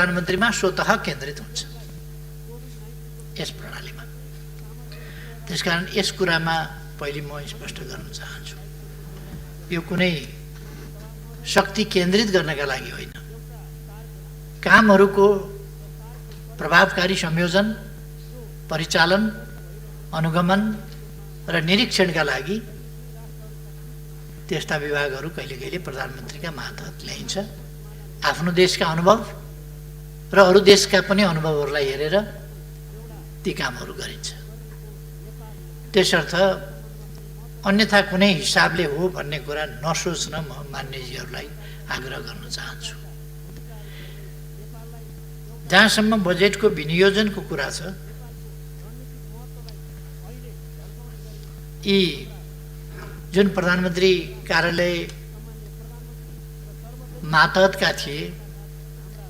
प्रधानमन्त्रीमा स्वतः केन्द्रित हुन्छ यस प्रणालीमा। त्यसकारण यस कुरामा पहिले म स्पष्ट गर्न चाहन्छु, यो कुनै शक्ति केन्द्रित गर्नका लागि होइन, कामहरूको प्रभावकारी संयोजन, परिचालन, अनुगमन र निरीक्षणका लागि त्यस्ता विभागहरू कहिले कहिले प्रधानमन्त्रीका मातहत ल्याइन्छ। आफ्नो देशका अनुभव र अरू देशका पनि अनुभवहरूलाई हेरेर ती कामहरू गरिन्छ। त्यसर्थ अन्यथा कुनै हिसाबले हो भन्ने कुरा नसोच्न म मान्यजीहरूलाई आग्रह गर्न चाहन्छु। जहाँसम्म बजेटको विनियोजनको कुरा छ, यी जुन प्रधानमन्त्री कार्यालय मातहतका थिए,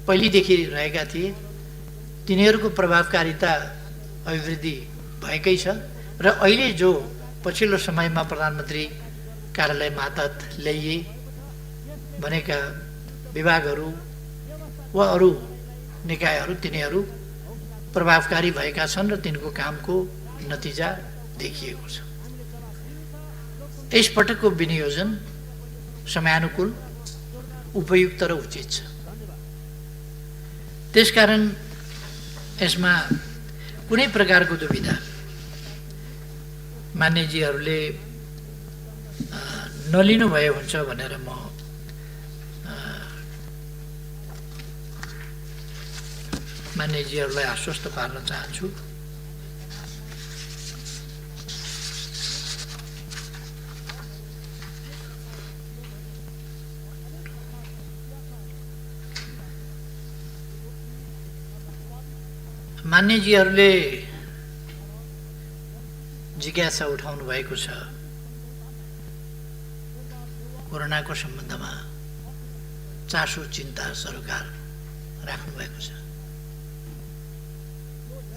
पहिलेदेखि रहेका थिए, तिनीहरूको प्रभावकारिता अभिवृद्धि भएकै छ र अहिले जो पछिल्लो समयमा प्रधानमन्त्री कार्यालय मातहत ल्याइए भनेका विभागहरू वा अरू निकायहरू, तिनीहरू प्रभावकारी भएका छन् र तिनको कामको नतिजा देखिएको छ। यसपटकको विनियोजन समयानुकूल, उपयुक्त र उचित छ। त्यसकारण यसमा कुनै प्रकारको दुविधा मान्यजीहरूले नलिनु भए हुन्छ भनेर म मान्यजीहरूलाई आश्वस्त पार्न चाहन्छु। मान्यजीहरूले जिज्ञासा उठाउनु भएको छ, कोरोनाको सम्बन्धमा चासो चिन्ता सरकार राख्नु भएको छ।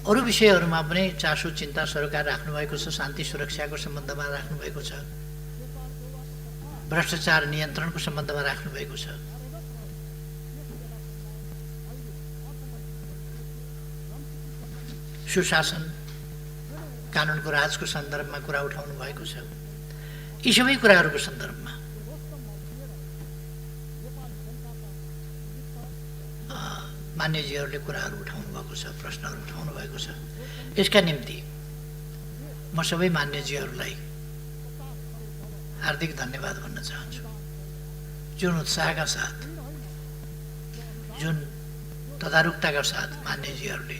अरू विषयहरूमा पनि चासो चिन्ता सरकार राख्नु भएको छ। शान्ति सुरक्षाको सम्बन्धमा राख्नु भएको छ, भ्रष्टाचार नियन्त्रणको सम्बन्धमा राख्नु भएको छ। सुशासन, कानुनको राजको सन्दर्भमा कुरा उठाउनु भएको छ। यी सबै कुराहरूको सन्दर्भमा मान्यजीहरूले कुराहरू उठाउनु भएको छ, प्रश्नहरू उठाउनु भएको छ। यसका निम्ति म सबै मान्यजीहरूलाई हार्दिक धन्यवाद भन्न चाहन्छु। जुन उत्साहका साथ, जुन तदारुकताका साथ मान्यजीहरूले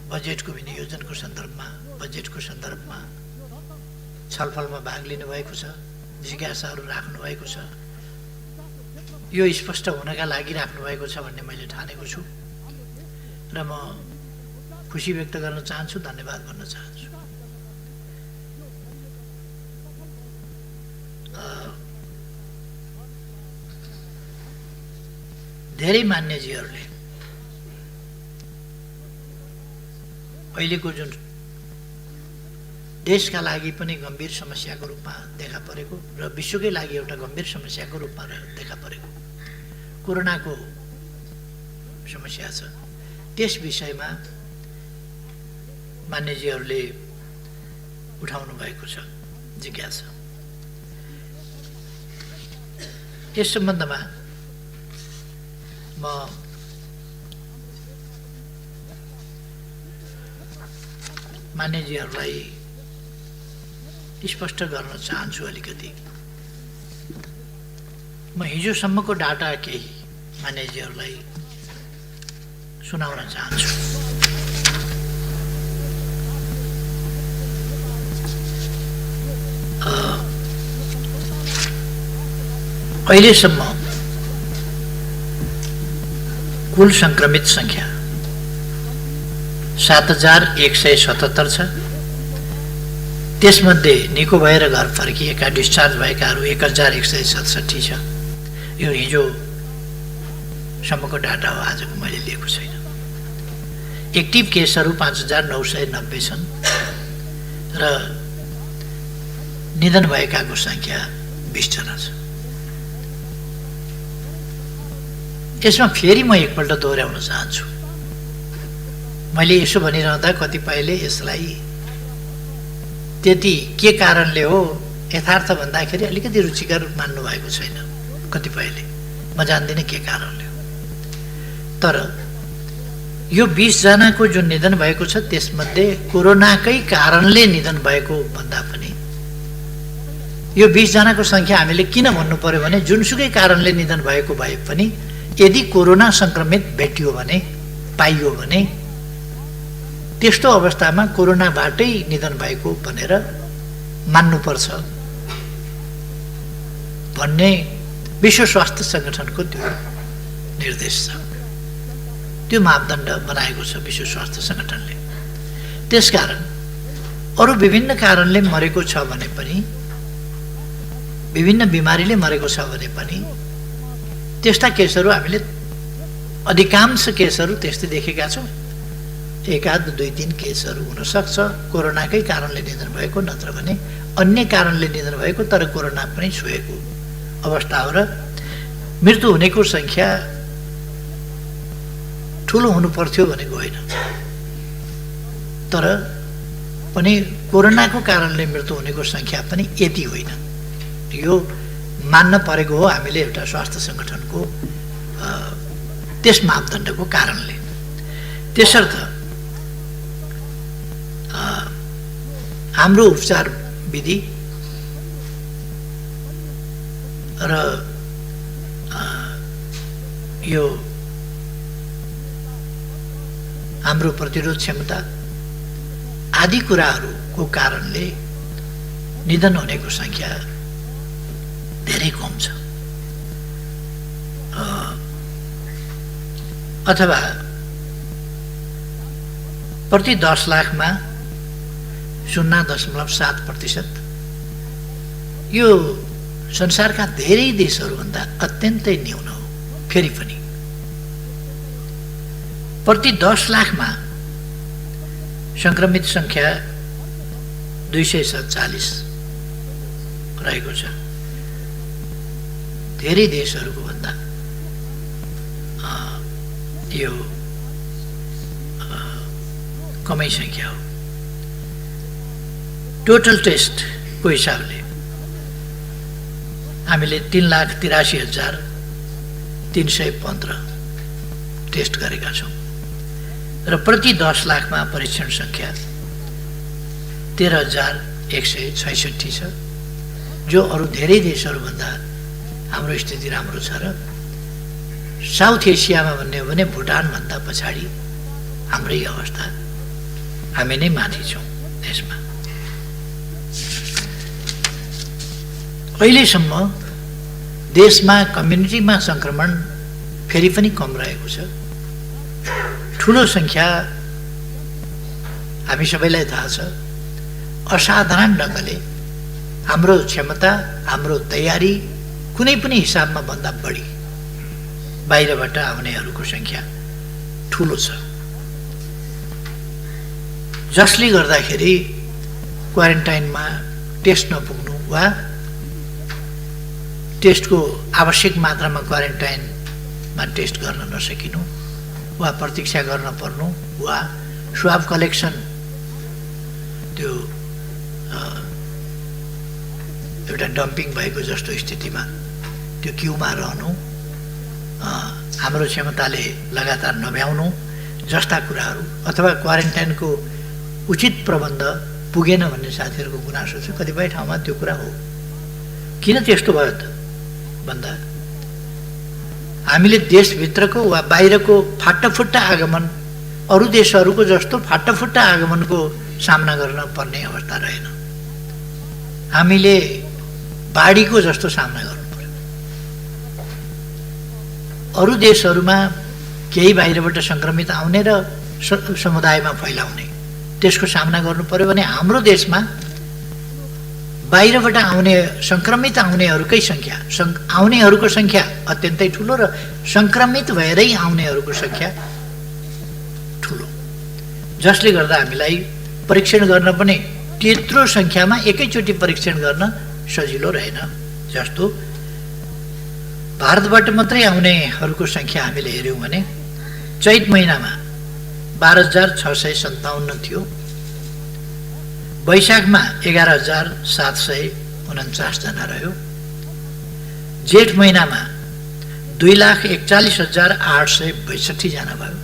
बजेटको विनियोजनको सन्दर्भमा, बजेटको सन्दर्भमा छलफलमा भाग लिनुभएको छ, जिज्ञासाहरू राख्नु भएको छ, यो स्पष्ट हुनका लागि राख्नु भएको छ भन्ने मैले ठानेको छु र म खुसी व्यक्त गर्न चाहन्छु, धन्यवाद भन्न चाहन्छु। धेरै मान्यजीहरूले अहिलेको जुन देशका लागि पनि गम्भीर समस्याको रूपमा देखा परेको र विश्वकै लागि एउटा गम्भीर समस्याको रूपमा देखा परेको कोरोनाको समस्या छ, त्यस विषयमा मान्यजीहरूले उठाउनु भएको छ जिज्ञासा। यस सम्बन्धमा म मान्यजीहरूलाई स्पष्ट गर्न चाहन्छु। अलिकति म हिजोसम्मको डाटा केही मान्यजीहरूलाई सुनाउन चाहन्छु। अहिलेसम्म कुल संक्रमित संख्या 7177 छ। त्यसमध्ये निको भएर घर फर्किएका, डिस्चार्ज भएकाहरू 1167 छ। यो हिजोसम्मको डाटा हो, आजको मैले लिएको छैन। एक्टिभ केसहरू 5990 छन् र निधन भएकाको सङ्ख्या 20 जना छ। यसमा फेरि म एकपल्ट दोहोऱ्याउन चाहन्छु। मैले यसो भनिरहँदा कतिपयले यसलाई त्यति के कारणले हो यथार्थ भन्दाखेरि अलिकति रुचिकर मान्नु भएको छैन कतिपयले, म जान्दिनँ के कारणले हो। तर यो 20 जनाको जुन निधन भएको छ त्यसमध्ये कोरोनाकै कारणले निधन भएको भन्दा पनि यो 20 जनाको सङ्ख्या हामीले किन भन्नु पर्यो भने जुनसुकै कारणले निधन भएको भए पनि यदि कोरोना सङ्क्रमित भेटियो भने, पाइयो भने त्यस्तो अवस्थामा कोरोनाबाटै निधन भएको भनेर मान्नुपर्छ भन्ने विश्व स्वास्थ्य सङ्गठनको त्यो निर्देश छ, त्यो मापदण्ड बनाएको छ विश्व स्वास्थ्य सङ्गठनले। त्यसकारण अरू विभिन्न कारणले मरेको छ भने पनि, विभिन्न बिमारीले मरेको छ भने पनि त्यस्ता केसहरू हामीले अधिकांश केसहरू त्यस्तै देखेका छौँ। एकाध 2-3 केसहरू हुनसक्छ कोरोनाकै कारणले निधन भएको, नत्र भने अन्य कारणले निधन भएको तर कोरोना पनि छोएको अवस्था हो। र मृत्यु हुनेको सङ्ख्या ठुलो हुनु पर्थ्यो भनेको होइन, तर पनि कोरोनाको कारणले मृत्यु हुनेको सङ्ख्या पनि यति होइन, यो मान्न परेको हो हामीले एउटा स्वास्थ्य सङ्गठनको त्यस मापदण्डको कारणले। त्यसर्थ हाम्रो उपचार विधि र यो हाम्रो प्रतिरोध क्षमता आदि कुराहरूको कारणले निधन हुनेको सङ्ख्या धेरै कम छ। अथवा प्रति 10 लाखमा 0.7%, यो संसारका धेरै देशहरूभन्दा अत्यन्तै न्यून हो। फेरि पनि प्रति 10 लाखमा सङ्क्रमित सङ्ख्या 247 रहेको छ, धेरै देशहरूको भन्दा यो कमै सङ्ख्या हो। टोटल टेस्टको हिसाबले हामीले 3,83,315 टेस्ट गरेका छौँ र प्रति 10 लाखमा परीक्षण सङ्ख्या 13,166 छ, जो अरू धेरै देशहरूभन्दा हाम्रो स्थिति राम्रो छ। र साउथ एसियामा भन्ने हो भने भुटानभन्दा पछाडि हाम्रै अवस्था, हामी नै माथि छौँ यसमा। अहिलेसम्म देशमा कम्युनिटीमा सङ्क्रमण फेरि पनि कम रहेको छ। ठुलो सङ्ख्या हामी सबैलाई थाहा छ, असाधारण ढङ्गले हाम्रो क्षमता, हाम्रो तयारी कुनै पनि हिसाबमा भन्दा बढी बाहिरबाट आउनेहरूको सङ्ख्या ठुलो छ, जसले गर्दाखेरि क्वारेन्टाइनमा टेस्ट नपुग्नु वा टेस्टको आवश्यक मात्रामा क्वारेन्टाइनमा टेस्ट गर्न नसकिनु वा प्रतीक्षा गर्न पर्नु वा स्वाब कलेक्सन त्यो एउटा डम्पिङ भएको जस्तो स्थितिमा त्यो क्युमा रहनु, हाम्रो क्षमताले लगातार नभ्याउनु जस्ता कुराहरू, अथवा क्वारेन्टाइनको उचित प्रबन्ध पुगेन भन्ने साथीहरूको गुनासो छ। कतिपय ठाउँमा त्यो कुरा हो। किन त्यस्तो भयो त भन्दा हामीले देशभित्रको वा बाहिरको फाटाफुट्टा आगमन अरू देशहरूको जस्तो फाटाफुट्टा आगमनको सामना गर्न पर्ने अवस्था रहेन। हामीले बाढीको जस्तो सामना गर्नु पर्यो। अरू देशहरूमा केही बाहिरबाट सङ्क्रमित आउने र समुदायमा फैलाउने त्यसको सामना गर्नु पर्यो भने हाम्रो देशमा बाहिरबाट आउने सङ्क्रमित आउनेहरूकै सङ्ख्या, आउनेहरूको सङ्ख्या अत्यन्तै ठुलो र सङ्क्रमित भएरै आउनेहरूको सङ्ख्या ठुलो, जसले गर्दा हामीलाई परीक्षण गर्न पनि त्यत्रो सङ्ख्यामा एकैचोटि परीक्षण गर्न सजिलो रहेन। जस्तो भारतबाट मात्रै आउनेहरूको सङ्ख्या हामीले हेऱ्यौँ भने चैत महिनामा 12,657 थियो, वैशाखमा 11,749 जना रह्यो, जेठ महिनामा 2,41,862 जना भयो।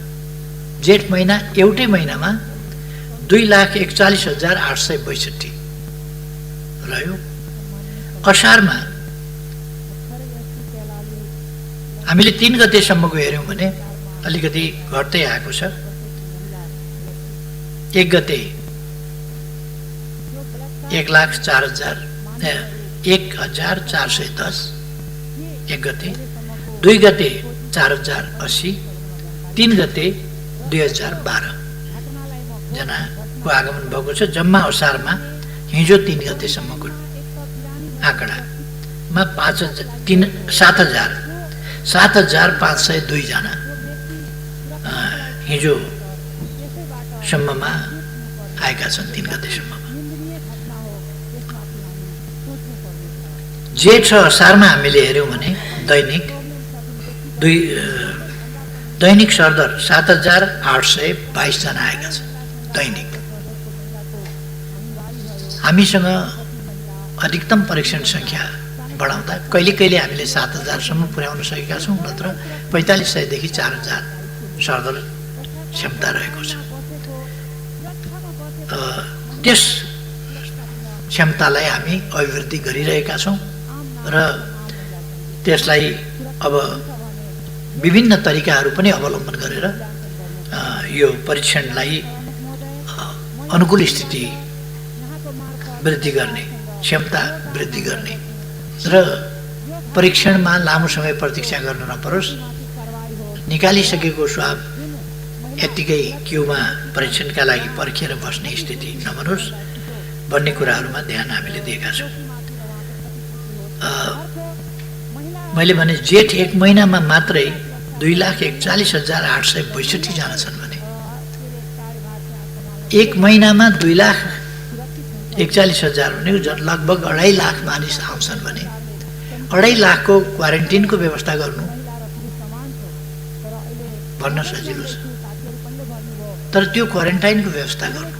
जेठ महिना एउटै महिनामा 2,41,862 रह्यो। असारमा हामीले 3 गतेसम्मको हेऱ्यौँ भने अलिकति घट्दै आएको छ। 1 गते 1,04,10 1 गते, 2 गते 4,080, 3 गते 2,012 जनाको आगमन भएको छ। जम्मा असारमा हिजो 3 गतेसम्मको आँकडामा 7,502 जना हिजो सम्ममा आएका छन्। 3 गतेसम्ममा जेठ असारमा हामीले हेऱ्यौँ भने दैनिक सरदर 7,822 जना आएका छन् दैनिक। हामीसँग अधिकतम परीक्षण सङ्ख्या बढाउँदा कहिले हामीले 7,000सम्म पुर्याउन सकेका छौँ, नत्र 4,500देखि 4,000 सरदर क्षमता रहेको छ। त्यस क्षमतालाई हामी अभिवृद्धि गरिरहेका छौँ र त्यसलाई अब विभिन्न तरिकाहरू पनि अवलम्बन गरेर यो परीक्षणलाई अनुकूल स्थिति वृद्धि गर्ने, क्षमता वृद्धि गर्ने र परीक्षणमा लामो समय प्रतीक्षा गर्न नपरोस्, निकालिसकेको स्वाब यत्तिकै क्युमा परीक्षणका लागि पर्खेर बस्ने स्थिति नबनोस् भन्ने कुराहरूमा ध्यान हामीले दिएका छौँ। मैले भने जेठ 1 महिनामा मात्रै 2,41,862 जना छन् भने 1 महिनामा 2,41,000 भनेको लगभग 2.5 लाख मानिस आउँछन् भने 2.5 लाखको क्वारेन्टिनको व्यवस्था गर्नु भन्न सजिलो छ, तर त्यो क्वारेन्टाइनको व्यवस्था गर्नु,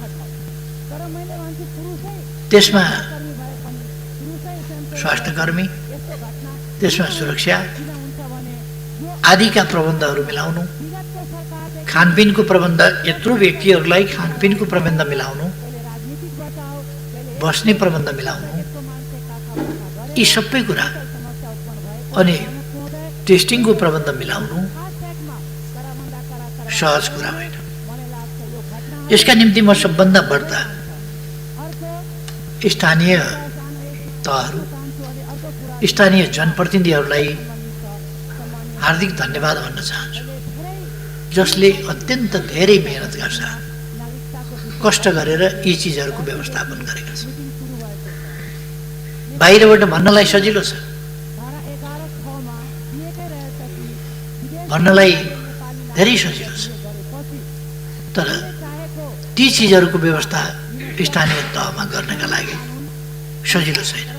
त्यसमा स्वास्थ्यकर्मी, त्यसमा सुरक्षा आदिका प्रबन्धहरू मिलाउनु, खानपिनको प्रबन्ध, यत्रो व्यक्तिहरूलाई खानपिनको प्रबन्ध मिलाउनु, बस्ने प्रबन्ध मिलाउनु, यी सबै कुरा, अनि टेस्टिङको प्रबन्ध मिलाउनु सहज कुरा होइन। यसका निम्ति म सबभन्दा बढ्ता स्थानीय तहहरू, स्थानीय जनप्रतिनिधिहरूलाई हार्दिक धन्यवाद भन्न चाहन्छु, जसले अत्यन्त धेरै मेहनत गर्छ, कष्ट गरेर यी चिजहरूको व्यवस्थापन गरेका छन्। बाहिरबाट भन्नलाई सजिलो छ, भन्नलाई धेरै सजिलो छ, तर ती चिजहरूको व्यवस्था स्थानीय तहमा गर्नका लागि सजिलो छैन।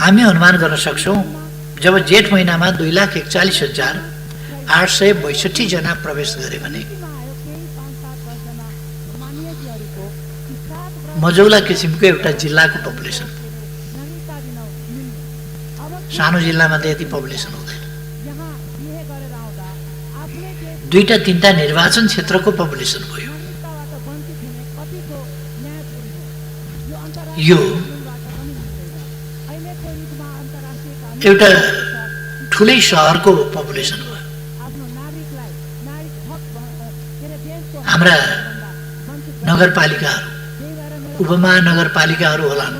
हामी अनुमान गर्न सक्छौँ जब जेठ महिनामा 2,41,862 जना प्रवेश गरे भने मझौला किसिमको एउटा जिल्लाको पपुलेसन, सानो जिल्लामा त यति पपुलेसन हुँदैन, 2-3 निर्वाचन क्षेत्रको पपुलेसन भयो। यो एउटा ठुलै सहरको पपुलेसन हो। हाम्रा नगरपालिकाहरू, उपमहानगरपालिकाहरू होलान्,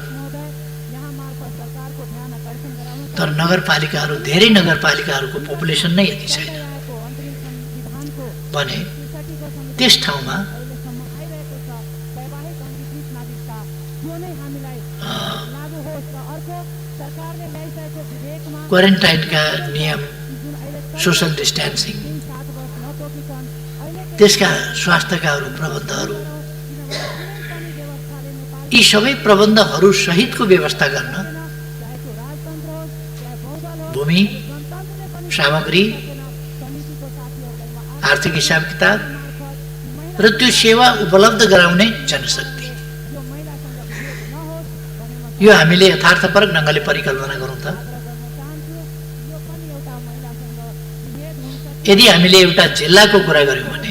तर नगरपालिकाहरू, धेरै नगरपालिकाहरूको पपुलेसन नै यति छैन भने त्यस ठाउँमा क्वारेन्टाइनका नियम, सोसल डिस्टेन्सिङ, त्यसका स्वास्थ्यका प्रबन्धहरू यी सबै प्रबन्धहरू सहितको व्यवस्था गर्न भूमि, सामग्री, आर्थिक हिसाब किताब र त्यो सेवा उपलब्ध गराउने जनशक्ति, यो हामीले यथार्थपरक ढङ्गले परिकल्पना गरौँ त। यदि हामीले एउटा जिल्लाको कुरा गर्यौँ भने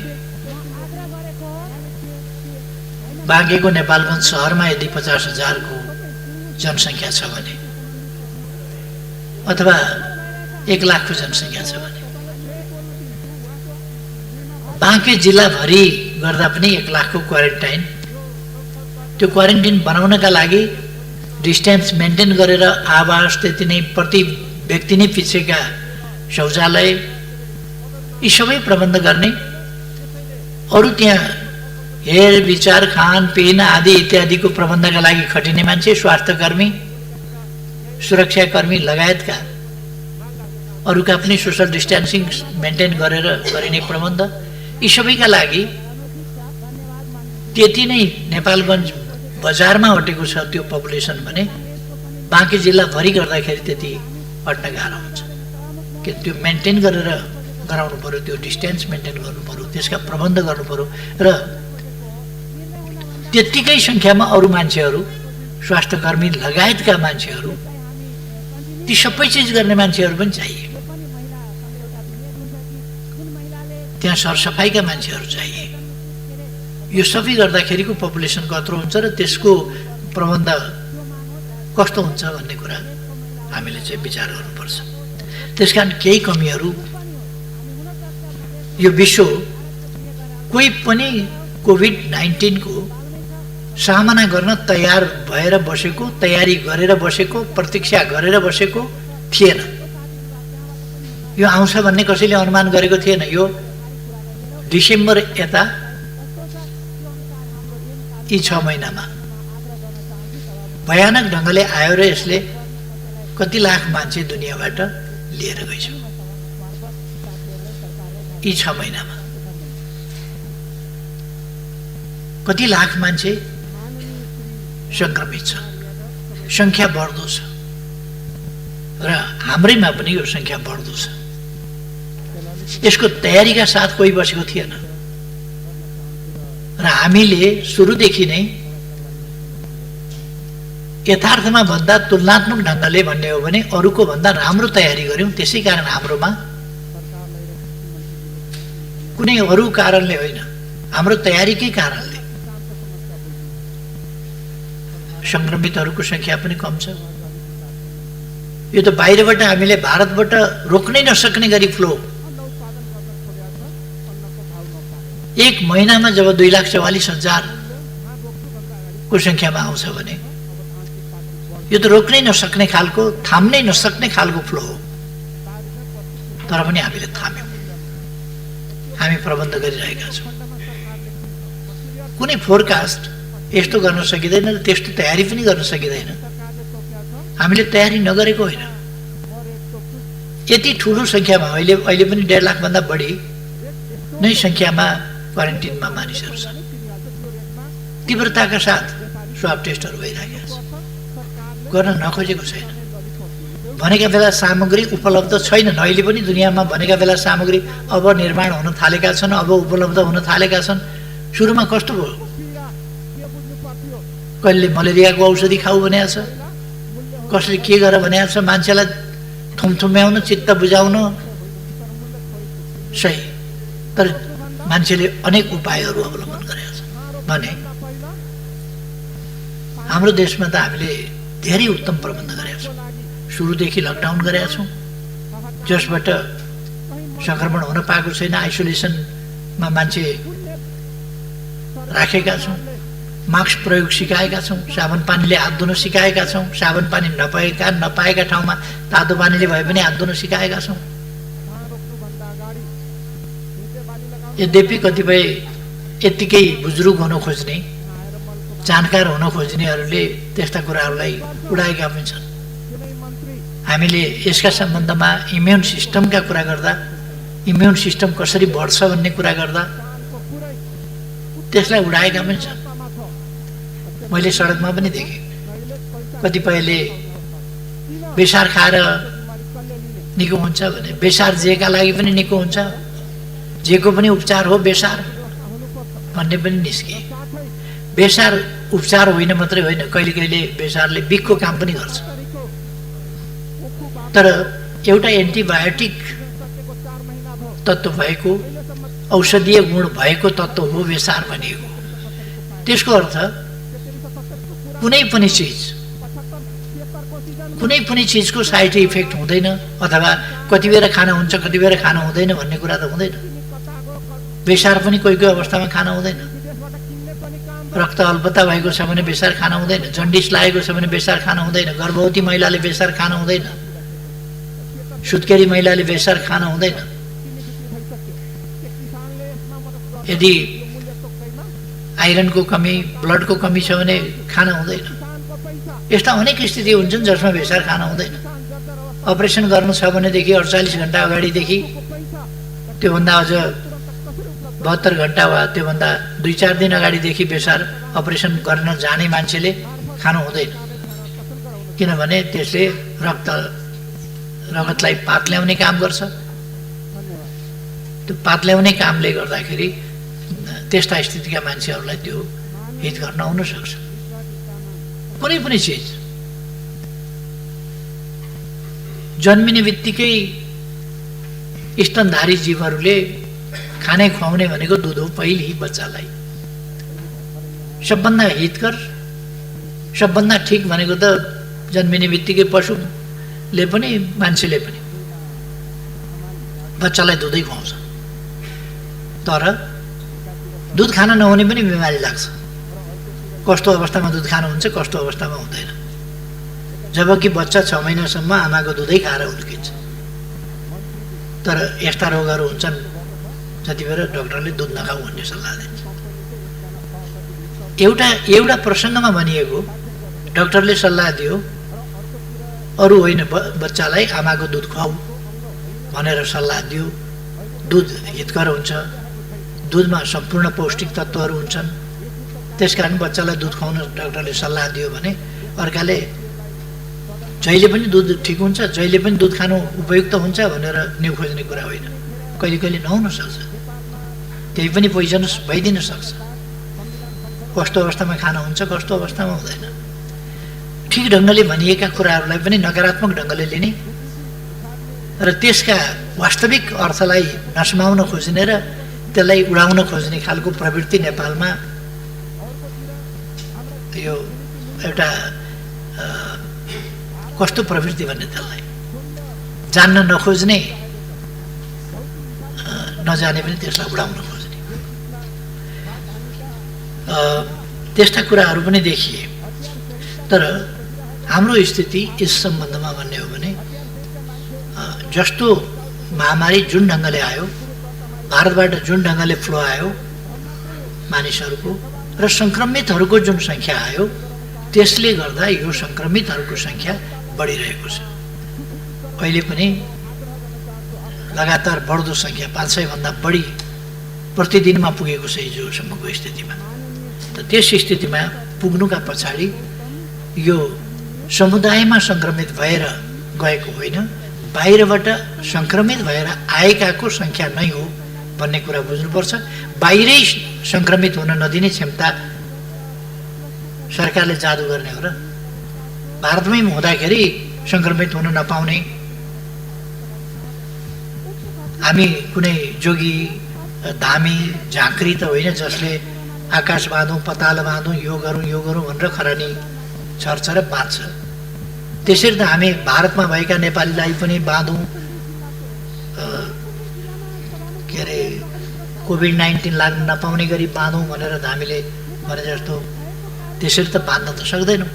बाँकेको नेपालगञ्ज सहरमा यदि 50,000 को जनसङ्ख्या छ भने अथवा 1 लाख को जनसङ्ख्या छ भने बाँके जिल्लाभरि गर्दा पनि 1 लाख को क्वारेन्टाइन, त्यो क्वारेन्टाइन बनाउनका लागि डिस्टेन्स मेन्टेन गरेर आवास, त्यति नै प्रति व्यक्ति नै पिछेका शौचालय, यी सबै प्रबन्ध गर्ने, अरू त्यहाँ हेर विचार खानपिन आदि इत्यादिको प्रबन्धका लागि खटिने मान्छे, स्वास्थ्यकर्मी, सुरक्षाकर्मी लगायतका अरूका पनि सोसल डिस्टेन्सिङ मेन्टेन गरेर गरिने प्रबन्ध, यी सबैका लागि त्यति नै नेपालगञ्ज बजारमा अटेको छ त्यो पपुलेसन भने बाँके जिल्लाभरि गर्दाखेरि त्यति अट्न गाह्रो हुन्छ। कि त्यो मेन्टेन गरेर गराउनु पर्यो, त्यो डिस्टेन्स मेन्टेन गर्नु पर्यो, त्यसका प्रबन्ध गर्नु पर्यो र त्यत्तिकै सङ्ख्यामा अरू मान्छेहरू, स्वास्थ्यकर्मी लगायतका मान्छेहरू, ती सबै चिज गर्ने मान्छेहरू पनि चाहिए। त्यहाँ सरसफाइका मान्छेहरू चाहिए। यो सबै गर्दाखेरिको पपुलेसन कत्रो हुन्छ र त्यसको प्रबन्ध कस्तो हुन्छ भन्ने कुरा हामीले चाहिँ विचार गर्नुपर्छ। त्यसकारण केही कमीहरू यो विश्व कोही पनि कोभिड-19 को सामना गर्न तयार भएर बसेको, तयारी गरेर बसेको, प्रतीक्षा गरेर बसेको थिएन। यो आउँछ भन्ने कसैले अनुमान गरेको थिएन। यो डिसेम्बर यता यी 6 महिनामा भयानक ढङ्गले आयो र यसले कति लाख मान्छे दुनियाँबाट लिएर गइछ। यी 6 महिनामा कति लाख मान्छे सङ्क्रमित छ, सङ्ख्या बढ्दो छ र हाम्रैमा पनि यो सङ्ख्या बढ्दो छ। यसको तयारीका साथ कोही बसेको थिएन र हामीले सुरुदेखि नै यथार्थमा भन्दा तुलनात्मक ढङ्गले भन्ने हो भने अरूको भन्दा राम्रो तयारी गर्यौँ। त्यसै कारण हाम्रोमा कुनै अरू कारणले होइन, हाम्रो तयारीकै कारणले सङ्क्रमितहरूको सङ्ख्या पनि कम छ। यो त बाहिरबाट हामीले भारतबाट रोक्नै नसक्ने गरी फ्लो 1 महिनामा जब 2,44,000 को सङ्ख्यामा आउँछ भने यो त रोक्नै नसक्ने खालको, थाम्नै नसक्ने खालको फ्लो हो। तर पनि हामीले थाम्यौँ, हामी प्रबन्ध गरिरहेका छौँ। कुनै फोरकास्ट यस्तो गर्न सकिँदैन र त्यस्तो तयारी पनि गर्न सकिँदैन। हामीले तयारी नगरेको होइन। यति ठुलो सङ्ख्यामा अहिले पनि 1.5 लाखभन्दा बढी नै सङ्ख्यामा क्वारेन्टिनमा मानिसहरू छन्। तीव्रताका साथ स्वाब टेस्टहरू भइरहेका छन्, गर्न नखोजेको छैन। भनेका बेला सामग्री उपलब्ध छैनन्। अहिले पनि दुनियाँमा भनेका बेला सामग्री अब निर्माण हुन थालेका छन्, अब उपलब्ध हुन थालेका छन्। सुरुमा कस्तो भयो? कहिले मलेरियाको औषधि खाऊ भनेको छ, कसले के गर भनेको छ, मान्छेलाई थुमथुम्याउन, चित्त बुझाउन, सही। तर मान्छेले अनेक उपायहरू अवलम्बन गरेका छन् भने हाम्रो देशमा त हामीले धेरै उत्तम प्रबन्ध गरेका छौँ। सुरुदेखि लकडाउन गरेका छौँ, जसबाट सङ्क्रमण हुन पाएको छैन। आइसोलेसनमा मान्छे राखेका छौँ, मास्क प्रयोग सिकाएका छौँ, साबुन पानीले हात धुन सिकाएका छौँ, साबुन पानी नपाएका ठाउँमा तातो पानीले भए पनि हात धुन सिकाएका छौँ। यद्यपि कतिपय यत्तिकै बुजुर्ग हुन खोज्ने, जानकार हुन खोज्नेहरूले त्यस्ता कुराहरूलाई उडाएका पनि छन्। हामीले यसका सम्बन्धमा इम्युन सिस्टमका कुरा गर्दा, इम्युन सिस्टम कसरी बढ्छ भन्ने कुरा गर्दा त्यसलाई उडाएका पनि छन्। मैले सडकमा पनि देखेँ कतिपयले बेसार खाएर निको हुन्छ भने बेसार जेका लागि पनि निको हुन्छ, जेको पनि उपचार हो बेसार भन्ने पनि निस्के। बेसार उपचार होइन मात्रै होइन, कहिले कहिले बेसारले बिखको काम पनि गर्छ। तर एउटा एन्टिबायोटिक तत्त्व भएको, औषधीय गुण भएको तत्त्व हो बेसार भनिएको। त्यसको अर्थ कुनै पनि चिजको साइड इफेक्ट हुँदैन, अथवा कति बेर खाना हुन्छ कति बेर खाना हुँदैन भन्ने कुरा त हुँदैन। बेसार पनि कोही कोही अवस्थामा खाना हुँदैन। रक्त अल्पता भएको छ भने बेसार खाना हुँदैन, जन्डिस लागेको छ भने बेसार खाना हुँदैन, गर्भवती महिलाले बेसार खाना हुँदैन, सुत्केरी महिलाले बेसार खाना हुँदैन। यदि आइरनको कमी, ब्लडको कमी छ भने खाना हुँदैन। यस्ता अनेक स्थिति हुन्छन् जसमा बेसार खाना हुँदैन। अपरेसन गर्नु छ भनेदेखि 48 घण्टा अगाडिदेखि, त्योभन्दा अझ 72 घण्टा वा त्योभन्दा 2-4 दिन अगाडिदेखि बेसार अपरेसन गर्न जाने मान्छेले खानु हुँदैन, किनभने त्यसले रगतलाई पात ल्याउने काम गर्छ। त्यो पात ल्याउने कामले गर्दाखेरि त्यस्ता स्थितिका मान्छेहरूलाई त्यो हित गर्न हुन सक्छ। कुनै पनि चिज जन्मिने बित्तिकै स्तनधारी जीवहरूले खाने खुवाउने भनेको दुध हो। पहिले बच्चालाई सबभन्दा हितकर, सबभन्दा ठिक भनेको त जन्मिने बित्तिकै पशुले पनि मान्छेले पनि बच्चालाई दुधै खुवाउँछ। तर दुध खान नहुने पनि बिमारी लाग्छ। कस्तो अवस्थामा दुध खानु हुन्छ, कस्तो अवस्थामा हुँदैन। जबकि बच्चा 6 महिनासम्म आमाको दुधै खाएर हुर्किन्छ। तर यस्ता रोगहरू हुन्छन् जति बेला डाक्टरले दुध नखाऊ भन्ने सल्लाह दिन्छ। एउटा प्रसङ्गमा भनिएको, डाक्टरले सल्लाह दियो अरू होइन, बच्चालाई आमाको दुध खुवाऊ भनेर सल्लाह दियो। दुध हितकर हुन्छ, दुधमा सम्पूर्ण पौष्टिक तत्त्वहरू हुन्छन्, त्यसकारण बच्चालाई दुध खुवाउन डाक्टरले सल्लाह दियो भने अर्काले जहिले पनि दुध ठिक हुन्छ, जहिले पनि दुध खानु उपयुक्त हुन्छ भनेर न्यु खोज्ने कुरा होइन। कहिले कहिले नहुन सक्छ, त्यही पनि पोइजनस भइदिन सक्छ। कस्तो अवस्थामा खाना हुन्छ, कस्तो अवस्थामा हुँदैन। ठिक ढङ्गले भनिएका कुराहरूलाई पनि नकारात्मक ढङ्गले लिने र त्यसका वास्तविक अर्थलाई नसमाउन खोज्ने र त्यसलाई उडाउन खोज्ने खालको प्रवृत्ति नेपालमा यो एउटा कस्तो प्रवृत्ति भन्ने, त्यसलाई जान्न नखोज्ने, नजाने पनि त्यसलाई उडाउन खोज्ने, त्यस्ता कुराहरू पनि देखिए। तर हाम्रो स्थिति यस सम्बन्धमा भन्ने हो भने जस्तो महामारी जुन ढङ्गले आयो, भारतबाट जुन ढङ्गले फ्लो आयो मानिसहरूको र सङ्क्रमितहरूको जुन सङ्ख्या आयो, त्यसले गर्दा यो सङ्क्रमितहरूको सङ्ख्या बढिरहेको छ। अहिले पनि लगातार बढ्दो सङ्ख्या 500 भन्दा बढी प्रतिदिनमा पुगेको छ हिजोसम्मको स्थितिमा। त त्यस स्थितिमा पुग्नुका पछाडि यो समुदायमा सङ्क्रमित भएर गएको होइन, बाहिरबाट सङ्क्रमित भएर आएकाको सङ्ख्या नै हो भन्ने कुरा बुझ्नुपर्छ। बाहिरै सङ्क्रमित हुन नदिने क्षमता सरकारले जादु गर्ने हो र भारतमै हुँदाखेरि सङ्क्रमित हुन नपाउने। हामी कुनै जोगी धामी झाँक्री त होइन जसले आकाश बाँधौँ पताल बाँधौँ यो गरौँ भनेर खरानी छर्छ र बाँध्छ। त्यसरी त हामी भारतमा भएका नेपालीलाई पनि बाँधौँ, के अरे कोभिड-19 लाग्न नपाउने गरी बाँधौँ भनेर हामीले भने जस्तो त्यसरी त बाँध्न त सक्दैनौँ।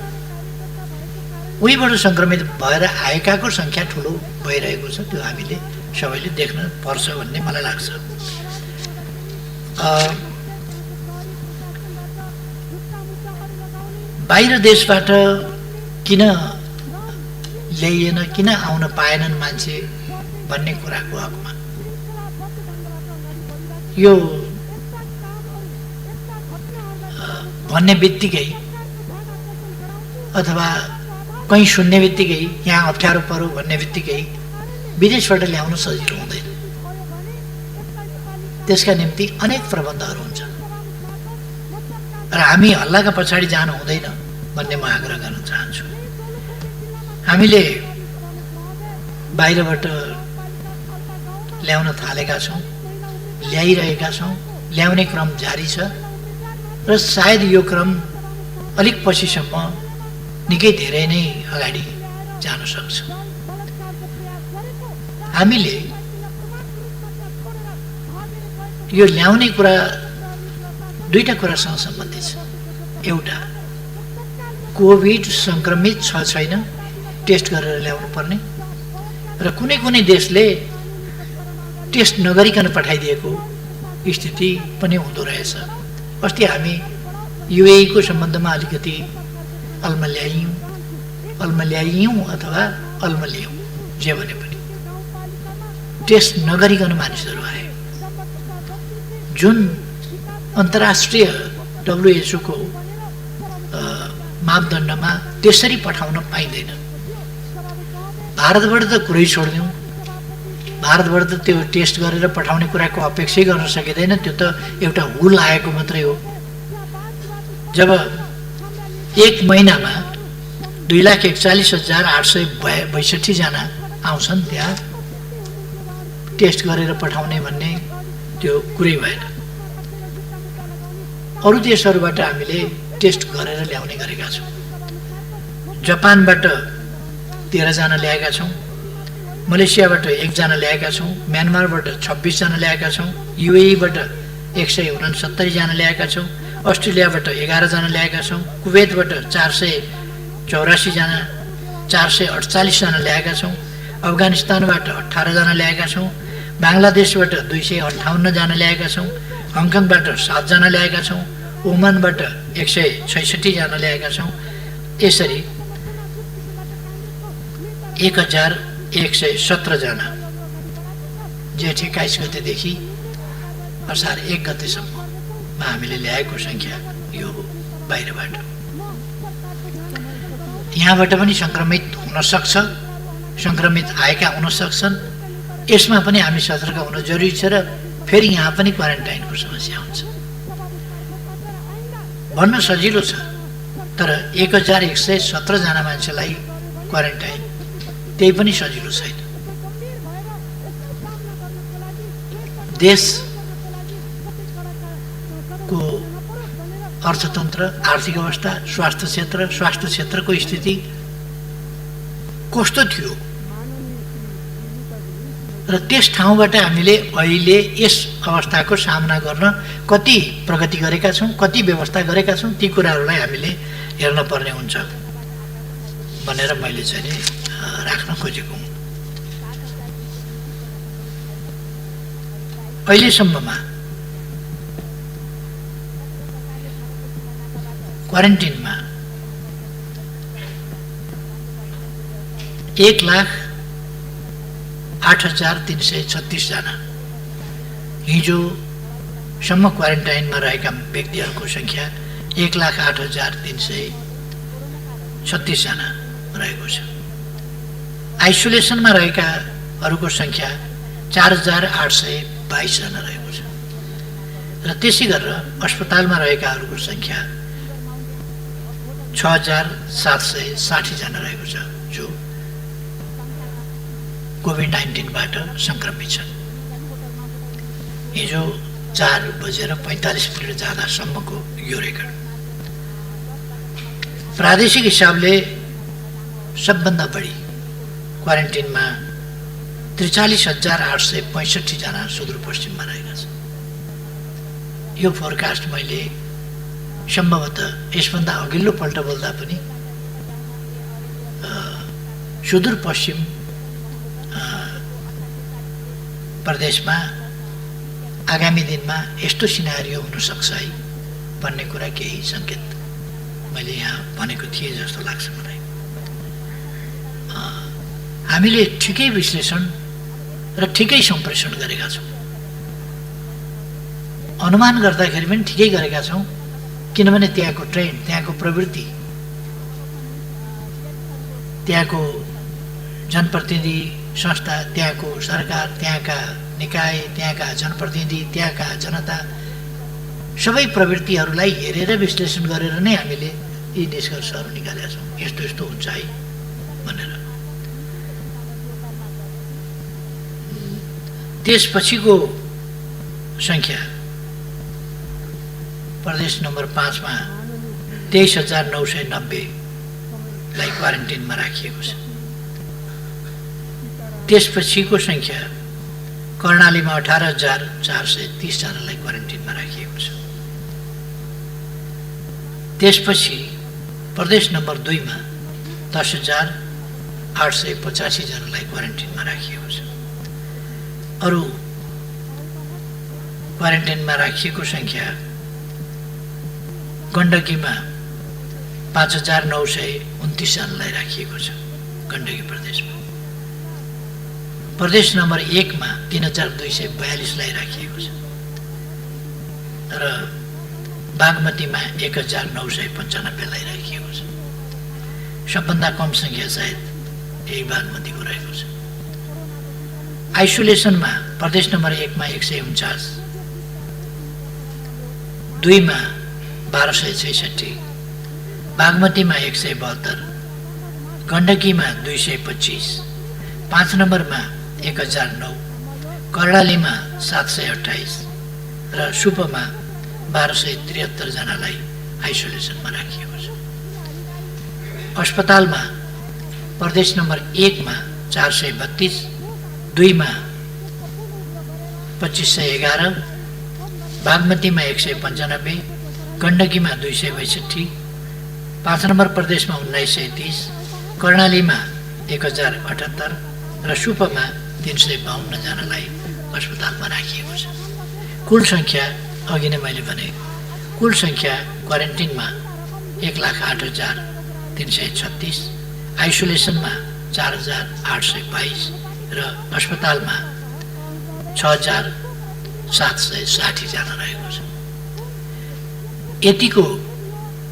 उहीबाट सङ्क्रमित भएर आएकाको सङ्ख्या ठुलो भइरहेको छ, त्यो हामीले सबैले देख्न पर्छ भन्ने मलाई लाग्छ। बाहिर देशबाट किन ल्याइएन, किन आउन पाएनन् मान्छे भन्ने कुराको हकमा यो भन्ने बित्तिकै अथवा कहीँ सुन्ने बित्तिकै यहाँ अप्ठ्यारो पर्यो भन्ने बित्तिकै विदेशबाट ल्याउन सजिलो हुँदैन। त्यसका निम्ति अनेक प्रबन्धहरू हुन्छ र हामी हल्लाका पछाडि जानु हुँदैन भन्ने म आग्रह गर्न चाहन्छु। हामीले बाहिरबाट ल्याउन थालेका छौँ, ल्याइरहेका छौँ, ल्याउने क्रम जारी छ र सायद यो क्रम अलिक पछिसम्म निकै धेरै नै अगाडि जान सक्छ। हामीले यो ल्याउने कुरा दुईटा कुरासँग सम्बन्धित छ। एउटा, कोभिड सङ्क्रमित छ छैन टेस्ट गरेर ल्याउनु पर्ने, र कुनै कुनै देशले टेस्ट नगरिकन पठाइदिएको स्थिति पनि हुँदो रहेछ। अस्ति हामी युएई को सम्बन्धमा अलिकति अल्मल्यायौँ अथवा अल्मल्यायौँ, जे भने पनि टेस्ट नगरिकन मानिसहरू आए, जुन अन्तर्राष्ट्रिय WHO को मापदण्डमा त्यसरी पठाउन पाइँदैन। भारतबाट त कुरै छोडिदिउँ, भारतबाट त त्यो टेस्ट गरेर पठाउने कुराको अपेक्षै गर्न सकिँदैन, त्यो त एउटा हुल आएको मात्रै हो। जब एक महिनामा 2,41,862 जना आउँछन् त्यहाँ टेस्ट गरेर पठाउने भन्ने त्यो कुरै भएन। अरू देशहरूबाट हामीले टेस्ट गरेर ल्याउने गरेका छौँ। जापानबाट 13 जना ल्याएका छौँ, मलेसियाबाट 1 जना ल्याएका छौँ, म्यानमारबाट 26 जना ल्याएका छौँ, युएईबाट 169 जना ल्याएका छौँ, अस्ट्रेलियाबाट 11 जना ल्याएका छौँ, कुवेतबाट 484 जना, 448 जना ल्याएका छौँ, अफगानिस्तानबाट 18 जना ल्याएका छौँ, बाङ्लादेशबाट 258 जना ल्याएका छौँ, हङकङबाट 7 जना ल्याएका छौँ, ओमानबाट 166 जना ल्याएका छौँ। यसरी 1117 जना जेठ 21 गतेदेखि असार 1 गतेसम्ममा हामीले ल्याएको सङ्ख्या यो हो बाहिरबाट। यहाँबाट पनि सङ्क्रमित हुन सक्छ, सङ्क्रमित आएका हुन सक्छन्, यसमा पनि हामी सतर्क हुन जरुरी छ र फेरि यहाँ पनि क्वारेन्टाइनको समस्या हुन्छ। भन्न सजिलो छ, तर 1117 जना मान्छेलाई क्वारेन्टाइन त्यही पनि सजिलो छैन। देशको अर्थतन्त्र, आर्थिक अवस्था, स्वास्थ्य क्षेत्रको स्थिति कस्तो थियो र त्यस ठाउँबाट हामीले अहिले यस अवस्थाको सामना गर्न कति प्रगति गरेका छौँ, कति व्यवस्था गरेका छौँ, ती कुराहरूलाई हामीले हेर्न पर्ने हुन्छ भनेर मैले चाहिँ राख्न खोजेको हुँ। अहिलेसम्ममा क्वारेन्टिनमा 1,08,336 जना, हिजोसम्म क्वारेन्टाइनमा रहेका व्यक्तिहरूको सङ्ख्या 1,08,336 जना रहेको छ। आइसोलेसनमा रहेकाहरूको सङ्ख्या 4,822 जना रहेको छ र त्यसै गरेर अस्पतालमा रहेकाहरूको सङ्ख्या 6,760 जना रहेको छ जो कोभिड-19बाट सङ्क्रमित छन्। हिजो 4:45 जाँदासम्मको यो रेकर्ड। प्रादेशिक हिसाबले सबभन्दा बढी क्वारेन्टिनमा 43,865 जना सुदूरपश्चिममा रहेका छन्। यो फोरकास्ट मैले सम्भवतः यसभन्दा अघिल्लो पल्ट बोल्दा पनि सुदूरपश्चिम प्रदेशमा आगामी दिनमा यस्तो सिनारियो हुनसक्छ है भन्ने कुरा केही सङ्केत मैले यहाँ भनेको थिएँ जस्तो लाग्छ मलाई। हामीले ठिकै विश्लेषण र ठिकै सम्प्रेषण गरेका छौँ, अनुमान गर्दाखेरि पनि ठिकै गरेका छौँ, किनभने त्यहाँको ट्रेन्ड, त्यहाँको प्रवृत्ति त्यहाँको जनप्रतिनिधि संस्था, त्यहाँको सरकार, त्यहाँका निकाय, त्यहाँका जनप्रतिनिधि, त्यहाँका जनता सबै प्रवृत्तिहरूलाई हेरेर विश्लेषण गरेर नै हामीले यी निष्कर्षहरू निकालेका छौँ। यस्तो यस्तो हुन्छ है भनेर। त्यसपछिको सङ्ख्या प्रदेश नम्बर 5 मा 23,990लाई क्वारेन्टिनमा राखिएको छ। त्यसपछिको सङ्ख्या कर्णालीमा 18,430 जनालाई क्वारेन्टिनमा राखिएको छ। त्यसपछि प्रदेश नम्बर 2 मा 10,885 जनालाई क्वारेन्टिनमा राखिएको छ। अरू क्वारेन्टाइनमा राखिएको सङ्ख्या गण्डकीमा 5,929 जनालाई राखिएको छ गण्डकी प्रदेशमा। प्रदेश नम्बर 1 मा 3,242लाई राखिएको छ र बागमतीमा 1,995लाई राखिएको छ। सबभन्दा कम सङ्ख्या सायद यही बागमतीको रहेको छ। आइसोलेसनमा प्रदेश नम्बर 1 मा 149, 2 मा 1266, बागमतीमा 172, गण्डकीमा 225, 5 नम्बरमा 1,009, कर्णालीमा 728 र सुपमा 1273 जनालाई आइसोलेसनमा राखिएको छ। अस्पतालमा प्रदेश नम्बर 1 मा 432, 2 मा 2511, बागमतीमा 195, गण्डकीमा 262, 5 नम्बर प्रदेशमा 1930, कर्णालीमा 1078 र सुपमा 352 जनालाई अस्पतालमा राखिएको छ। कुल सङ्ख्या अघि नै मैले भने, कुल सङ्ख्या क्वारेन्टिनमा 1,08,336, आइसोलेसनमा 4,822 र अस्पतालमा 6,760 जना रहेको छ। यतिको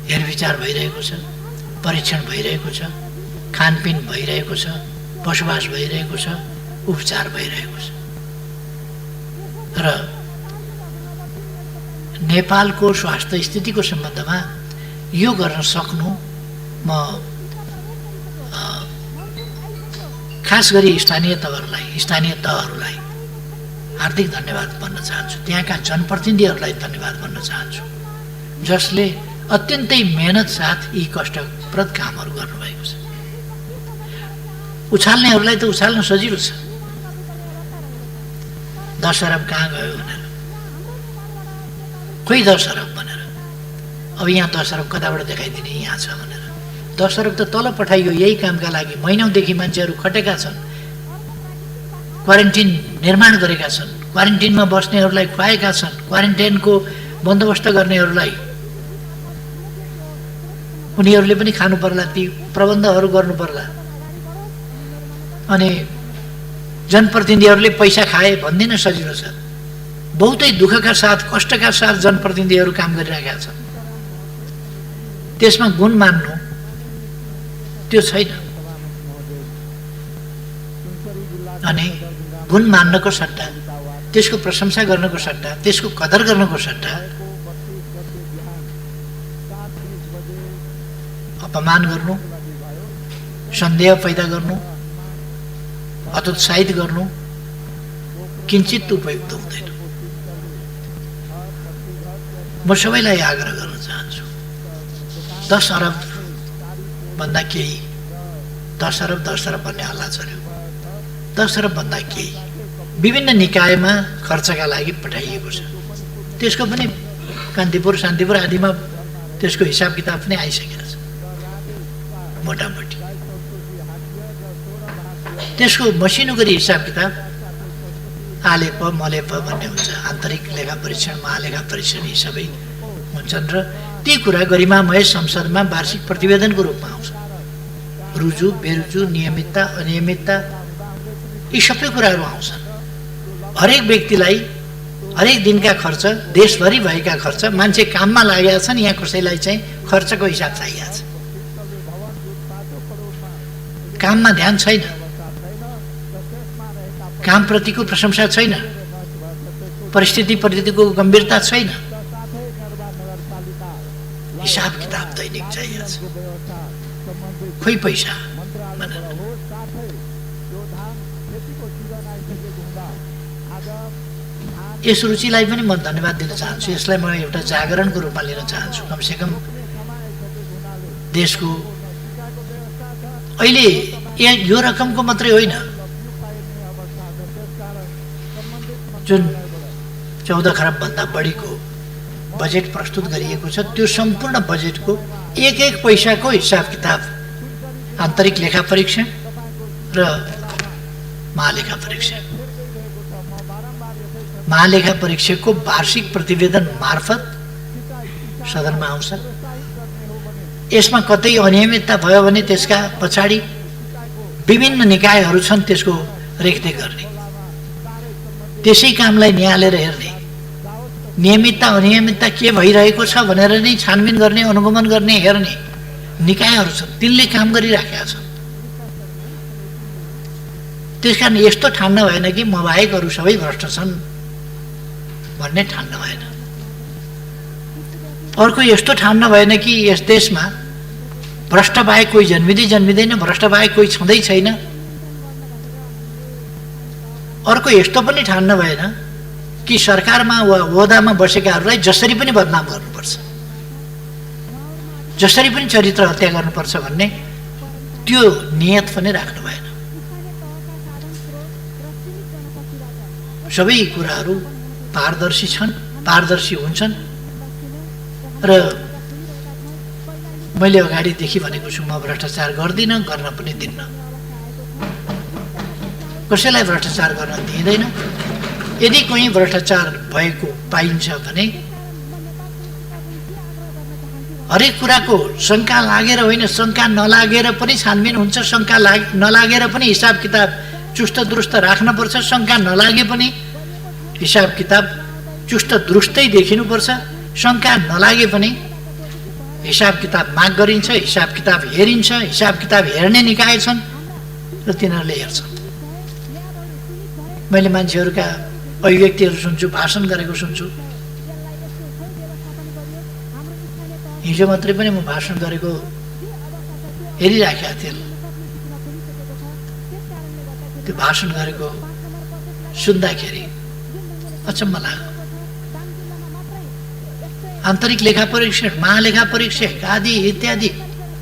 हेरविचार भइरहेको छ, परीक्षण भइरहेको छ, खानपिन भइरहेको छ, बसोबास भइरहेको छ, उपचार भइरहेको छ। र नेपालको स्वास्थ्य स्थितिको सम्बन्धमा यो गर्न सक्नु म खास गरी स्थानीय तहहरूलाई हार्दिक धन्यवाद भन्न चाहन्छु। त्यहाँका जनप्रतिनिधिहरूलाई धन्यवाद भन्न चाहन्छु, जसले अत्यन्तै मेहनत साथ यी कष्टप्रद कामहरू गर्नुभएको छ। उछाल्नेहरूलाई त उछाल्न सजिलो छ, 10 अरब कहाँ गयो भनेर, खोइ 10 अरब भनेर, अब यहाँ 10 अरब कताबाट देखाइदिने, यहाँ छ भनेर। 10 अरब त तल पठाइयो यही कामका लागि। महिनौदेखि मान्छेहरू खटेका छन्, क्वारेन्टिन निर्माण गरेका छन्, क्वारेन्टिनमा बस्नेहरूलाई खुवाएका छन्, क्वारेन्टाइनको बन्दोबस्त गर्नेहरूलाई उनीहरूले पनि खानु पर्ला, ती प्रबन्धहरू गर्नु पर्ला। अनि जनप्रतिनिधिहरूले पैसा खाए भन्दिन सजिलो छ, बहुतै दुःखका साथ, कष्टका साथ जनप्रतिनिधिहरू काम गरिरहेका छन्। त्यसमा गुण मान्नु त्यो छैन। अनि गुण मान्नको सट्टा, त्यसको प्रशंसा गर्नको सट्टा, त्यसको कदर गर्नको सट्टा अपमान गर्नु, सन्देह पैदा गर्नु, हतोत्साहित गर्नु किञ्चित उपयुक्त हुँदैन। म सबैलाई आग्रह गर्न चाहन्छु, 10 अरब भन्दा केही, 10 अरब भन्ने हल्ला चल्यो, 10 अरब भन्दा केही विभिन्न निकायमा खर्चका लागि पठाइएको छ। त्यसको पनि कान्तिपुर शान्तिपुर आदिमा त्यसको हिसाब किताब पनि आइसकेको छ मोटामोटी। त्यसको मसिनो गरी हिसाब किताब आलेप मलेप भन्ने हुन्छ, आन्तरिक लेखा परीक्षण, महालेखा परीक्षण, यी सबै हुन्छन् र ती कुरा गरिमामय संसदमा वार्षिक प्रतिवेदनको रूपमा आउँछ। रुजु बेरुजु, नियमितता अनियमितता, यी सबै कुराहरू आउँछन्। हरेक व्यक्तिलाई हरेक दिनका खर्च, देशभरि भएका खर्च, मान्छे काममा लागेका छन्, यहाँ कसैलाई चाहिँ खर्चको हिसाब चाहिएको छ। काममा ध्यान छैन, कामप्रतिको प्रशंसा छैन, परिस्थितिको गम्भीरता छैन। हिसाब किताब दैनिक चाहिन्छ। खोइ पैसा भनेर यस रुचिलाई पनि म धन्यवाद दिन चाहन्छु। यसलाई म एउटा जागरणको रूपमा लिन चाहन्छु। कमसेकम देशको अहिले यो रकमको मात्रै होइन, जुन 14 खरबभन्दा बढीको बजेट प्रस्तुत गरिएको छ, त्यो सम्पूर्ण बजेटको एक एक पैसाको हिसाब किताब आन्तरिक लेखा परीक्षण र महालेखा परीक्षण, महालेखा परीक्षकको वार्षिक प्रतिवेदन मार्फत सदनमा आउँछ। यसमा कतै अनियमितता भयो भने त्यसका पछाडि विभिन्न निकायहरू छन् त्यसको रेखदेख गर्ने, त्यसै कामलाई निहालेर हेर्ने, नियमितता अनियमितता के भइरहेको छ भनेर नै छानबिन गर्ने, अनुगमन गर्ने, हेर्ने निकायहरू छन्। तिनले काम गरिराखेका छन्। त्यसकारण यस्तो ठान्न भएन कि म बाहेक अरू सबै भ्रष्ट छन् भन्ने ठान्न भएन। अर्को यस्तो ठान्न भएन कि यस देशमा भ्रष्ट बाहेक कोही जन्मिँदैन, भ्रष्ट बाहेक कोही छँदै छैन। अर्को यस्तो पनि ठान्न भएन कि सरकारमा वा ओहदामा बसेकाहरूलाई जसरी पनि बदनाम गर्नुपर्छ, जसरी पनि चरित्र हत्या गर्नुपर्छ भन्ने त्यो नियत पनि राख्नु भएन। सबै कुराहरू पारदर्शी छन्, पारदर्शी हुन्छन्। र मैले अगाडिदेखि भनेको छु, म भ्रष्टाचार गर्दिनँ, गर्न पनि दिन्न। कसैलाई भ्रष्टाचार गर्न दिँदैन। यदि कोही भ्रष्टाचार भएको पाइन्छ भने हरेक कुराको शङ्का लागेर होइन, शङ्का नलागेर पनि छानबिन हुन्छ, शङ्का नलागेर पनि हिसाब किताब चुस्त दुरुस्त राख्नुपर्छ, शङ्का नलागे पनि हिसाब किताब चुस्त दुरुस्तै देखिनुपर्छ, शङ्का नलागे पनि हिसाब किताब माग गरिन्छ, हिसाब किताब हेरिन्छ। हिसाब किताब हेर्ने निकाय छन् र तिनीहरूले हेर्छन्। मैले मान्छेहरूका अभिव्यक्तिहरू सुन्छु, भाषण गरेको सुन्छु। हिजो मात्रै पनि म भाषण गरेको हेरिराखेका थिएँ। त्यो भाषण गरेको सुन्दाखेरि अचम्म लाग्यो। आन्तरिक लेखा परीक्षण, महालेखा परीक्षक आदि इत्यादि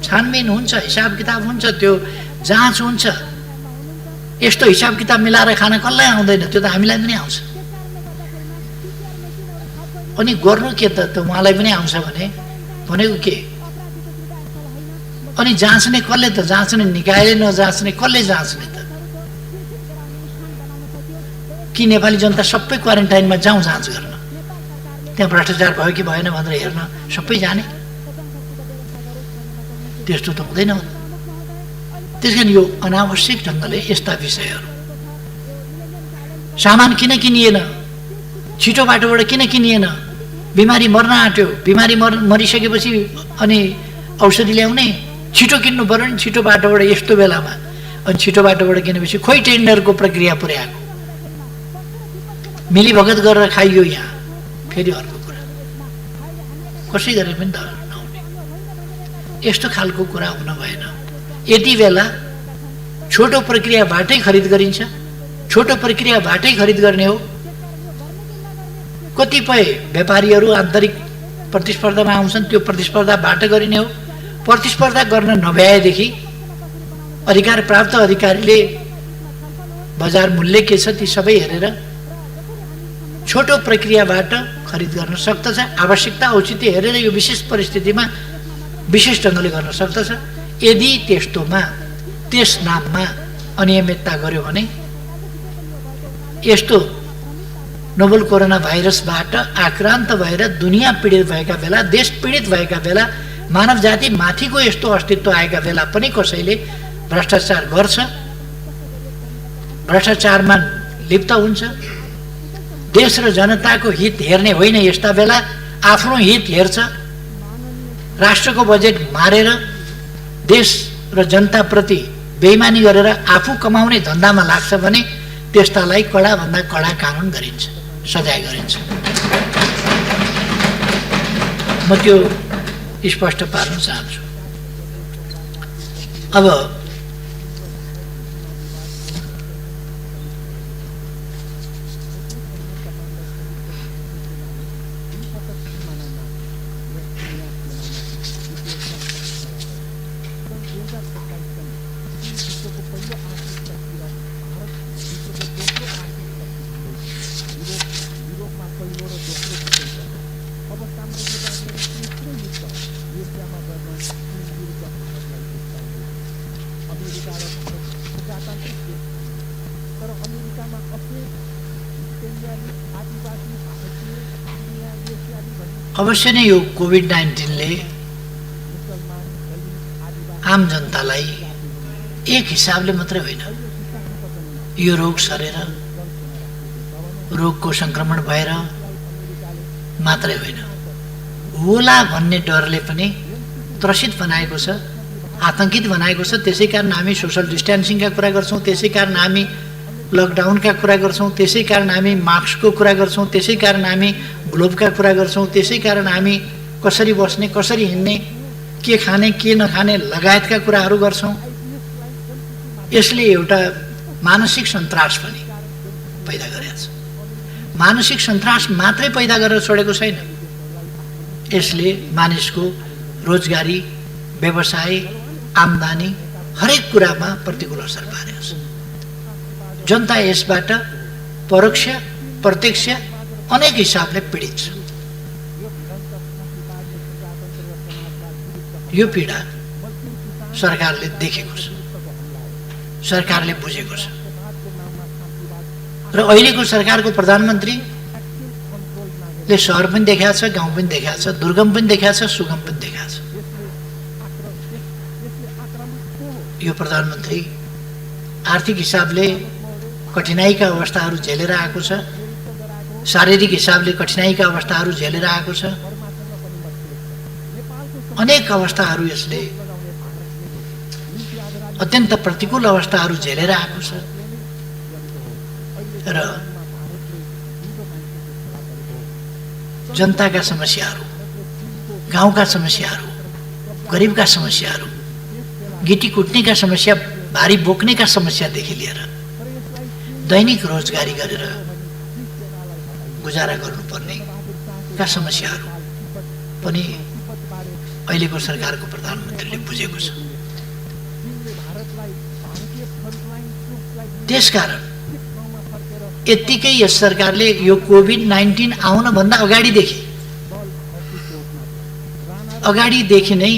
छानबिन हुन्छ, हिसाब किताब हुन्छ, त्यो जाँच हुन्छ। यस्तो हिसाब किताब मिलाएर खान कसलाई आउँदैन? त्यो त हामीलाई पनि आउँछ। अनि गर्नु के त उहाँलाई पनि आउँछ भने भनेको के? अनि जाँच्ने कसले त? जाँच्ने निकायले नजाँच्ने कसले जाँच्ने त? कि नेपाली जनता सबै क्वारेन्टाइनमा जाउँ जाँच गर्न, त्यहाँ भ्रष्टाचार भयो कि भएन भनेर हेर्न सबै जाने? त्यस्तो त हुँदैन। त्यस कारण यो अनावश्यक ढङ्गले यस्ता विषयहरू, सामान किन किनिएन, छिटो बाटोबाट किन किनिएन, बिमारी मर्न आँट्यो, बिमारी मरिसकेपछि अनि औषधि ल्याउने, छिटो किन्नु पर्यो नि छिटो बाटोबाट यस्तो बेलामा। अनि छिटो बाटोबाट किनेपछि खोइ टेन्डरको प्रक्रिया पुर्याएको, मिलीभगत गरेर खाइयो। यहाँ फेरि अर्को कुरा, कसै गरे पनि त नहुने यस्तो खालको कुरा हुन भएन। यति बेला छोटो प्रक्रियाबाटै खरिद गरिन्छ, छोटो प्रक्रियाबाटै खरिद गर्ने हो। कतिपय व्यापारीहरू आन्तरिक प्रतिस्पर्धामा आउँछन्, त्यो प्रतिस्पर्धाबाट गरिने हो। प्रतिस्पर्धा गर्न नभ्याएदेखि अधिकार प्राप्त अधिकारीले बजार मूल्य के छ ती सबै हेरेर छोटो प्रक्रियाबाट खरिद गर्न सक्दछ। आवश्यकता औचित्य हेरेर यो विशेष परिस्थितिमा विशेष ढङ्गले गर्न सक्दछ। यदि त्यस्तोमा त्यस नाममा अनियमितता गर्यो भने यस्तो नोभल कोरोना भाइरसबाट आक्रान्त भएर दुनियाँ पीडित भएका बेला, देश पीडित भएका बेला, मानव जाति माथिको यस्तो अस्तित्व आएका बेला पनि कसैले भ्रष्टाचार गर्छ, भ्रष्टाचारमा लिप्त हुन्छ। देश र जनताको हित हेर्ने होइन, यस्ता बेला आफ्नो हित हेर्छ। राष्ट्रको बजेट मारेर देश र जनताप्रति बेइमानी गरेर आफू कमाउने धन्दामा लाग्छ भने त्यस्तालाई कडाभन्दा कडा कानुन गरिन्छ, सजाय गरिन्छ। म त्यो स्पष्ट पार्न चाहन्छु। अब अवश्य नै यो कोभिड-19ले आम जनतालाई एक हिसाबले मात्रै होइन, यो रोग सरेर रोगको संक्रमण भएर मात्रै होइन, होला भन्ने डरले पनि त्रसित बनाएको छ, आतंकित बनाएको छ। त्यसै कारण हामी सोशल डिस्टेन्सिङका कुरा गर्छौँ, त्यसै कारण हामी लकडाउनका कुरा गर्छौँ, त्यसै कारण हामी मास्कको कुरा गर्छौँ, त्यसै कारण हामी ग्लोभका कुरा गर्छौँ, त्यसै कारण हामी कसरी बस्ने, कसरी हिँड्ने, के खाने के नखाने लगायतका कुराहरू गर्छौँ। यसले एउटा मानसिक सन्तास पनि पैदा गरेको छ। मानसिक सन्तास मात्रै पैदा गरेर छोडेको छैन, यसले मानिसको रोजगारी, व्यवसाय, आम्दानी हरेक कुरामा प्रतिकूल असर पारेको छ। जनता यसबाट परोक्ष प्रत्यक्ष अनेक हिसाबले पीडित छ। यो पीडा सरकारले देखेको छ, सरकारले बुझेको छ र अहिलेको सरकारको प्रधानमन्त्रीले सहर पनि देखाएको छ, गाउँ पनि देखाएको छ, दुर्गम पनि देखाएको छ, सुगम पनि देखाएको छ। यो प्रधानमन्त्री आर्थिक हिसाबले कठिनाइका अवस्थाहरू झेलेर आएको छ, शारीरिक हिसाबले कठिनाइका अवस्थाहरू झेलेर आएको छ, अनेक अवस्थाहरू यसले अत्यन्त प्रतिकूल अवस्थाहरू झेलेर आएको छ र जनताका समस्याहरू, गाउँका समस्याहरू, गरिबका समस्याहरू, गिटी कुट्नेका समस्या, भारी बोक्नेका समस्यादेखि लिएर दैनिक रोजगारी गरेर गुजारा गर्नुपर्ने का समस्याहरू पनि अहिलेको सरकारको प्रधानमन्त्रीले बुझेको छ। त्यसकारण यत्तिकै यस सरकारले यो कोभिड-19 आउनभन्दा अगाडिदेखि नै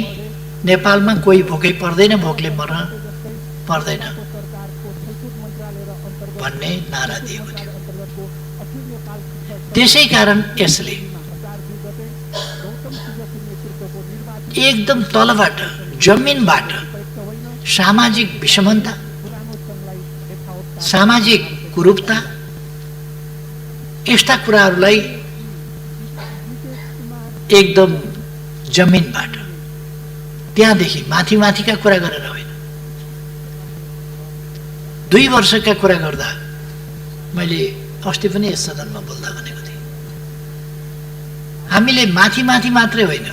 नेपालमा कोही भोकै पर्दैन, भोकले मर्न पर्दैन भन्ने नारा दिएको थियो। त्यसै कारण यसले एकदम तलबाट, जमिनबाट सामाजिक विषमता, सामाजिक कुरूपता, यस्ता कुराहरूलाई एकदम जमिनबाट, त्यहाँदेखि माथि माथिका कुरा गरेर होइन, 2 वर्षका कुरा गर्दा मैले अस्ति पनि यस सदनमा बोल्दा भनेको थिएँ, हामीले माथि माथि मात्रै होइन,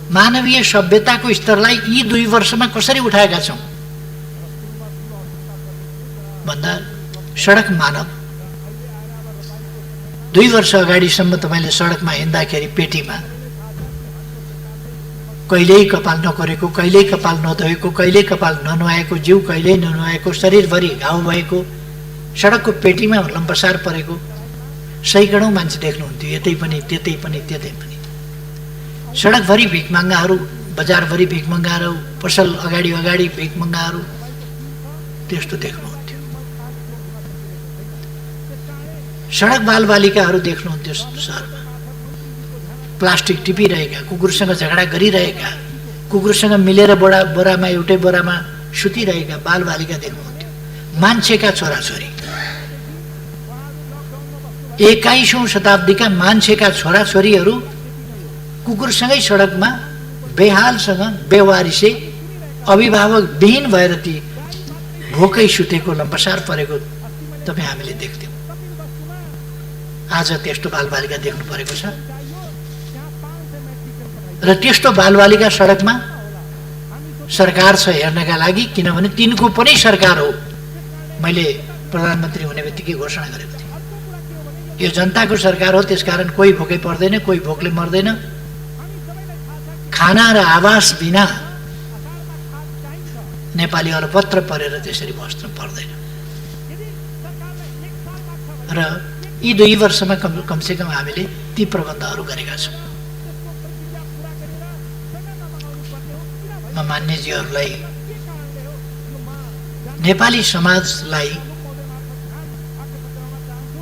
मानवीय सभ्यताको स्तरलाई यी 2 वर्षमा कसरी उठाएका छौँ भन्दा सडक मानव 2 वर्ष अगाडिसम्म तपाईँले सडकमा हिँड्दाखेरि पेटीमा कहिल्यै कपाल नकोरेको, कहिल्यै कपाल नधोएको, कहिल्यै कपाल ननुहाएको, जिउ कहिल्यै ननुहाएको, शरीरभरि घाउ भएको, सडकको पेटीमा लम्पसार परेको सैकडौँ मान्छे देख्नुहुन्थ्यो, यतै पनि त्यतै पनि त्यतै पनि। सडकभरि भिखमङ्गाहरू, बजारभरि भिखमङ्गाहरू, पसल अगाडि अगाडि भिखमङ्गाहरू, त्यस्तो देख्नुहुन्थ्यो। सडक बालबालिकाहरू देख्नुहुन्थ्यो सहरमा, प्लास्टिक टिपिरहेका, कुकुरसँग झगडा गरिरहेका, कुकुरसँग मिलेर बोरामा एउटै बोरामा सुतिरहेका बालबालिका देख्नुहुन्थ्यो। मान्छेका छोराछोरी, 21औं शताब्दीका मान्छेका छोराछोरीहरू कुकुरसँगै सडकमा बेहालसँग, बेवारिसे, अभिभावक विहीन भएर ती भोकै सुतेको लम्बसार परेको तपाईँ हामीले देख्थ्यौँ। आज त्यस्तो बालबालिका देख्नु परेको छ र त्यस्तो बालबालिका सडकमा सरकार छ हेर्नका लागि, किनभने तिनको पनि सरकार हो। मैले प्रधानमन्त्री हुने बित्तिकै घोषणा गरेको थिएँ, यो जनताको सरकार हो, त्यसकारण कोही भोकै पर्दैन, कोही भोकले मर्दैन। खाना र आवास बिना नेपाली अलपत्र परेर त्यसरी बस्नु पर्दैन। र यी 2 वर्षमा कमसेकम हामीले ती प्रबन्धहरू गरेका छौँ। म मान्यजीहरूलाई, नेपाली समाजलाई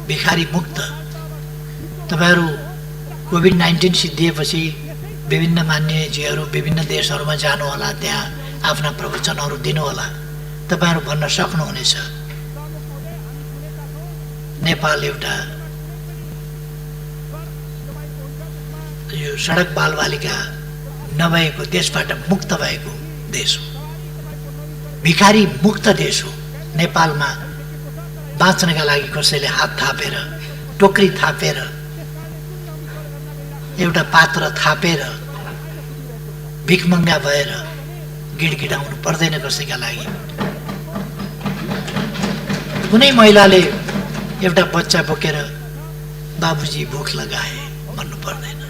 भिखारी मुक्त, तपाईहरू कोभिड-19 सिद्धिएपछि विभिन्न मान्यजीहरू विभिन्न देशहरूमा जानुहोला, त्यहाँ आफ्ना प्रवचनहरू दिनुहोला। तपाईहरू भन्न सक्नुहुनेछ नेपाल एउटा यो सडक बालबालिका नभएको, त्यसबाट मुक्त भएको देश हो, भिखारी मुक्त देश हो। नेपालमा बाँच्नका लागि कसैले हात थापेर, टोकरी थापेर, एउटा पात्र थापेर भिखमङ्गा भएर गिडगिडाउनु पर्दैन कसैका लागि। कुनै महिलाले एउटा बच्चा बोकेर बाबुजी भोक लगाए भन्नु पर्दैन,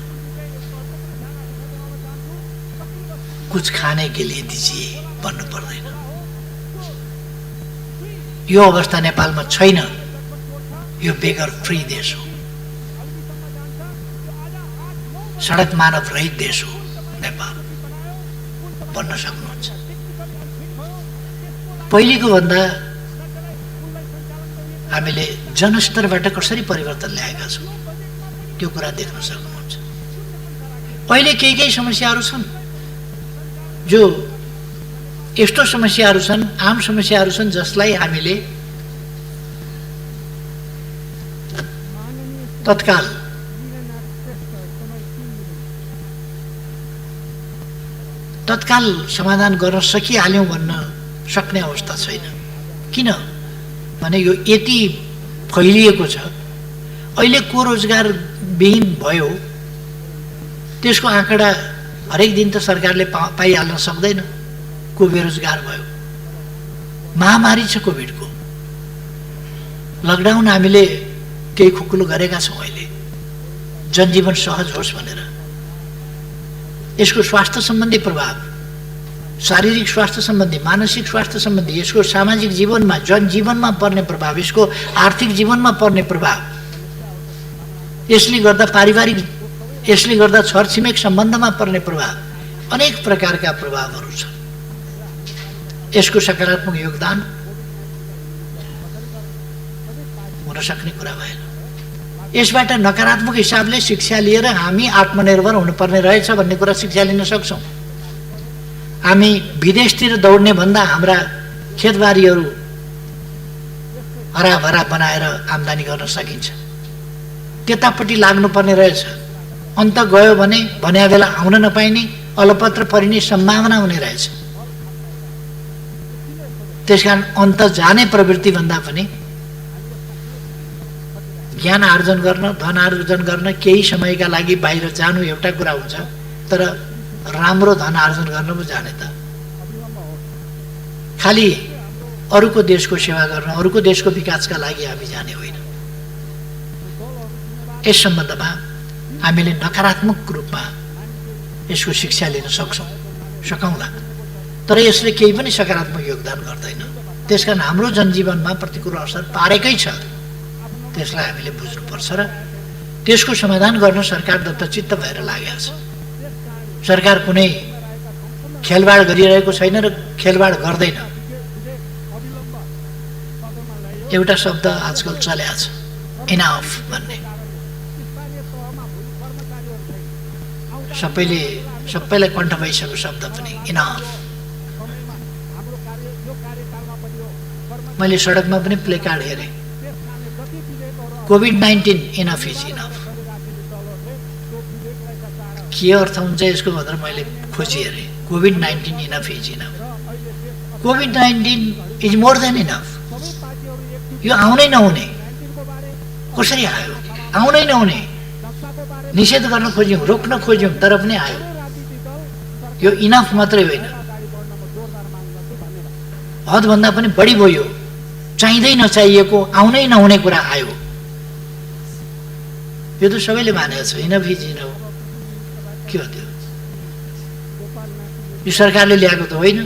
कुछ खाने के लिए दीजिए भन्नु पर्दैन। यो अवस्था नेपालमा छैन। यो बेगर फ्री देश हो, सडक मानव रहित देश हो नेपाल, भन्न सक्नुहुन्छ। पहिलेको भन्दा हामीले जनस्तरबाट कसरी परिवर्तन ल्याएका छौँ त्यो कुरा देख्न सक्नुहुन्छ। अहिले केही समस्याहरू छन् जो यस्तो समस्याहरू छन्, आम समस्याहरू छन् जसलाई हामीले तत्काल समाधान गर्न सकिहाल्यौँ भन्न सक्ने अवस्था छैन। किन भने यो यति फैलिएको छ। अहिले को रोजगार विहीन भयो त्यसको आँकडा हरेक दिन त सरकारले पाइहाल्न सक्दैन। को बेरोजगार भयो, महामारी छ कोभिडको, लकडाउन हामीले केही खुकुलो गरेका छौँ। अहिले जनजीवन सहज होस् भनेर यसको स्वास्थ्य सम्बन्धी प्रभाव, शारीरिक स्वास्थ्य सम्बन्धी, मानसिक स्वास्थ्य सम्बन्धी, यसको सामाजिक जीवनमा, जनजीवनमा पर्ने प्रभाव, यसको आर्थिक जीवनमा पर्ने प्रभाव, यसले गर्दा पारिवारिक, यसले गर्दा छरछिमेक सम्बन्धमा पर्ने प्रभाव, अनेक प्रकारका प्रभावहरू छन्। यसको सकारात्मक योगदान हुन सक्ने कुरा भएन। यसबाट नकारात्मक हिसाबले शिक्षा लिएर हामी आत्मनिर्भर हुनुपर्ने रहेछ भन्ने कुरा शिक्षा लिन सक्छौँ। हामी विदेशतिर दौड्ने भन्दा हाम्रा खेतबारीहरू हराभरा बनाएर आम्दानी गर्न सकिन्छ, त्यतापट्टि लाग्नुपर्ने रहेछ। अन्त गयो भने भन्या बेला आउन नपाइने, अलपत्र परिने सम्भावना हुने रहेछ। त्यसकारण अन्त जाने प्रवृत्ति भन्दा पनि ज्ञान आर्जन गर्न, धन आर्जन गर्न केही समयका लागि बाहिर जानु एउटा कुरा हुन्छ, तर राम्रो धन आर्जन गर्न पो जाने त खालि अरूको देशको सेवा गर्न, अरूको देशको विकासका लागि हामी जाने होइन। यस सम्बन्धमा हामीले नकारात्मक रूपमा यसको शिक्षा लिन सकौँला, तर यसले केही पनि सकारात्मक योगदान गर्दैन। त्यसकारण हाम्रो जनजीवनमा प्रतिकूल असर पारेकै छ। त्यसलाई हामीले बुझ्नुपर्छ र त्यसको समाधान गर्न सरकार दत्तचित्त भएर लागेको छ। सरकार कुनै खेलबाड गरिरहेको छैन र खेलबाड गर्दैन। एउटा शब्द आजकल चलेको छ, इनफ भन्ने। सबैलाई कण्ठ भइसकेको शब्द पनि इनफ। मैले सडकमा पनि प्ले कार्ड हेरेँ, कोभिड-19 इनफ इज इनफ। के अर्थ हुन्छ यसको भनेर मैले खोजी हेरेँ। COVID-19 enough is enough. COVID-19 is more than enough. यो आउनै नहुने, कसरी आयो? आउनै नहुने, निषेध गर्न खोज्यौँ, रोक्न खोज्यौँ, तर पनि आयो। यो इनफ मात्रै होइन, हदभन्दा पनि बढी भयो। चाहिँदै नचाहिएको, आउनै नहुने कुरा आयो। यो त सबैले मानेको छ, इनफ इज इनफ। के हो त्यो? यो सरकारले ल्याएको त होइन।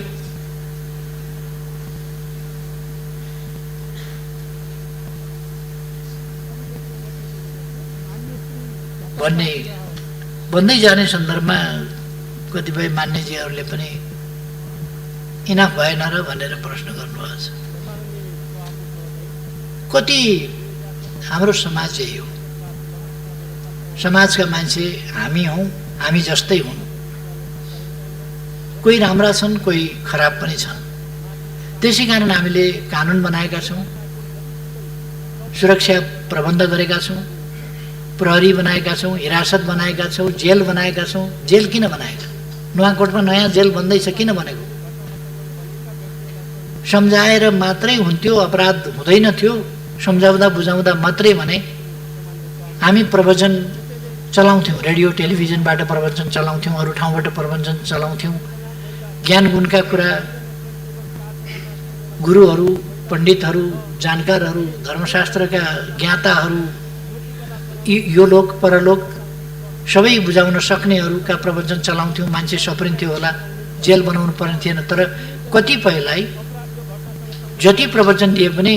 भन्दै जाने सन्दर्भमा कतिपय मान्यजीहरूले पनि इनफ भएन र भनेर प्रश्न गर्नुभएको छ। कति हाम्रो समाज यही हो। समाजका मान्छे हामी हौँ, हामी जस्तै हुन्। कोही राम्रा छन्, कोही खराब पनि छन्। त्यसै कारण हामीले कानुन बनाएका छौँ, सुरक्षा प्रबन्ध गरेका छौँ, प्रहरी बनाएका छौँ, हिरासत बनाएका छौँ, जेल बनाएका छौँ। जेल किन बनाएका? नुवाकोटमा नयाँ जेल बन्दैछ, किन बनेको? सम्झाएर मात्रै हुन्थ्यो, अपराध हुँदैन थियो। सम्झाउँदा बुझाउँदा मात्रै भने हामी प्रवचन चलाउँथ्यौँ, रेडियो टेलिभिजनबाट प्रवचन चलाउँथ्यौँ, अरू ठाउँबाट प्रवचन चलाउँथ्यौँ। ज्ञान गुणका कुरा गुरुहरू, पण्डितहरू, जानकारहरू, धर्मशास्त्रका ज्ञाताहरू, यो लोक परलोक सबै बुझाउन सक्नेहरूका प्रवचन चलाउँथ्यौँ। मान्छे सप्रिन्थ्यो होला, जेल बनाउनु पर्ने थिएन। तर कतिपयलाई जति प्रवचन दिए पनि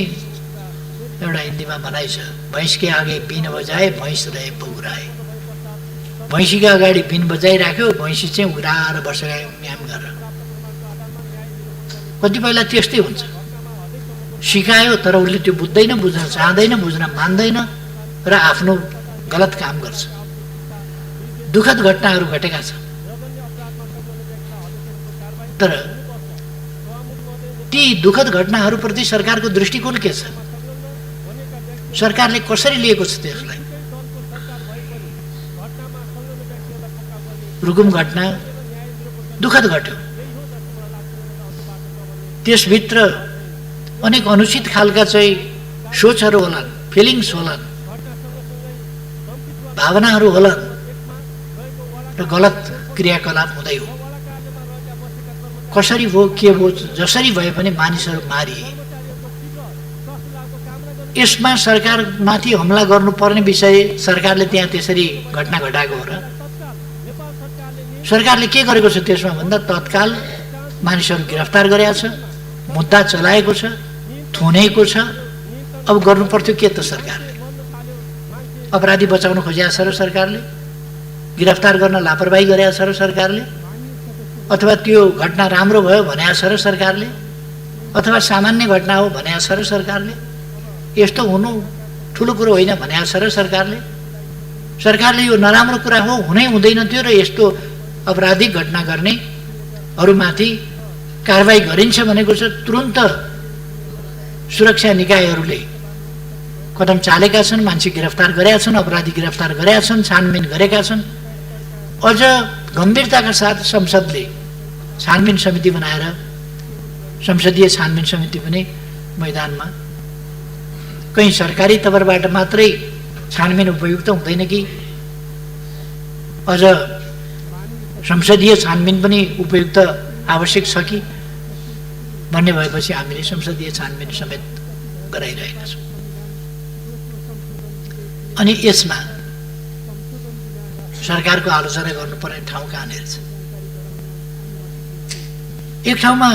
एउटा हिन्दीमा भनाइ छ, भैँसके आगे बिन बजाए भैँस रहे बौराए। भैँसीका अगाडि बिन बजाइराख्यो, भैँसी चाहिँ उघ्राएर बसेर म्याम गरेर। कतिपयलाई त्यस्तै हुन्छ, सिकायो तर उसले त्यो बुझ्दैन, बुझ्न चाहँदैन, बुझ्न मान्दैन र आफ्नो गलत काम गर्छ। दुःखद घटनाहरू घटेका छन्। तर ती दुःखद घटनाहरूप्रति सरकारको दृष्टिकोण के छ? सरकारले कसरी लिएको छ त्यसलाई? रुकुम घटना दुःखद घट्यो, त्यसभित्र अनेक अनुचित खालका चाहिँ सोचहरू होलान्, फिलिङ्स होलान्, भावनाहरू होलान् र गलत क्रियाकलाप हुँदै हो। कसरी भयो, के भयो, जसरी भए पनि मानिसहरू मारिए। यसमा सरकारमाथि हमला गर्नुपर्ने विषय सरकारले त्यहाँ त्यसरी घटना घटाएको हो र? सरकारले के गरेको छ त्यसमा भन्दा तत्काल मानिसहरू गिरफ्तार गरेको छ, मुद्दा चलाएको छ, थुनेको छ। अब गर्नु पर्थ्यो के त सरकारले? अपराधी बचाउन खोजेको छ र सरकारले? गिरफ्तार गर्न लापरवाही गरेको छ र सरकारले? अथवा त्यो घटना राम्रो भयो भनेको छ र सरकारले? अथवा सामान्य घटना हो भनेको छ र सरकारले? यस्तो हुनु ठुलो कुरो होइन भनेको छ र सरकारले? सरकारले यो नराम्रो कुरा हो, हुनै हुँदैन थियो र यस्तो अपराधिक घटना गर्नेहरूमाथि कारबाही गरिन्छ भनेको छ। तुरुन्त सुरक्षा निकायहरूले कदम चालेका छन्, मान्छे गिरफ्तार गरेका छन्, अपराधी गिरफ्तार गरेका छन्, छानबिन गरेका छन्। अझ गम्भीरताका साथ संसदले छानबिन समिति बनाएर, संसदीय छानबिन समिति पनि मैदानमा, कहीँ सरकारी तवरबाट मात्रै छानबिन उपयुक्त हुँदैन कि अझ संसदीय छानबिन पनि उपयुक्त आवश्यक छ कि भन्ने भएपछि हामीले संसदीय छानबिन समेत गराइरहेका छौँ। अनि यसमा सरकारको आलोचना गर्नुपर्ने ठाउँ कहाँनिर छ? एक ठाउँमा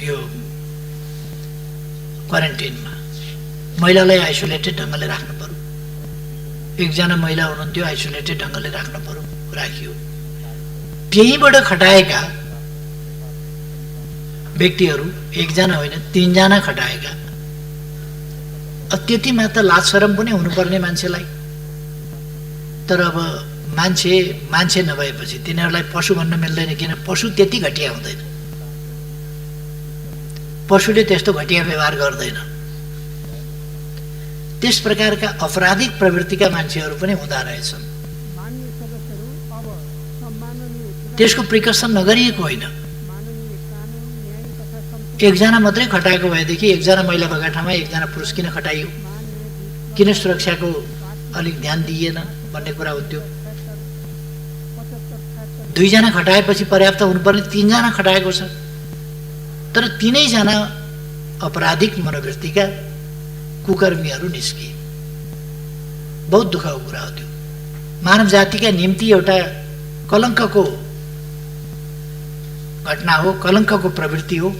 यो क्वारेन्टिनमा महिलालाई आइसोलेटेड ढङ्गले राख्नु पर्यो। एकजना महिला हुनुहुन्थ्यो, आइसोलेटेड ढङ्गले राख्नु पर्यो, राखियो। त्यहीँबाट खटाएका व्यक्तिहरू एकजना होइन 3 जना खटाएका। त्यतिमा त लाज शरम पनि हुनुपर्ने मान्छेलाई। तर अब मान्छे नभएपछि तिनीहरूलाई पशु भन्न मिल्दैन, किन पशु त्यति घटिया हुँदैन, पशुले त्यस्तो घटिया व्यवहार गर्दैन। त्यस प्रकारका अपराधिक प्रवृत्तिका मान्छेहरू पनि हुँदा रहेछन्। त्यसको प्रिकसन नगरिएको होइन। एकजना मात्रै खटाएको भएदेखि एकजना महिला भएका ठाउँमा एकजना पुरुष किन खटाइयो, किन सुरक्षाको अलिक ध्यान दिइएन भन्ने कुरा हुन्थ्यो। 2 जना खटाएपछि पर्याप्त हुनुपर्ने 3 जना खटाएको छ, तर 3 जना अपराधिक मनोवृत्तिका कुकर्मीहरू निस्किए। बहुत दुःखको कुरा हो त्यो। मानव जातिका निम्ति एउटा कलङ्कको घटना हो, कलङ्कको प्रवृत्ति हो।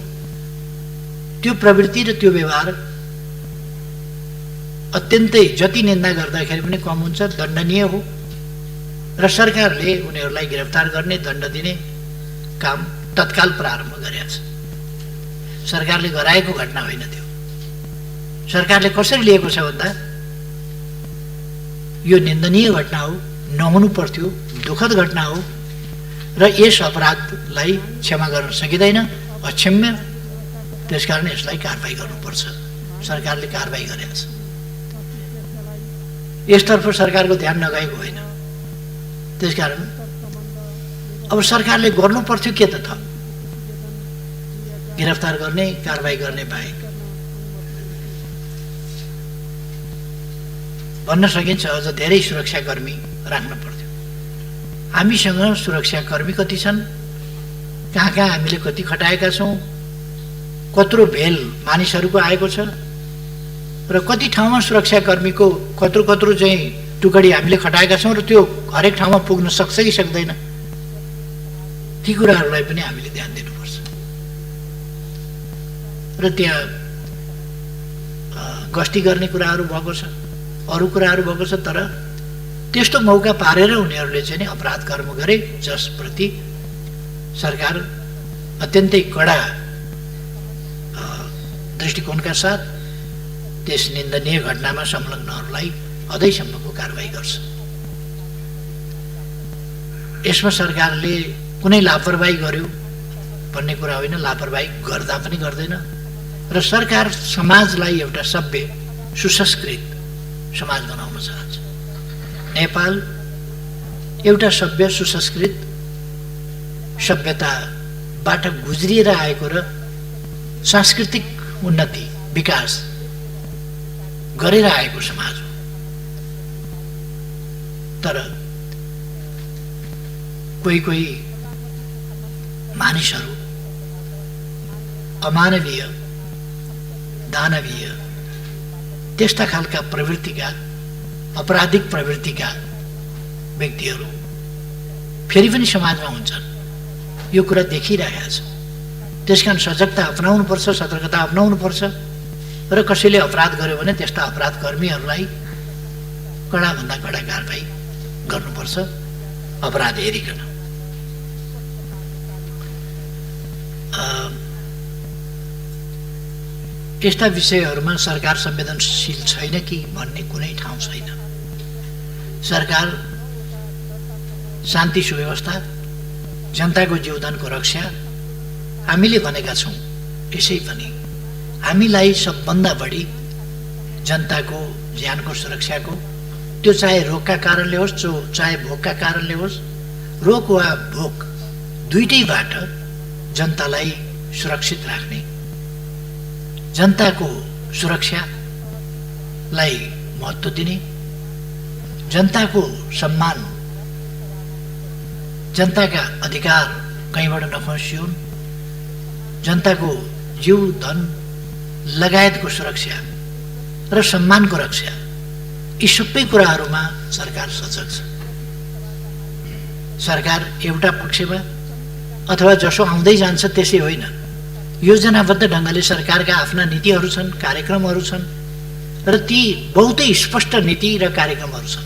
त्यो प्रवृत्ति र त्यो व्यवहार अत्यन्तै जति निन्दा गर्दाखेरि पनि कम हुन्छ, दण्डनीय हो र सरकारले उनीहरूलाई गिरफ्तार गर्ने, दण्ड दिने काम तत्काल प्रारम्भ गरेको छ। सरकारले गराएको घटना होइन त्यो। सरकारले कसरी लिएको छ भन्दा यो निन्दनीय घटना हो, नहुनु पर्थ्यो, दुःखद घटना हो र यस अपराधलाई क्षमा गर्न सकिँदैन, अक्षम्य। त्यसकारण यसलाई कारबाही गर्नुपर्छ। सरकारले कारबाही गरेको छ। यसतर्फ सरकारको ध्यान नगएको होइन। त्यसकारण अब सरकारले गर्नु पर्थ्यो के त थप, गिरफ्तार गर्ने, कारबाही गर्ने बाहेक। भन्न सकिन्छ अझ धेरै सुरक्षाकर्मी राख्न पर्थ्यो। हामीसँग सुरक्षाकर्मी कति छन्, कहाँ कहाँ हामीले कति खटाएका छौँ, कत्रो भेल मानिसहरूको आएको छ र कति ठाउँमा सुरक्षाकर्मीको कत्रो चाहिँ टुकडी हामीले खटाएका छौँ र त्यो हरेक ठाउँमा पुग्न सक्छ कि सक्दैन, ती कुराहरूलाई पनि हामीले ध्यान दिनुपर्छ। र त्यहाँ गस्ती गर्ने कुराहरू भएको छ, अरू कुराहरू भएको छ, तर त्यस्तो मौका पारेर उनीहरूले चाहिँ अपराध कर्म गरे जसप्रति सरकार अत्यन्तै कडा दृष्टिकोणका साथ त्यस निन्दनीय घटनामा संलग्नहरूलाई अझैसम्मको कारबाही गर्छ। यसमा सरकारले कुनै लापरवाही गर्यो भन्ने कुरा होइन, लापरवाही गर्दा पनि गर्दैन र सरकार समाजलाई एउटा सभ्य सुसंस्कृत समाज बनाउन चाहन्छ। नेपाल एउटा सभ्य सुसंस्कृत सभ्यताबाट गुज्रिएर आएको र सांस्कृतिक उन्नति विकास गरेर आएको समाज हो। तर कोही कोही मानिसहरू अमानवीय, दानवीय, त्यस्ता खालका प्रवृत्तिका, अपराधिक प्रवृत्तिका व्यक्तिहरू फेरि पनि समाजमा हुन्छन्। यो कुरा देखिरहेको छ। त्यसकारण सजगता अपनाउनुपर्छ, सतर्कता अपनाउनुपर्छ र कसैले अपराध गर्यो भने त्यस्ता अपराध कर्मीहरूलाई कडाभन्दा कडा कारबाही गर्नुपर्छ, अपराध हेरिकन। यस्ता विषयहरूमा सरकार संवेदनशील छैन कि भन्ने कुनै ठाउँ छैन। सरकार शान्ति सुव्यवस्था, जनताको जीवदानको रक्षा हामीले भनेका छौँ। यसै पनि हामीलाई सबभन्दा बढी जनताको ज्यानको सुरक्षाको, त्यो चाहे रोगका कारणले होस्, चाहे भोकका कारणले होस्, रोग वा भोक दुईटैबाट जनतालाई सुरक्षित राख्ने, जनताको सुरक्षालाई महत्त्व दिने, जनताको सम्मान, जनताका अधिकार कहीँबाट नखसिउन्, जनताको जीव धन लगायतको सुरक्षा र सम्मानको रक्षा, यी सबै कुराहरूमा सरकार सजग छ। सरकार एउटा पक्षमा अथवा जसो आउँदै जान्छ त्यसै होइन, योजनाबद्ध ढङ्गले सरकारका आफ्ना नीतिहरू छन्, कार्यक्रमहरू छन् र ती बहुतै स्पष्ट नीति र कार्यक्रमहरू छन्।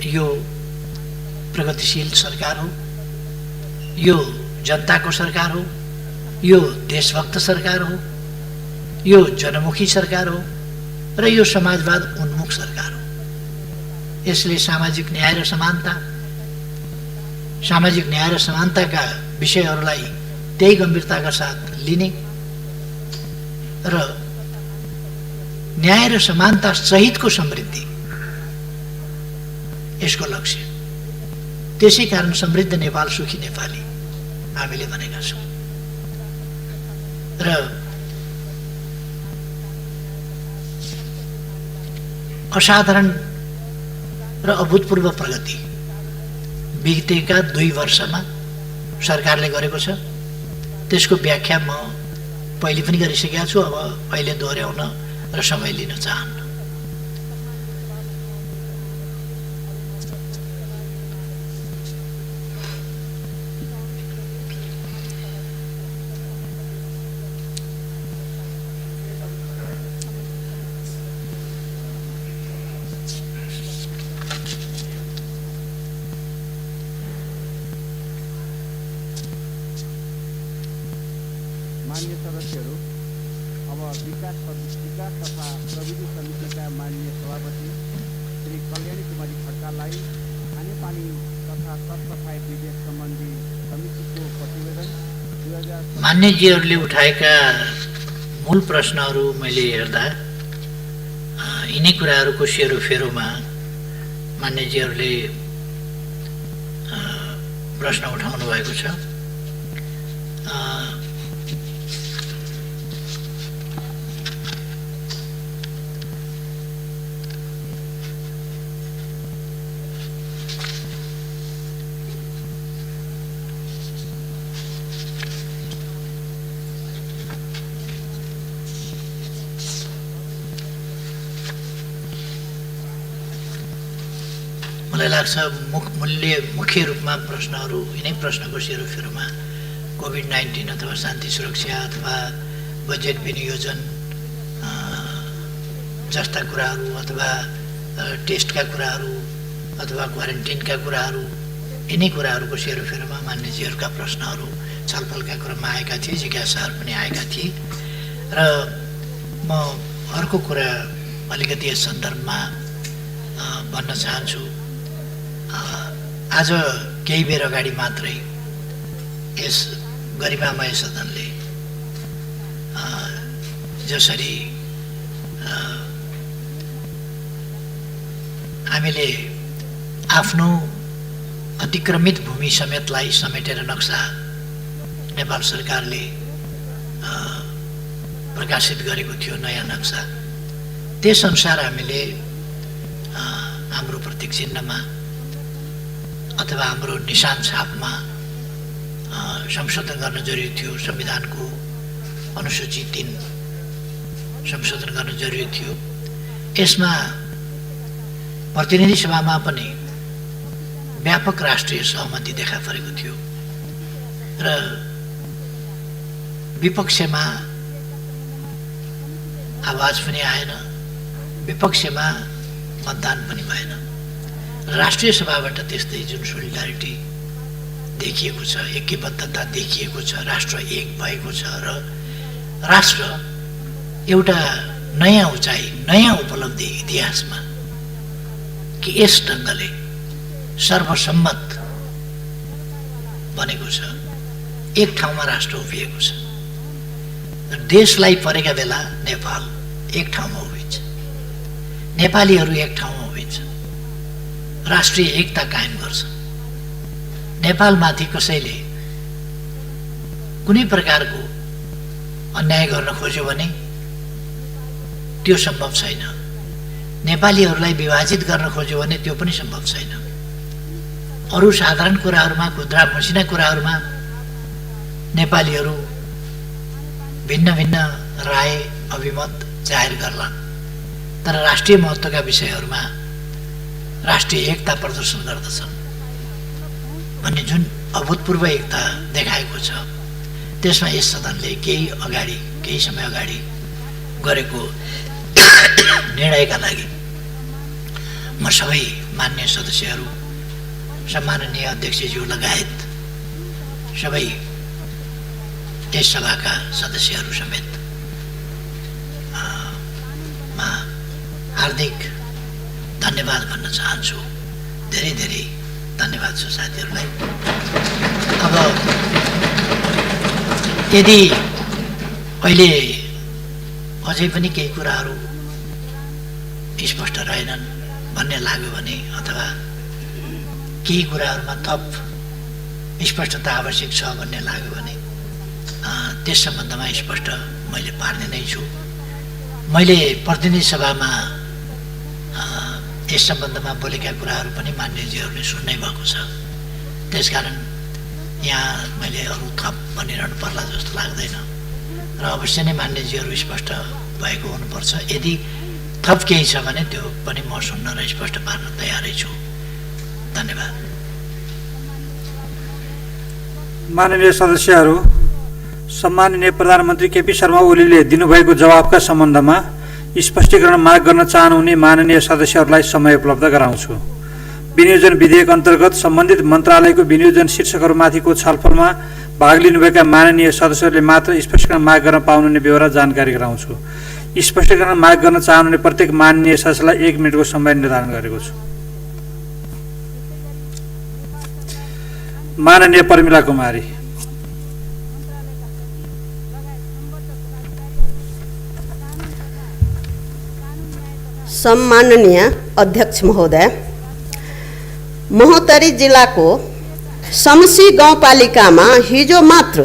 यो प्रगतिशील सरकार हो, यो जनताको सरकार हो, यो देशभक्त सरकार हो, यो जनमुखी सरकार हो र यो समाजवाद उन्मुख सरकार हो। यसले सामाजिक न्याय र समानताका विषयहरूलाई त्यही गम्भीरताका साथ लिने र न्याय र समानता सहितको समृद्धि यसको लक्ष्य। त्यसै कारण समृद्ध नेपाल सुखी नेपाली हामीले भनेका छौँ। र असाधारण र अभूतपूर्व प्रगति बितेका 2 वर्षमा सरकारले गरेको छ। त्यसको व्याख्या म पहिले पनि गरिसकेका छु, अब अहिले दोहोऱ्याउन र समय लिन चाहन्न। मान्य सदस्यहरू, अब विकास तथा प्रविधि समितिका माननीय सभापति श्री कल्याणी कुमारी खड्कालाई खानेपानी तथा सरसफाई विधेयक सम्बन्धी समितिको प्रतिवेदन 2000। मान्यजीहरूले उठाएका मूल प्रश्नहरू मैले हेर्दा यिनै कुराहरूको सेरोफेरोमा मान्यजीहरूले प्रश्न उठाउनु भएको छ। मलाई लाग्छ मुख्य रूपमा प्रश्नहरू यिनै प्रश्नको सेरोफेरोमा कोभिड-19 अथवा शान्ति सुरक्षा अथवा बजेट विनियोजन जस्ता कुराहरू अथवा टेस्टका कुराहरू अथवा क्वारेन्टिनका कुराहरू यिनै कुराहरूको सेरोफेरोमा मान्यजीहरूका प्रश्नहरू छलफलका क्रममा आएका थिए, जिज्ञासाहरू पनि आएका थिए। र म अर्को कुरा अलिकति यस सन्दर्भमा भन्न चाहन्छु। आज केही बेर अगाडि मात्रै यस गरिमामय सदनले जसरी हामीले आफ्नो अतिक्रमित भूमि समेतलाई समेटेर नक्सा नेपाल सरकारले प्रकाशित गरेको थियो, नयाँ नक्सा, त्यसअनुसार हामीले हाम्रो प्रतीक चिन्हमा अथवा हाम्रो निशान छापमा संशोधन गर्न जरुरी थियो। संविधानको अनुसूची 3 संशोधन गर्न जरुरी थियो। यसमा प्रतिनिधि सभामा पनि व्यापक राष्ट्रिय सहमति देखा परेको थियो र विपक्षमा आवाज पनि आएन, विपक्षमा मतदान पनि भएन। राष्ट्रिय सभाबाट त्यस्तै जुन सोलिडारिटी देखिएको छ, ऐक्यबद्धता देखिएको छ, राष्ट्र एक भएको छ र राष्ट्र एउटा नयाँ उचाइ, नयाँ उपलब्धि इतिहासमा कि यस ढङ्गले सर्वसम्मत बनेको छ, एक ठाउँमा राष्ट्र उभिएको छ। देशलाई परेका बेला नेपाल एक ठाउँमा उभिन्छ, नेपालीहरू एक ठाउँमा उभिन्छ, राष्ट्रिय एकता कायम गर्छ। नेपालमाथि कसैले कुनै प्रकारको अन्याय गर्न खोज्यो भने त्यो सम्भव छैन। नेपालीहरूलाई विभाजित गर्न खोज्यो भने त्यो पनि सम्भव छैन। अरू साधारण कुराहरूमा, खुद्रा मसिना कुराहरूमा नेपालीहरू भिन्न भिन्न राय अभिमत जाहेर गर्लान्, तर राष्ट्रिय महत्त्वका विषयहरूमा राष्ट्रिय एकता प्रदर्शन गर्दछन् भन्ने जुन अभूतपूर्व एकता देखाएको छ, त्यसमा यस सदनले केही समय अगाडि गरेको निर्णयका लागि म सबै मान्य सदस्यहरू, सम्माननीय अध्यक्षज्यू लगायत सबै यस सभाका सदस्यहरू समेत म हार्दिक धन्यवाद भन्न चाहन्छु। धेरै धेरै धन्यवाद छ साथीहरूलाई। अब यदि अहिले अझै पनि केही कुराहरू स्पष्ट रहेनन् भन्ने लाग्यो भने अथवा केही कुराहरूमा थप स्पष्टता आवश्यक छ भन्ने लाग्यो भने त्यस सम्बन्धमा स्पष्ट मैले पार्ने नै छु। मैले प्रतिनिधि सभामा यस सम्बन्धमा बोलेका कुराहरू पनि मान्यजीहरूले सुन्नै भएको छ। त्यसकारण यहाँ मैले अरू थप भनिरहनु पर्ला जस्तो लाग्दैन र अवश्य नै मान्यजीहरू स्पष्ट भएको हुनुपर्छ। यदि थप केही छ भने त्यो पनि म सुन्न र स्पष्ट पार्न तयारै छु। धन्यवाद। माननीय सदस्यहरू, सम्माननीय प्रधानमन्त्री केपी शर्मा ओलीले दिनुभएको जवाफका सम्बन्धमा स्पष्टीकरण माग गर्न चाहनुहुने माननीय सदस्यहरूलाई समय उपलब्ध गराउँछु। विनियोजन विधेयक अन्तर्गत सम्बन्धित मन्त्रालयको विनियोजन शीर्षकहरूमाथिको छलफलमा भाग लिनुभएका माननीय सदस्यहरूले मात्र स्पष्टीकरण माग गर्न पाउनुहुने बेहोरा जानकारी गराउँछु। स्पष्टीकरण माग गर्न चाहनुहुने प्रत्येक माननीय सदस्यलाई 1 मिनेटको समय निर्धारण गरेको छु। माननीय प्रमिला कुमारी। सम्माननीय अध्यक्ष महोदय, महोत्तरी जिल्लाको समसी गाउँपालिकामा हिजो मात्र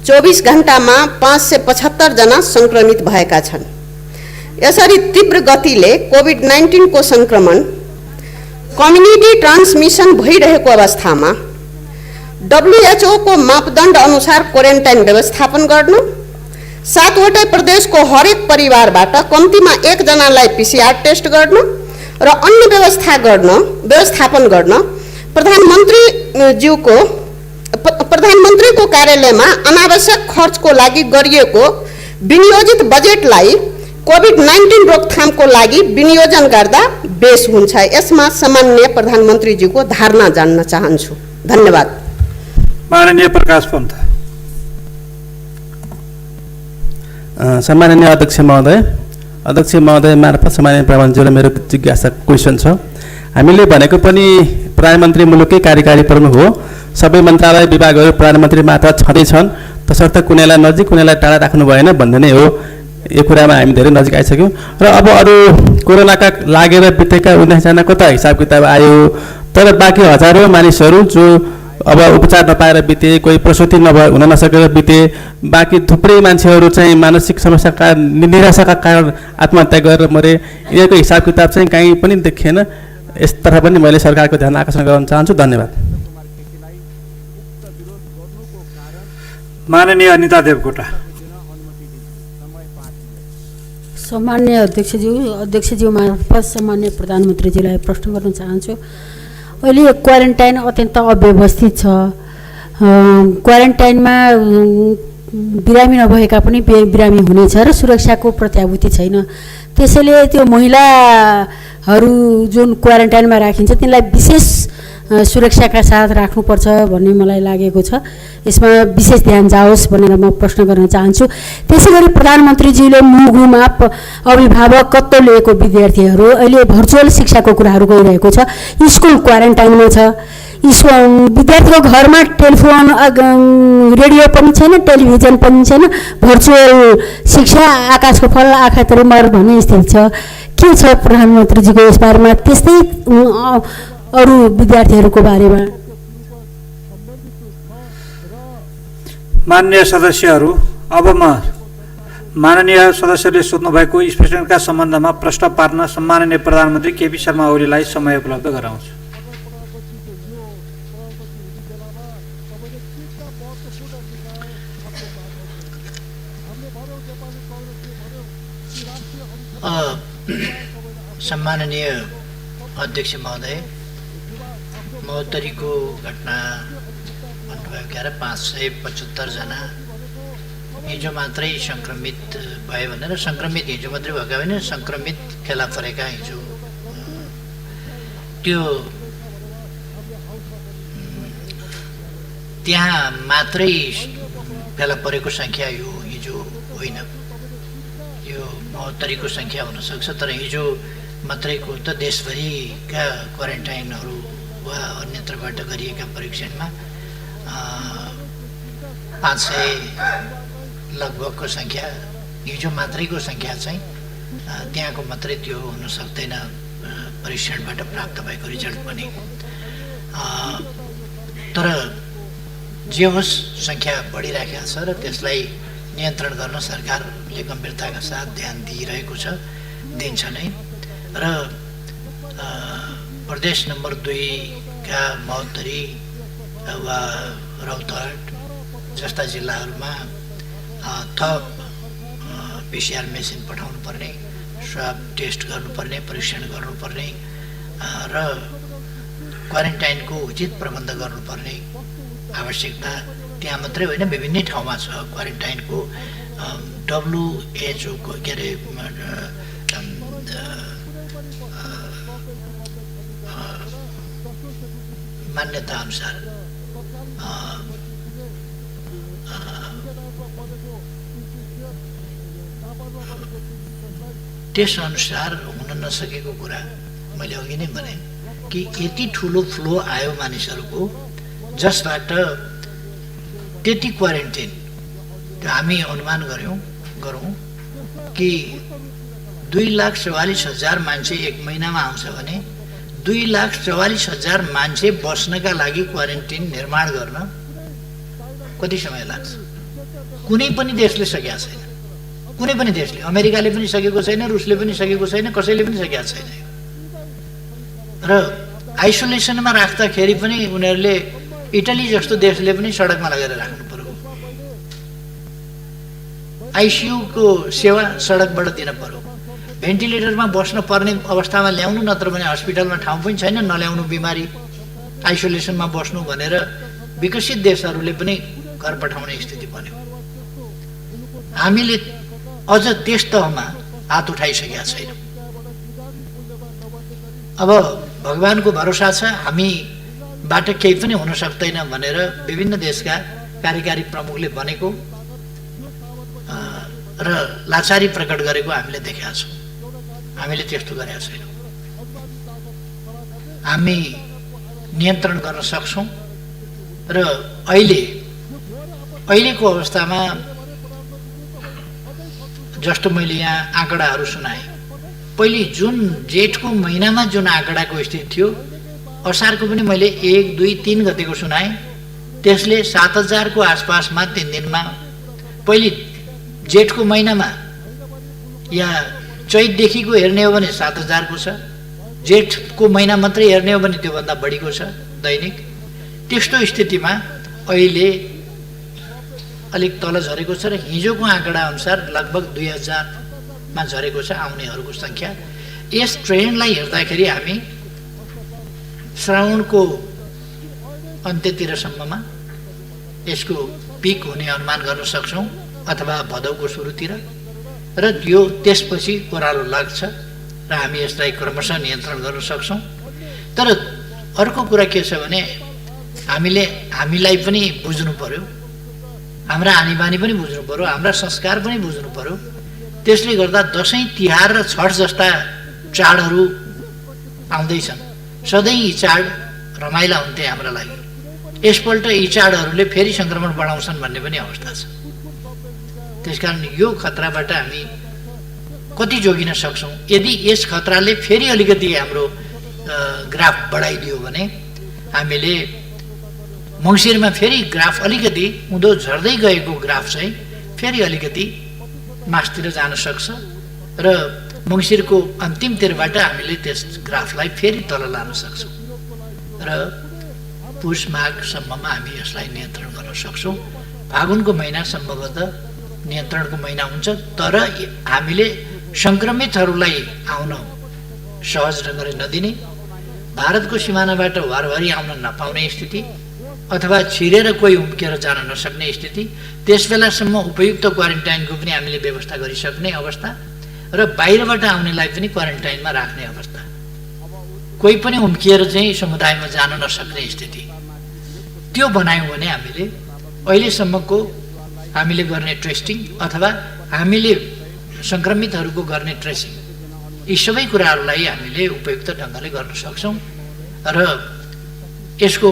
24 घण्टामा 575 जना संक्रमित भएका छन्। यसरी तीव्र गतिले कोभिड-19 को संक्रमण कम्युनिटी ट्रान्समिसन भइरहेको अवस्थामा WHO को मापदण्ड अनुसार क्वारेन्टाइन व्यवस्थापन गर्नु, 7 वटा प्रदेशको हरेक परिवारबाट कम्तीमा 1 जनालाई PCR टेस्ट गर्नु र अन्य व्यवस्थापन गर्न प्रधानमन्त्रीको कार्यालयमा अनावश्यक खर्चको लागि गरिएको विनियोजित बजेटलाई कोभिड-19 रोकथामको लागि विनियोजन गर्दा बेस हुन्छ। यसमा सम्माननीय प्रधानमन्त्रीज्यूको धारणा जान्न चाहन्छु। धन्यवाद। माननीय प्रकाश पन्त। सम्माननीय अध्यक्ष महोदय मार्फत सम्माननीय प्रधानमन्त्रीलाई मेरो जिज्ञासा क्वेसन छ। हामीले भनेको पनि प्रधानमन्त्री मुलुकै कार्यकारी प्रमुख हो। सबै मन्त्रालय विभागहरू प्रधानमन्त्री मात्र छँदैछन्, तसर्थ कुनैलाई नजिक कुनैलाई टाढा राख्नु भएन भन्ने नै हो। यो कुरामा हामी धेरै नजिक आइसक्यौँ र अब अरू कोरोनाका लागेर बितेका 19 जनाको त हिसाब किताब आयो, तर बाँकी हजारौँ मानिसहरू जो अब उपचार नपाएर बिते, कोही प्रसुति हुन नसकेर बिते, बाँकी थुप्रै मान्छेहरू चाहिँ मानसिक समस्याका निराशाका कारण आत्महत्या गरेर मरे। यिनीहरूको हिसाब किताब चाहिँ कहीँ पनि देखिएन। यसतर्फ पनि मैले सरकारको ध्यान आकर्षण गर्न चाहन्छु। धन्यवाद। माननीय अनिता देवकोटा। सम्मान्य अध्यक्षज्यू मार्फत सम्मान्य प्रधानमन्त्रीजीलाई प्रश्न गर्न चाहन्छु। अहिले क्वारेन्टाइन अत्यन्त अव्यवस्थित छ। क्वारेन्टाइनमा बिरामी नभएका पनि बिरामी हुनेछ र सुरक्षाको प्रत्याभूति छैन। त्यसैले त्यो महिलाहरू जुन क्वारेन्टाइनमा राखिन्छ तिनलाई विशेष सुरक्षाका साथ राख्नुपर्छ भन्ने मलाई लागेको छ। यसमा विशेष ध्यान जाओस् भनेर म प्रश्न गर्न चाहन्छु। त्यसैगरी प्रधानमन्त्रीजीले मुगुमा अभिभावकत्व लिएको विद्यार्थीहरू अहिले भर्चुअल शिक्षाको कुराहरू गइरहेको छ। स्कुल क्वारेन्टाइनमा छ। विद्यार्थीको घरमा टेलिफोन रेडियो पनि छैन, टेलिभिजन पनि छैन। भर्चुअल शिक्षा आकाशको फल आँखा तरी मर भन्ने स्थिति छ। के छ प्रधानमन्त्रीजीको यस बारेमा? त्यस्तै अरू विद्यार्थीहरूको बारेमा। माननीय सदस्यहरू, अब म माननीय सदस्यले सोध्नुभएको स्पष्टीकरणका सम्बन्धमा प्रश्न पार्न सम्माननीय प्रधानमन्त्री केपी शर्मा ओलीलाई समय उपलब्ध गराउँछु। सम्माननीय अध्यक्ष महोदय, महोत्तरीको घटना भन्नुभयो क्या 575 जना हिजो मात्रै सङ्क्रमित भयो भनेर। सङ्क्रमित हिजो मात्रै भएका होइन, सङ्क्रमित फेला परेका हिजो त्यो त्यहाँ मात्रै फेला परेको सङ्ख्या यो हिजो होइन। यो महोत्तरीको सङ्ख्या हुनसक्छ, तर हिजो मात्रैको त देशभरिका क्वारेन्टाइनहरू वा अन्यत्रबाट गरिएका परीक्षणमा 500 लगभगको सङ्ख्या हिजो मात्रैको सङ्ख्या चाहिँ त्यहाँको मात्रै त्यो हुन सक्दैन परीक्षणबाट प्राप्त भएको रिजल्ट पनि। तर जे होस् सङ्ख्या बढिराखेको छ र त्यसलाई नियन्त्रण गर्न सरकारले गम्भीरताका साथ ध्यान दिइरहेको छ, दिन्छ नै। र प्रदेश नम्बर 2 का महोत्तरी वा रौतहट जस्ता जिल्लाहरूमा थप PCR मेसिन पठाउनु पर्ने, स्वाब टेस्ट गर्नुपर्ने, परीक्षण गर्नुपर्ने र क्वारेन्टाइनको उचित प्रबन्ध गर्नुपर्ने आवश्यकता त्यहाँ मात्रै होइन, विभिन्न ठाउँमा छ। क्वारेन्टाइनको WHO को के अरे मान्यता अनुसार त्यस अनुसार हुन नसकेको कुरा मैले अघि नै भने कि यति ठुलो फ्लो आयो मानिसहरूको, जसबाट त्यति क्वारेन्टाइन हामी अनुमान गरौँ कि 2,44,000 मान्छे एक महिनामा आउँछ भने 2,44,000 मान्छे बस्नका लागि क्वारेन्टाइन निर्माण गर्न कति समय लाग्छ? कुनै पनि देशले सकेका छैन, कुनै पनि देशले, अमेरिकाले पनि सकेको छैन, रुसले पनि सकेको छैन, कसैले पनि सकेका छैन। र आइसोलेसनमा राख्दाखेरि पनि उनीहरूले इटली जस्तो देशले पनि सडकमा लगेर राख्नु पर्यो। ICU को सेवा सडकबाट दिन पर्यो। भेन्टिलेटरमा बस्न पर्ने अवस्थामा ल्याउनु, नत्र भने हस्पिटलमा ठाउँ पनि छैन, नल्याउनु बिमारी, आइसोलेसनमा बस्नु भनेर विकसित देशहरूले पनि घर पठाउने स्थिति बन्यो। हामीले अझ त्यस तहमा हात उठाइसकेका छैनौँ। अब भगवानको भरोसा छ, हामीबाट केही पनि हुन सक्दैन भनेर विभिन्न देशका कार्यकारी प्रमुखले भनेको र लाचारी प्रकट गरेको हामीले देखेका छौँ। हामीले त्यस्तो गरेका छैनौँ। हामी नियन्त्रण गर्न सक्छौँ र अहिलेको अवस्थामा जस्तो मैले यहाँ आँकडाहरू सुनाएँ, पहिले जुन जेठको महिनामा जुन आँकडाको स्थिति थियो, असारको पनि मैले 1, 2, 3 गतेको सुनाएँ, त्यसले 7,000 को आसपासमा 3 दिनमा, पहिले जेठको महिनामा या चैतदेखिको हेर्ने हो भने 7,000 को छ, जेठको महिना मात्रै हेर्ने हो भने त्योभन्दा बढीको छ दैनिक। त्यस्तो स्थितिमा अहिले अलिक तल झरेको छ र हिजोको आँकडा अनुसार लगभग 2,000 मा झरेको छ आउनेहरूको सङ्ख्या। यस ट्रेन्डलाई हेर्दाखेरि हामी श्रावणको अन्त्यतिरसम्ममा यसको पिक हुने अनुमान गर्न सक्छौँ, अथवा भदौको सुरुतिर, र यो त्यसपछि ओह्रालो लाग्छ र हामी यसलाई क्रमशः नियन्त्रण गर्न सक्छौँ। तर अर्को कुरा के छ भने हामीलाई पनि बुझ्नु पर्यो, हाम्रा आनीबानी पनि बुझ्नु पर्यो, हाम्रा संस्कार पनि बुझ्नु पर्यो। त्यसले गर्दा दसैँ, तिहार र छठ जस्ता चाडहरू आउँदैछन्। सधैँ यी चाड रमाइला हुन्थे हाम्रा लागि। यसपल्ट यी चाडहरूले फेरि सङ्क्रमण बढाउँछन् भन्ने पनि अवस्था छ। त्यसकारण यो खतराबाट हामी कति जोगिन सक्छौँ? यदि यस खतराले फेरि अलिकति हाम्रो ग्राफ बढाइदियो भने हामीले मङ्सिरमा फेरि ग्राफ अलिकति उँधो झर्दै गएको ग्राफ चाहिँ फेरि अलिकति मासतिर जान सक्छ र मङ्सिरको अन्तिमतिरबाट हामीले त्यस ग्राफलाई फेरि तल लान सक्छौँ र पुष माघसम्ममा हामी यसलाई नियन्त्रण गर्न सक्छौँ। फागुनको महिना सम्भवतः नियन्त्रणको महिना हुन्छ, तर हामीले सङ्क्रमितहरूलाई आउन सहज ढङ्गले नदिने, भारतको सिमानाबाट वारवारी आउन नपाउने स्थिति, अथवा छिरेर कोही उम्किएर जान नसक्ने स्थिति, त्यस बेलासम्म उपयुक्त क्वारेन्टाइनको पनि हामीले व्यवस्था गरिसक्ने अवस्था र बाहिरबाट आउनेलाई पनि क्वारेन्टाइनमा राख्ने अवस्था, कोही पनि उम्किएर चाहिँ समुदायमा जान नसक्ने स्थिति, त्यो बनायौँ भने हामीले अहिलेसम्मको हामीले गर्ने टेस्टिङ अथवा हामीले सङ्क्रमितहरूको गर्ने ट्रेसिङ, यी सबै कुराहरूलाई हामीले उपयुक्त ढङ्गले गर्न सक्छौँ र यसको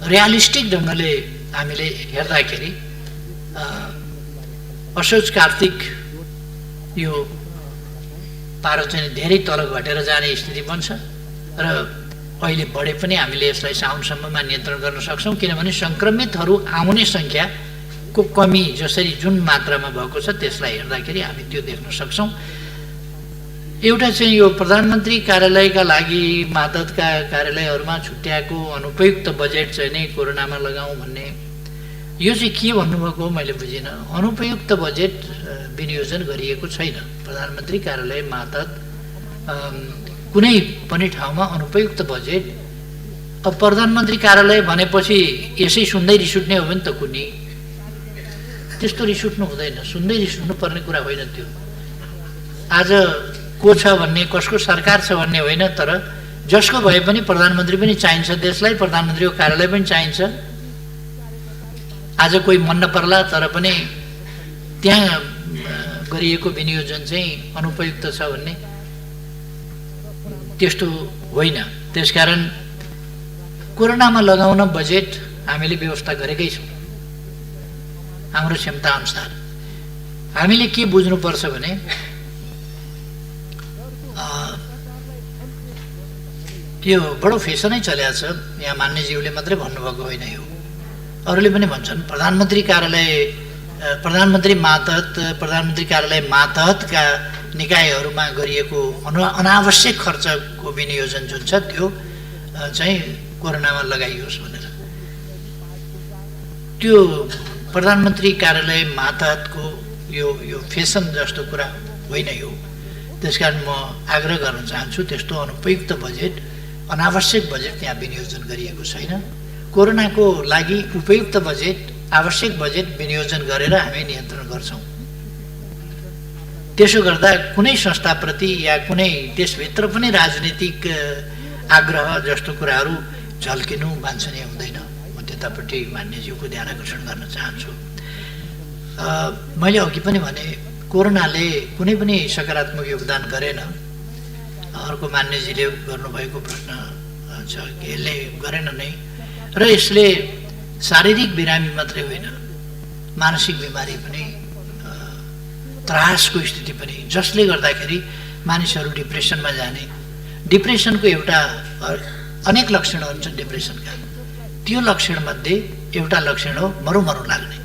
रियालिस्टिक ढङ्गले हामीले हेर्दाखेरि असोज कार्तिक यो पारो चाहिँ धेरै तल घटेर जाने स्थिति बन्छ र अहिले बढे पनि हामीले यसलाई साउनसम्ममा नियन्त्रण गर्न सक्छौँ, किनभने सङ्क्रमितहरू आउने सङ्ख्याको कमी जसरी जुन मात्रामा भएको छ त्यसलाई हेर्दाखेरि हामी त्यो देख्न सक्छौँ। एउटा चाहिँ यो प्रधानमन्त्री कार्यालयका लागि मातहतका कार्यालयहरूमा छुट्याएको अनुपयुक्त बजेट चाहिँ नै कोरोनामा लगाउँ भन्ने, यो चाहिँ के भन्नुभएको मैले बुझिनँ। अनुपयुक्त बजेट विनियोजन गरिएको छैन। प्रधानमन्त्री कार्यालय मातहत कुनै पनि ठाउँमा अनुपयुक्त बजेट, अब प्रधानमन्त्री कार्यालय भनेपछि यसै सुन्दै रिस उठ्ने हो भने त कुनै त्यस्तो रिस उठ्नु हुँदैन, सुन्दै रिस उठ्नु पर्ने कुरा होइन त्यो। आज को छ भन्ने, कसको सरकार छ भन्ने होइन, तर जसको भए पनि प्रधानमन्त्री पनि चाहिन्छ देशलाई, प्रधानमन्त्रीको कार्यालय पनि चाहिन्छ। आज कोही मन नपर्ला तर पनि त्यहाँ गरिएको विनियोजन चाहिँ अनुपयुक्त छ भन्ने त्यस्तो होइन। त्यसकारण कोरोनामा लगाउन बजेट हामीले व्यवस्था गरेकै छौँ हाम्रो क्षमता अनुसार। हामीले के बुझ्नुपर्छ भने यो बडो फेसनै चलेको छ, यहाँ मान्यज्यूले मात्रै भन्नुभएको होइन, यो अरूले पनि भन्छन्। प्रधानमन्त्री कार्यालय, प्रधानमन्त्री मातहत, प्रधानमन्त्री कार्यालय मातहतका निकायहरूमा गरिएको अनावश्यक खर्चको विनियोजन जुन छ त्यो चाहिँ कोरोनामा लगाइयोस् भनेर। त्यो प्रधानमन्त्री कार्यालय मातहतको यो फेसन जस्तो कुरा होइन यो। त्यसकारण म आग्रह गर्न चाहन्छु त्यस्तो अनुपयुक्त बजेट, अनावश्यक बजेट त्यहाँ विनियोजन गरिएको छैन। कोरोनाको लागि उपयुक्त बजेट, आवश्यक बजेट विनियोजन गरेर हामी नियन्त्रण गर्छौँ। त्यसो गर्दा कुनै संस्थाप्रति या कुनै देशभित्र पनि राजनीतिक आग्रह जस्तो कुराहरू झल्किनु वाञ्छनीय हुँदैन। म त्यतापट्टि मान्यज्यूको ध्यान आकर्षण गर्न चाहन्छु। मैले अघि पनि भने कोरोनाले कुनै पनि सकारात्मक योगदान गरेन। अर्को मान्यजीले गर्नुभएको प्रश्न छ कि यसले गरेन नै, र यसले शारीरिक बिरामी मात्रै होइन, मानसिक बिमारी पनि, त्रासको स्थिति पनि, जसले गर्दाखेरि मानिसहरू डिप्रेसनमा जाने। डिप्रेसनको एउटा अनेक लक्षणहरू छन् डिप्रेसनका, त्यो लक्षणमध्ये एउटा लक्षण हो मरुमरु लाग्ने।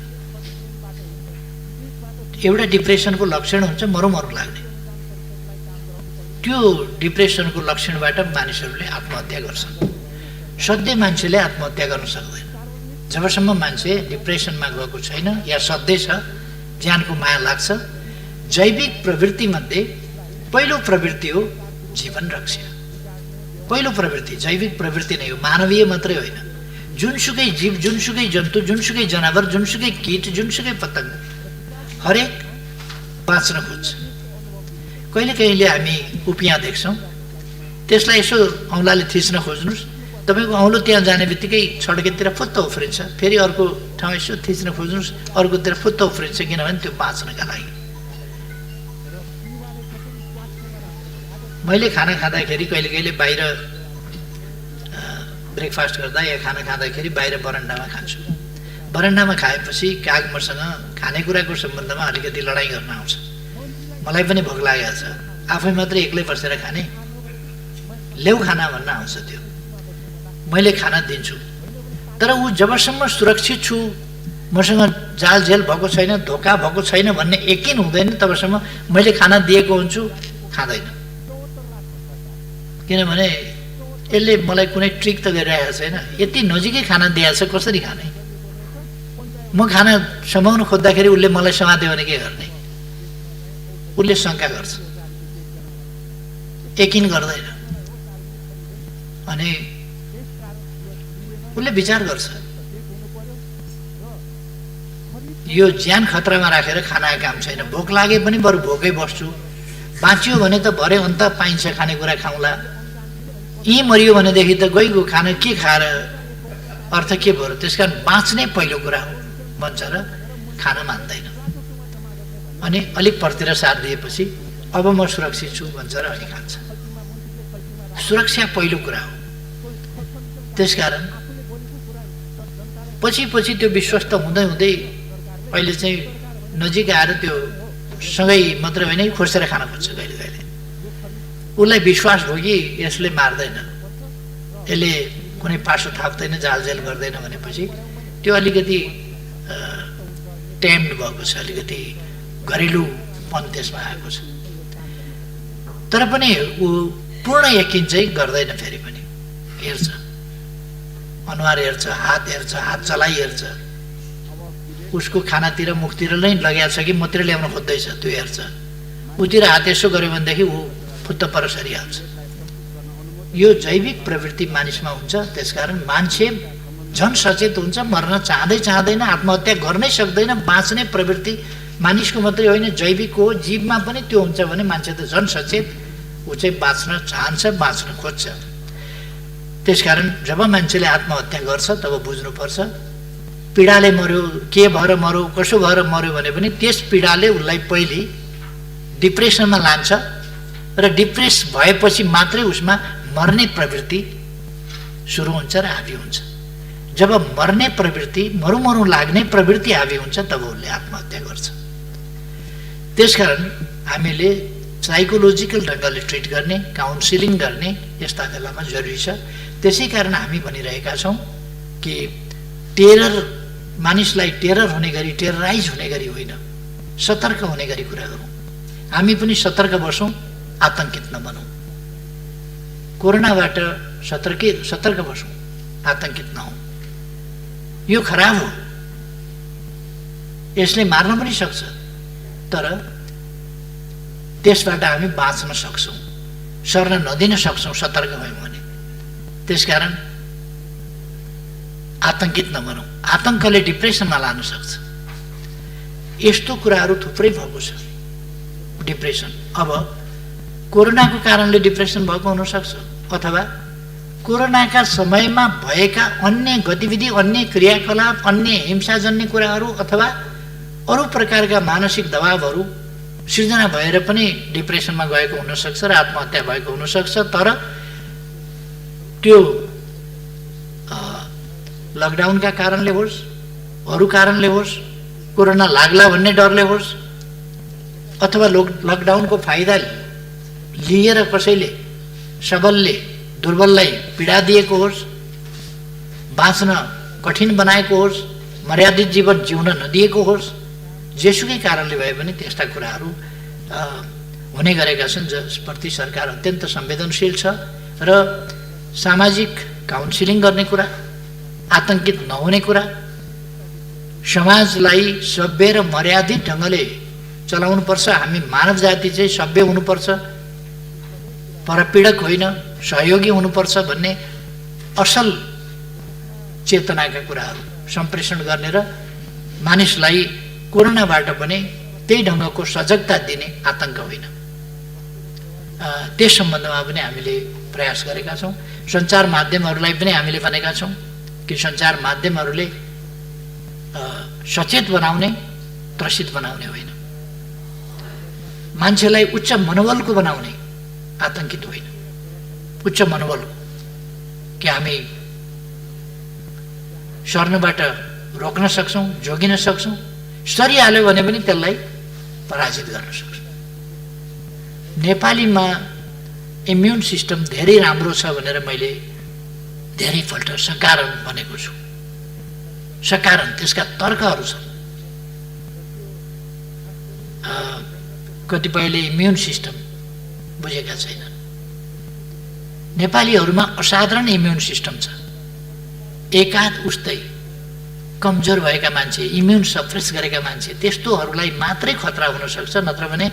एउटा डिप्रेसनको लक्षण हुन्छ मरुमरु लाग्ने। त्यो डिप्रेसनको लक्षणबाट मानिसहरूले आत्महत्या गर्छन्। सधैँ मान्छेले आत्महत्या गर्न सक्दैन जबसम्म मान्छे डिप्रेसनमा गएको छैन या सधैँ छ, ज्यानको माया लाग्छ। जैविक प्रवृत्तिमध्ये पहिलो प्रवृत्ति हो जीवन रक्षा। पहिलो प्रवृत्ति जैविक प्रवृत्ति नै हो, मानवीय मात्रै होइन। जुनसुकै जीव, जुनसुकै जन्तु, जुनसुकै जनावर, जुनसुकै कीट, जुनसुकै पतंग हरेक बाँच्न खोज्छ। कहिले कहिले हामी उपियाँ देख्छौँ, त्यसलाई यसो औँलाले थिच्न खोज्नुहोस्, तपाईँको औँलो त्यहाँ जाने बित्तिकै छड्केतिर फुत्त उफ्रिन्छ। फेरि अर्को ठाउँ यसो थिच्न खोज्नुहोस्, अर्कोतिर फुत्त उफ्रिन्छ, किनभने त्यो बाँच्नका लागि। मैले खाना खाँदाखेरि कहिले कहिले बाहिर ब्रेकफास्ट गर्दा या खाना खाँदाखेरि बाहिर बरन्डामा खान्छु। बरन्डामा खाएपछि काग मसँग खानेकुराको सम्बन्धमा अलिकति लडाइँ गर्न आउँछ। मलाई पनि भोक लागेको छ, आफै मात्रै एक्लै बसेर खाने, ल्याउ खाना भन्न आउँछ। त्यो मैले खाना दिन्छु, तर ऊ जबसम्म सुरक्षित छु, मसँग जालझेल भएको छैन, धोका भएको छैन भन्ने यकिन हुँदैन, तबसम्म मैले खाना दिएको हुन्छु, खाँदैन। किनभने यसले मलाई कुनै ट्रिक त गरिरहेको छैन, यति नजिकै खाना दिएको छ, कसरी खाने? म खाना समाउन खोज्दाखेरि उसले मलाई समात्यो भने के गर्ने? उसले शङ्का गर्छ, यकिन गर्दैन, अनि उसले विचार गर्छ यो ज्यान खतरामा राखेर खाना काम छैन। भोक लागे पनि बरु भोकै बस्छु, बाँच्यो भने त भरे अन्त पाइन्छ खानेकुरा खाउँला, यहीँ मरियो भनेदेखि त गइगयो खाना के खाएर अर्थ के भयो? त्यसकारण बाँच्नै पहिलो कुरा हो भन्छ र खाना मान्दैन। अनि अलिक परतिर साथ दिएपछि अब म सुरक्षित छु भन्छ र अनि खान्छ। सुरक्षा पहिलो कुरा हो। त्यसकारण पछि पछि त्यो विश्वस्त हुँदै हुँदै अहिले चाहिँ नजिक आएर त्यो सँगै मात्रै होइन खोसेर खान खोज्छ। कहिले कहिले उसलाई विश्वास भयो कि यसले मार्दैन, यसले कुनै पासो थाप्दैन, जालजेल गर्दैन भनेपछि त्यो अलिकति टेम्ड भएको छ, अलिकति घरेलुपन त्यसमा आएको छ। तर पनि ऊ पूर्ण यकिन चाहिँ गर्दैन, फेरि पनि हेर्छ, अनुहार हेर्छ, हात हेर्छ, हात चलाइ हेर्छ, उसको खानातिर मुखतिर नै लगाएको छ कि मतिर ल्याउन खोज्दैछ त्यो हेर्छ। उतिर हात यसो गर्यो भनेदेखि ऊ फुत्त पर सरिहाल्छ। यो जैविक प्रवृत्ति मानिसमा हुन्छ। त्यसकारण मान्छे झन् सचेत हुन्छ, मर्न चाहँदैन, आत्महत्या गर्नै सक्दैन। बाँच्ने प्रवृत्ति मानिसको मात्रै होइन, जैविक हो, जीवमा पनि त्यो हुन्छ भने मान्छे त झन् सचेत, ऊ चाहिँ बाँच्न चाहन्छ, बाँच्न खोज्छ। त्यसकारण जब मान्छेले आत्महत्या गर्छ तब बुझ्नुपर्छ पीडाले मर्यो, के भएर मर्यो, कसो भएर मर्यो भने पनि त्यस पीडाले उसलाई पहिले डिप्रेसनमा लान्छ र डिप्रेस भएपछि मात्रै उसमा मर्ने प्रवृत्ति सुरु हुन्छ र हाबी हुन्छ। जब मर्ने प्रवृत्ति, मरु लाग्ने प्रवृत्ति हाबी हुन्छ तब उसले आत्महत्या गर्छ। त्यसकारण हामीले साइकोलोजिकल ढङ्गले ट्रिट गर्ने, काउन्सिलिङ गर्ने यस्ता बेलामा जरुरी छ। त्यसै कारण हामी भनिरहेका छौँ कि टेरर, मानिसलाई टेरर हुने गरी, टेरराइज हुने गरी होइन, सतर्क हुने गरी कुरा गरौँ। हामी पनि सतर्क बसौँ, आतंकित नबनौँ। कोरोनाबाट सतर्क बसौँ, आतंकित नहौँ। यो खराब हो, यसले मार्न पनि सक्छ, तर त्यसबाट हामी बाँच्न सक्छौँ, सर्न नदिन सक्छौँ सतर्क भयौँ भने। त्यसकारण आतंकित नबनौँ। आतंकले डिप्रेसनमा लान सक्छ। यस्तो कुराहरू थुप्रै भएको छ। डिप्रेसन, अब कोरोनाको कारणले डिप्रेसन भएको हुनसक्छ, अथवा कोरोनाका समयमा भएका अन्य गतिविधि, अन्य क्रियाकलाप, अन्य हिंसाजन्य कुराहरू अथवा अरू प्रकारका मानसिक दबावहरू सिर्जना भएर पनि डिप्रेसनमा गएको हुनसक्छ र आत्महत्या भएको हुनसक्छ। तर त्यो लकडाउनका कारणले होस्, अरू कारणले होस्, कोरोना लाग्ला भन्ने डरले होस्, अथवा लकडाउनको फाइदा लिएर कसैले सबलले दुर्बललाई पीडा दिएको होस्, बाँच्न कठिन बनाएको होस्, मर्यादित जीवन जिउन नदिएको होस्, जेसुकै कारणले भए पनि त्यस्ता कुराहरू हुने गरेका छन् जसप्रति सरकार अत्यन्त संवेदनशील छ। र सामाजिक काउन्सिलिङ गर्ने कुरा, आतंकित नहुने कुरा, समाजलाई सभ्य र मर्यादित ढङ्गले चलाउनुपर्छ। हामी मानव जाति चाहिँ सभ्य हुनुपर्छ, परपीडक होइन, सहयोगी हुनुपर्छ भन्ने असल चेतनाका कुराहरू सम्प्रेषण गर्ने र मानिसलाई कोरोनाबाट पनि त्यही ढङ्गको सजगता दिने, आतंक होइन, त्यस सम्बन्धमा पनि हामीले प्रयास गरेका छौँ। सञ्चार माध्यमहरूलाई पनि हामीले भनेका छौँ कि सञ्चार माध्यमहरूले सचेत बनाउने, त्रसित बनाउने होइन, मान्छेलाई उच्च मनोबलको बनाउने, आतंकित होइन, उच्च मनोबलको, कि हामी सर्नबाट रोक्न सक्छौँ, जोगिन सक्छौँ, सरिहाल्यो भने पनि त्यसलाई पराजित गर्न सक्छौँ। नेपालीमा इम्युन सिस्टम धेरै राम्रो छ भनेर मैले धेरैपल्ट सकारण भनेको छु। सकारण, त्यसका तर्कहरू छन्। कतिपयले इम्युन सिस्टम बुझेका छैनन्। नेपालीहरूमा असाधारण इम्युन सिस्टम छ। एकाध उस्तै कमजोर भएका मान्छे, इम्युन सप्रेस गरेका मान्छे, त्यस्तोहरूलाई मात्रै खतरा हुनसक्छ। नत्र भने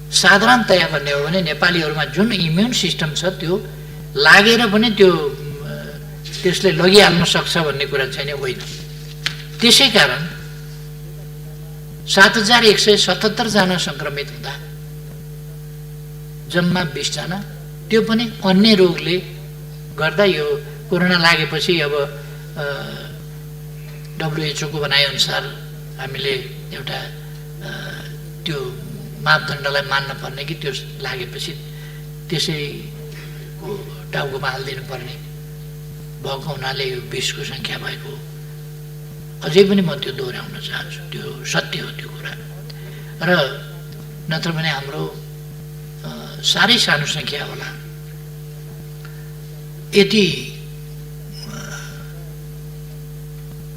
साधारणतया भन्ने हो भने नेपालीहरूमा जुन इम्युन सिस्टम छ त्यो लागेर पनि त्यसले लगिहाल्न सक्छ भन्ने कुरा छैन, होइन। त्यसै कारण 7177 जना सङ्क्रमित हुँदा जम्मा 20 जना, त्यो पनि अन्य रोगले गर्दा। यो कोरोना लागेपछि अब WHO को भनाइअनुसार हामीले एउटा त्यो मापदण्डलाई मान्न पर्ने कि त्यो लागेपछि त्यसैको टाउकोमा हालिदिनु पर्ने भएको हुनाले यो 20 को सङ्ख्या भएको। अझै पनि म त्यो दोहोऱ्याउन चाहन्छु, त्यो सत्य हो त्यो कुरा। र नत्र भने हाम्रो साह्रै सानो सङ्ख्या होला। यति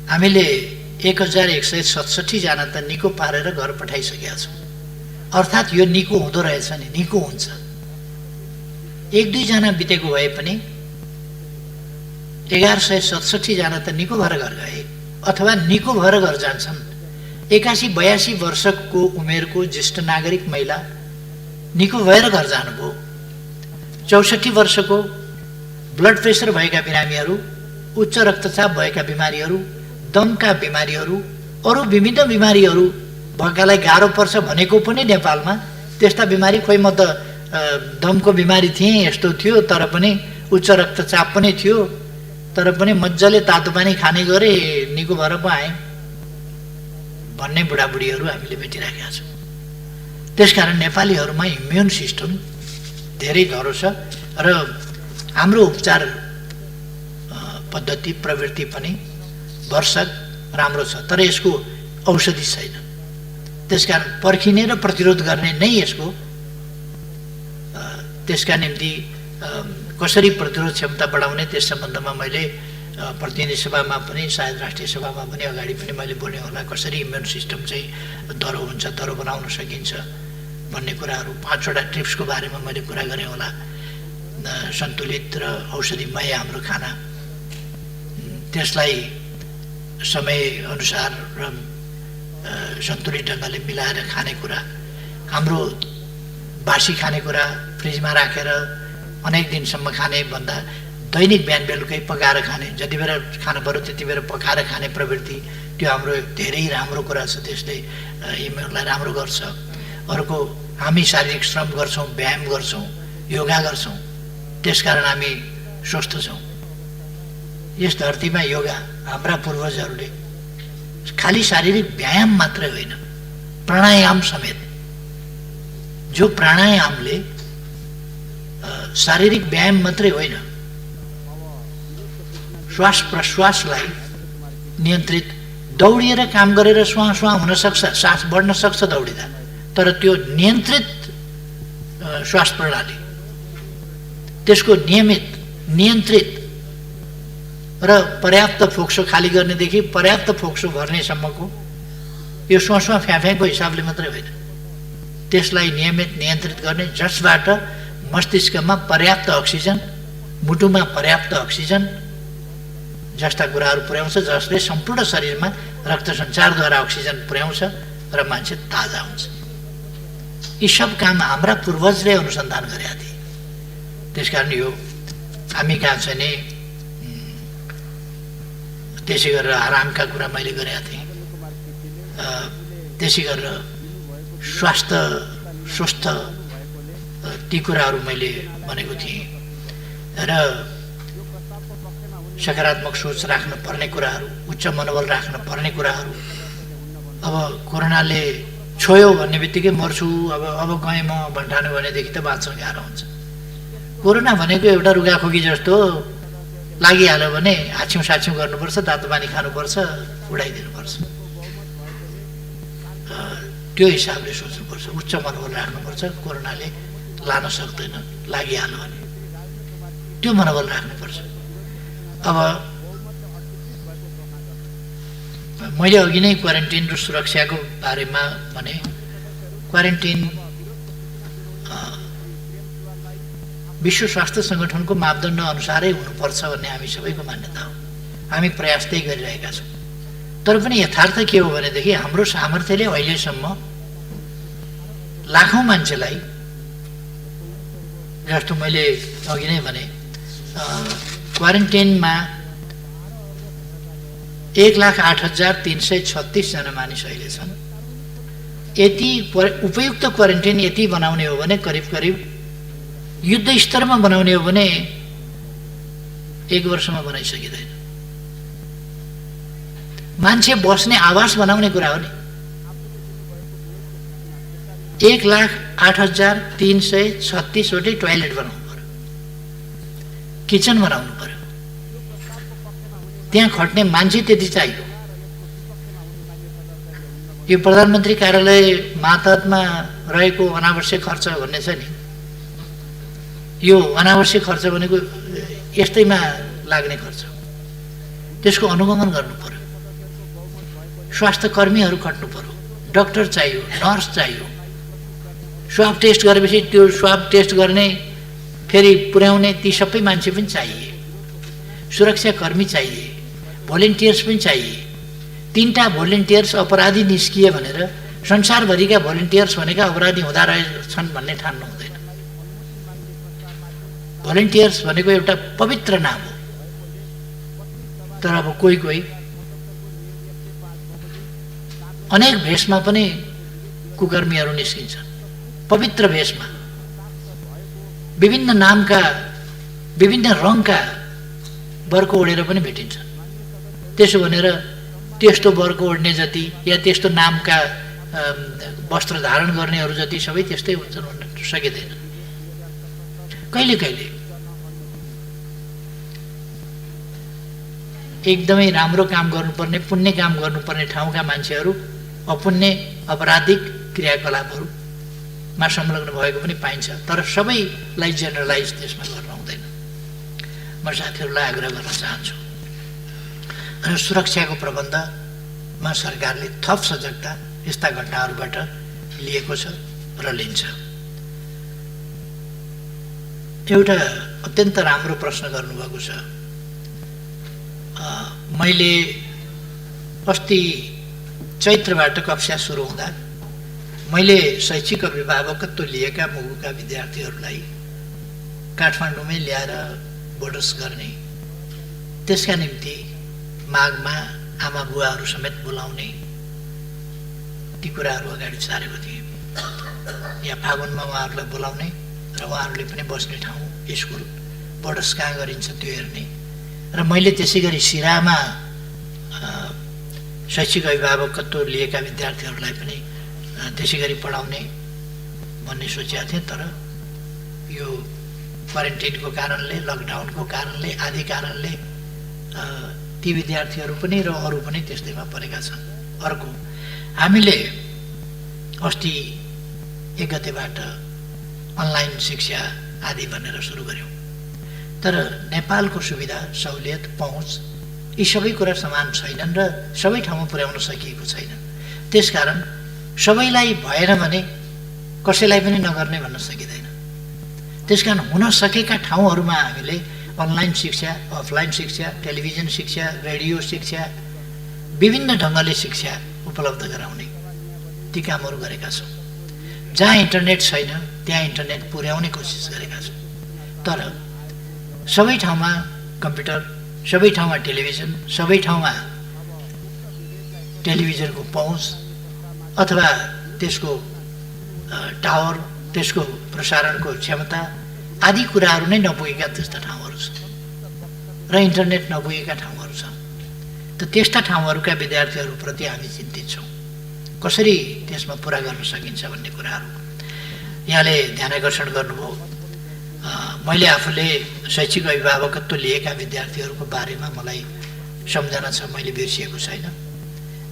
हामीले 1167 जना त निको पारेर घर पठाइसकेका छौँ। अर्थात् यो निको हुँदो रहेछ नि, निको हुन्छ। 1-2 जना बितेको भए पनि 1167 जना त निको भएर घर गए अथवा निको भएर घर जान्छन्। 81-82 वर्षको उमेरको ज्येष्ठ नागरिक महिला निको भएर घर जानुभयो। 64 वर्षको ब्लड प्रेसर भएका बिरामीहरू, उच्च रक्तचाप भएका बिमारीहरू, दमका बिमारीहरू, अरू विभिन्न बिमारीहरू भएकालाई गाह्रो पर्छ भनेको पनि नेपालमा त्यस्ता बिमारी, खोइ म त दमको बिमारी थिएँ, यस्तो थियो, तर पनि उच्च रक्तचाप पनि थियो, तर पनि मजाले तातो पानी खाने गरेँ, निको भएर पो आएँ भन्ने बुढाबुढीहरू हामीले भेटिरहेका छौँ। त्यसकारण नेपालीहरूमा इम्युन सिस्टम धेरै धरो छ र हाम्रो उपचार पद्धति प्रवृत्ति पनि भरसक राम्रो छ, तर यसको औषधि छैन। त्यसकारण पर्खिने र प्रतिरोध गर्ने नै यसको त्यसका निम्ति कसरी प्रतिरोध क्षमता बढाउने त्यस सम्बन्धमा मैले प्रतिनिधि सभामा पनि, सायद राष्ट्रिय सभामा पनि अगाडि पनि मैले बोलेँ होला, कसरी इम्युन सिस्टम चाहिँ दह्रो हुन्छ, दह्रो बनाउन सकिन्छ भन्ने कुराहरू 5वटा टिप्सको बारेमा मैले कुरा गरेँ होला। सन्तुलित र औषधिमय हाम्रो खाना, त्यसलाई समयअनुसार र सन्तुलित ढङ्गले मिलाएर खानेकुरा, हाम्रो बासी खानेकुरा फ्रिजमा राखेर अनेक दिनसम्म खाने भन्दा दैनिक बिहान बेलुकै पकाएर खाने, जति बेला खानु पऱ्यो त्यति बेला पकाएर खाने प्रवृत्ति, त्यो हाम्रो धेरै राम्रो कुरा छ। त्यसले इम्युनलाई राम्रो गर्छ। अर्को, हामी शारीरिक श्रम गर्छौँ, व्यायाम गर्छौँ, योगा गर्छौँ, त्यसकारण हामी स्वस्थ छौँ। यस धरतीमा योगा हाम्रा पूर्वजहरूले खालि शारीरिक व्यायाम मात्रै होइन, प्राणायाम समेत, जो प्राणायामले शारीरिक व्यायाम मात्रै होइन, श्वास प्रश्वासलाई नियन्त्रित, दौडिएर काम गरेर श्वास हुन सक्छ, सास बढ्न सक्छ दौडिँदा, तर त्यो नियन्त्रित श्वास प्रणाली, त्यसको नियन्त्रित र पर्याप्त फोक्सो खाली गर्नेदेखि पर्याप्त फोक्सो भर्नेसम्मको यो श्वास फ्याफ्याको हिसाबले मात्रै होइन, त्यसलाई नियन्त्रित गर्ने, जसबाट मस्तिष्कमा पर्याप्त अक्सिजन, मुटुमा पर्याप्त अक्सिजन जस्ता कुराहरू पुर्याउँछ, जसले सम्पूर्ण शरीरमा रक्त सञ्चारद्वारा अक्सिजन पुर्याउँछ र मान्छे ताजा हुन्छ। यी सब काम हाम्रा पूर्वजले अनुसन्धान गरेका थिए। त्यसकारण यो हामी कहाँ चाहिँ नि त्यसै गरेर आरामका कुरा मैले गरेका थिएँ, त्यसै गरेर स्वस्थ ती कुराहरू मैले भनेको थिएँ र सकारात्मक सोच राख्न पर्ने कुराहरू, उच्च मनोबल राख्न पर्ने कुराहरू। अब कोरोनाले छोयो भन्ने बित्तिकै मर्छु, अब गएँ म भन्ठानु भनेदेखि त बाँच्न गाह्रो हुन्छ। कोरोना भनेको एउटा रुगाखोकी जस्तो लागिहाल्यो भने हाछ्यौँ साछ्यौँ गर्नुपर्छ, तातो पानी खानुपर्छ, उडाइदिनुपर्छ। त्यो हिसाबले सोच्नुपर्छ, उच्च मनोबल राख्नुपर्छ। कोरोनाले लान सक्दैन, लागिहाल्यो भने त्यो मनोबल राख्नुपर्छ। अब मैले अघि नै क्वारेन्टिन र सुरक्षाको बारेमा भने, क्वारेन्टिन विश्व स्वास्थ्य सङ्गठनको मापदण्ड अनुसारै हुनुपर्छ भन्ने हामी सबैको मान्यता हो। हामी प्रयास त्यही गरिरहेका छौँ। तर पनि यथार्थ के हो भनेदेखि हाम्रो सामर्थ्यले अहिलेसम्म लाखौँ मान्छेलाई, जस्तो मैले अघि नै भने, क्वारेन्टिनमा 1,08,336 जना मानिस अहिले छन्। यति उपयुक्त क्वारेन्टिन यति बनाउने हो भने करिब युद्ध स्तरमा बनाउने हो भने 1 वर्षमा बनाइसकिँदैन। मान्छे बस्ने आवास बनाउने कुरा हो नि। 1,08,336 वटै टोयलेट बनाउनु पर्यो, किचन बनाउनु पर्यो, त्यहाँ खट्ने मान्छे त्यति चाहियो। यो प्रधानमन्त्री कार्यालय मातहतमा रहेको अनावश्यक खर्च भन्ने छ नि, यो अनावश्यक खर्च भनेको यस्तैमा लाग्ने खर्च, त्यसको अनुगमन गर्नु पर्यो। स्वास्थ्य कर्मीहरू खट्नु पर्यो, डाक्टर चाहियो, नर्स चाहियो। स्वाब टेस्ट गरेपछि त्यो स्वाब टेस्ट गर्ने फेरि पुर्याउने ती सबै मान्छे पनि चाहिए। सुरक्षाकर्मी चाहिए, भोलिन्टियर्स पनि चाहिए। 3टा भोलिन्टियर्स अपराधी निस्किए भनेर संसारभरिका भोलिन्टियर्स भनेका अपराधी हुँदा रहेछन् भन्ने ठान्नु हुँदैन। भोलिन्टियर्स भनेको एउटा पवित्र नाम हो। तर अब कोही कोही अनेक भेषमा पनि कुकर्मीहरू निस्किन्छन्, पवित्र भेषमा, विभिन्न नामका विभिन्न रङका वर्क ओढेर पनि भेटिन्छ। त्यसो भनेर त्यस्तो वर्क ओढ्ने जति या त्यस्तो नामका वस्त्र धारण गर्नेहरू जति सबै त्यस्तै हुन्छन् भन्न सकिँदैन। कहिले कहिले एकदमै राम्रो काम गर्नुपर्ने, पुण्य काम गर्नुपर्ने ठाउँका मान्छेहरू अपुण्य अपराधिक क्रियाकलापहरूमा संलग्न भएको पनि पाइन्छ। तर सबैलाई जेनरलाइज त्यसमा गर्न हुँदैन। म साथीहरूलाई आग्रह गर्न चाहन्छु र सुरक्षाको प्रबन्धमा सरकारले थप सजगता यस्ता घटनाहरूबाट लिएको छ र लिन्छ। एउटा अत्यन्त राम्रो प्रश्न गर्नुभएको छ। मैले अस्ति चैत्रबाट कक्षा सुरु हुँदा मैले शैक्षिक अभिभावकत्व लिएका मुगुका विद्यार्थीहरूलाई काठमाडौँमै ल्याएर बोर्डर्स गर्ने, त्यसका निम्ति माघमा आमा बुवाहरू समेत बोलाउने ती कुराहरू अगाडि सारेको थिएँ। यहाँ फागुनमा उहाँहरूलाई बोलाउने र उहाँहरूले पनि बस्ने ठाउँ, स्कुल, बोर्डर्स कहाँ गरिन्छ त्यो हेर्ने र मैले त्यसै गरी सिरामा शैक्षिक अभिभावकत्व लिएका विद्यार्थीहरूलाई पनि त्यसै गरी पढाउने भन्ने सोचेका थिएँ। तर यो क्वारेन्टाइनको कारणले, लकडाउनको कारणले, आदि कारणले ती विद्यार्थीहरू पनि र अरू पनि त्यस्तैमा परेका छन्। अर्को, हामीले अस्ति 1 गतेबाट अनलाइन शिक्षा आदि भनेर सुरु गऱ्यौँ। तर नेपालको सुविधा, सहुलियत, पहुँच यी सबै कुरा समान छैनन् र सबै ठाउँमा पुर्याउन सकिएको छैन। त्यसकारण सबैलाई भएन भने कसैलाई पनि नगर्ने भन्न सकिँदैन। त्यसकारण हुन सकेका ठाउँहरूमा हामीले अनलाइन शिक्षा, अफलाइन शिक्षा, टेलिभिजन शिक्षा, रेडियो शिक्षा, विभिन्न ढङ्गले शिक्षा उपलब्ध गराउने ती कामहरू गरेका छौँ। जहाँ इन्टरनेट छैन त्यहाँ इन्टरनेट पुर्याउने कोसिस गरेका छौँ। तर सबै ठाउँमा कम्प्युटर, सबै ठाउँमा टेलिभिजन, सबै ठाउँमा टेलिभिजनको पहुँच अथवा त्यसको टावर, त्यसको प्रसारणको क्षमता आदि कुराहरू नै नपुगेका त्यस्ता ठाउँहरू छन् र इन्टरनेट नपुगेका ठाउँहरू छन्। त त्यस्ता ठाउँहरूका विद्यार्थीहरूप्रति हामी चिन्तित छौँ। कसरी त्यसमा पुरा गर्न सकिन्छ भन्ने कुराहरू यहाँले ध्यान आकर्षण गर्नुभयो। मैले आफूले शैक्षिक अभिभावकत्व लिएका विद्यार्थीहरूको बारेमा मलाई सम्झना छ, मैले बिर्सिएको छैन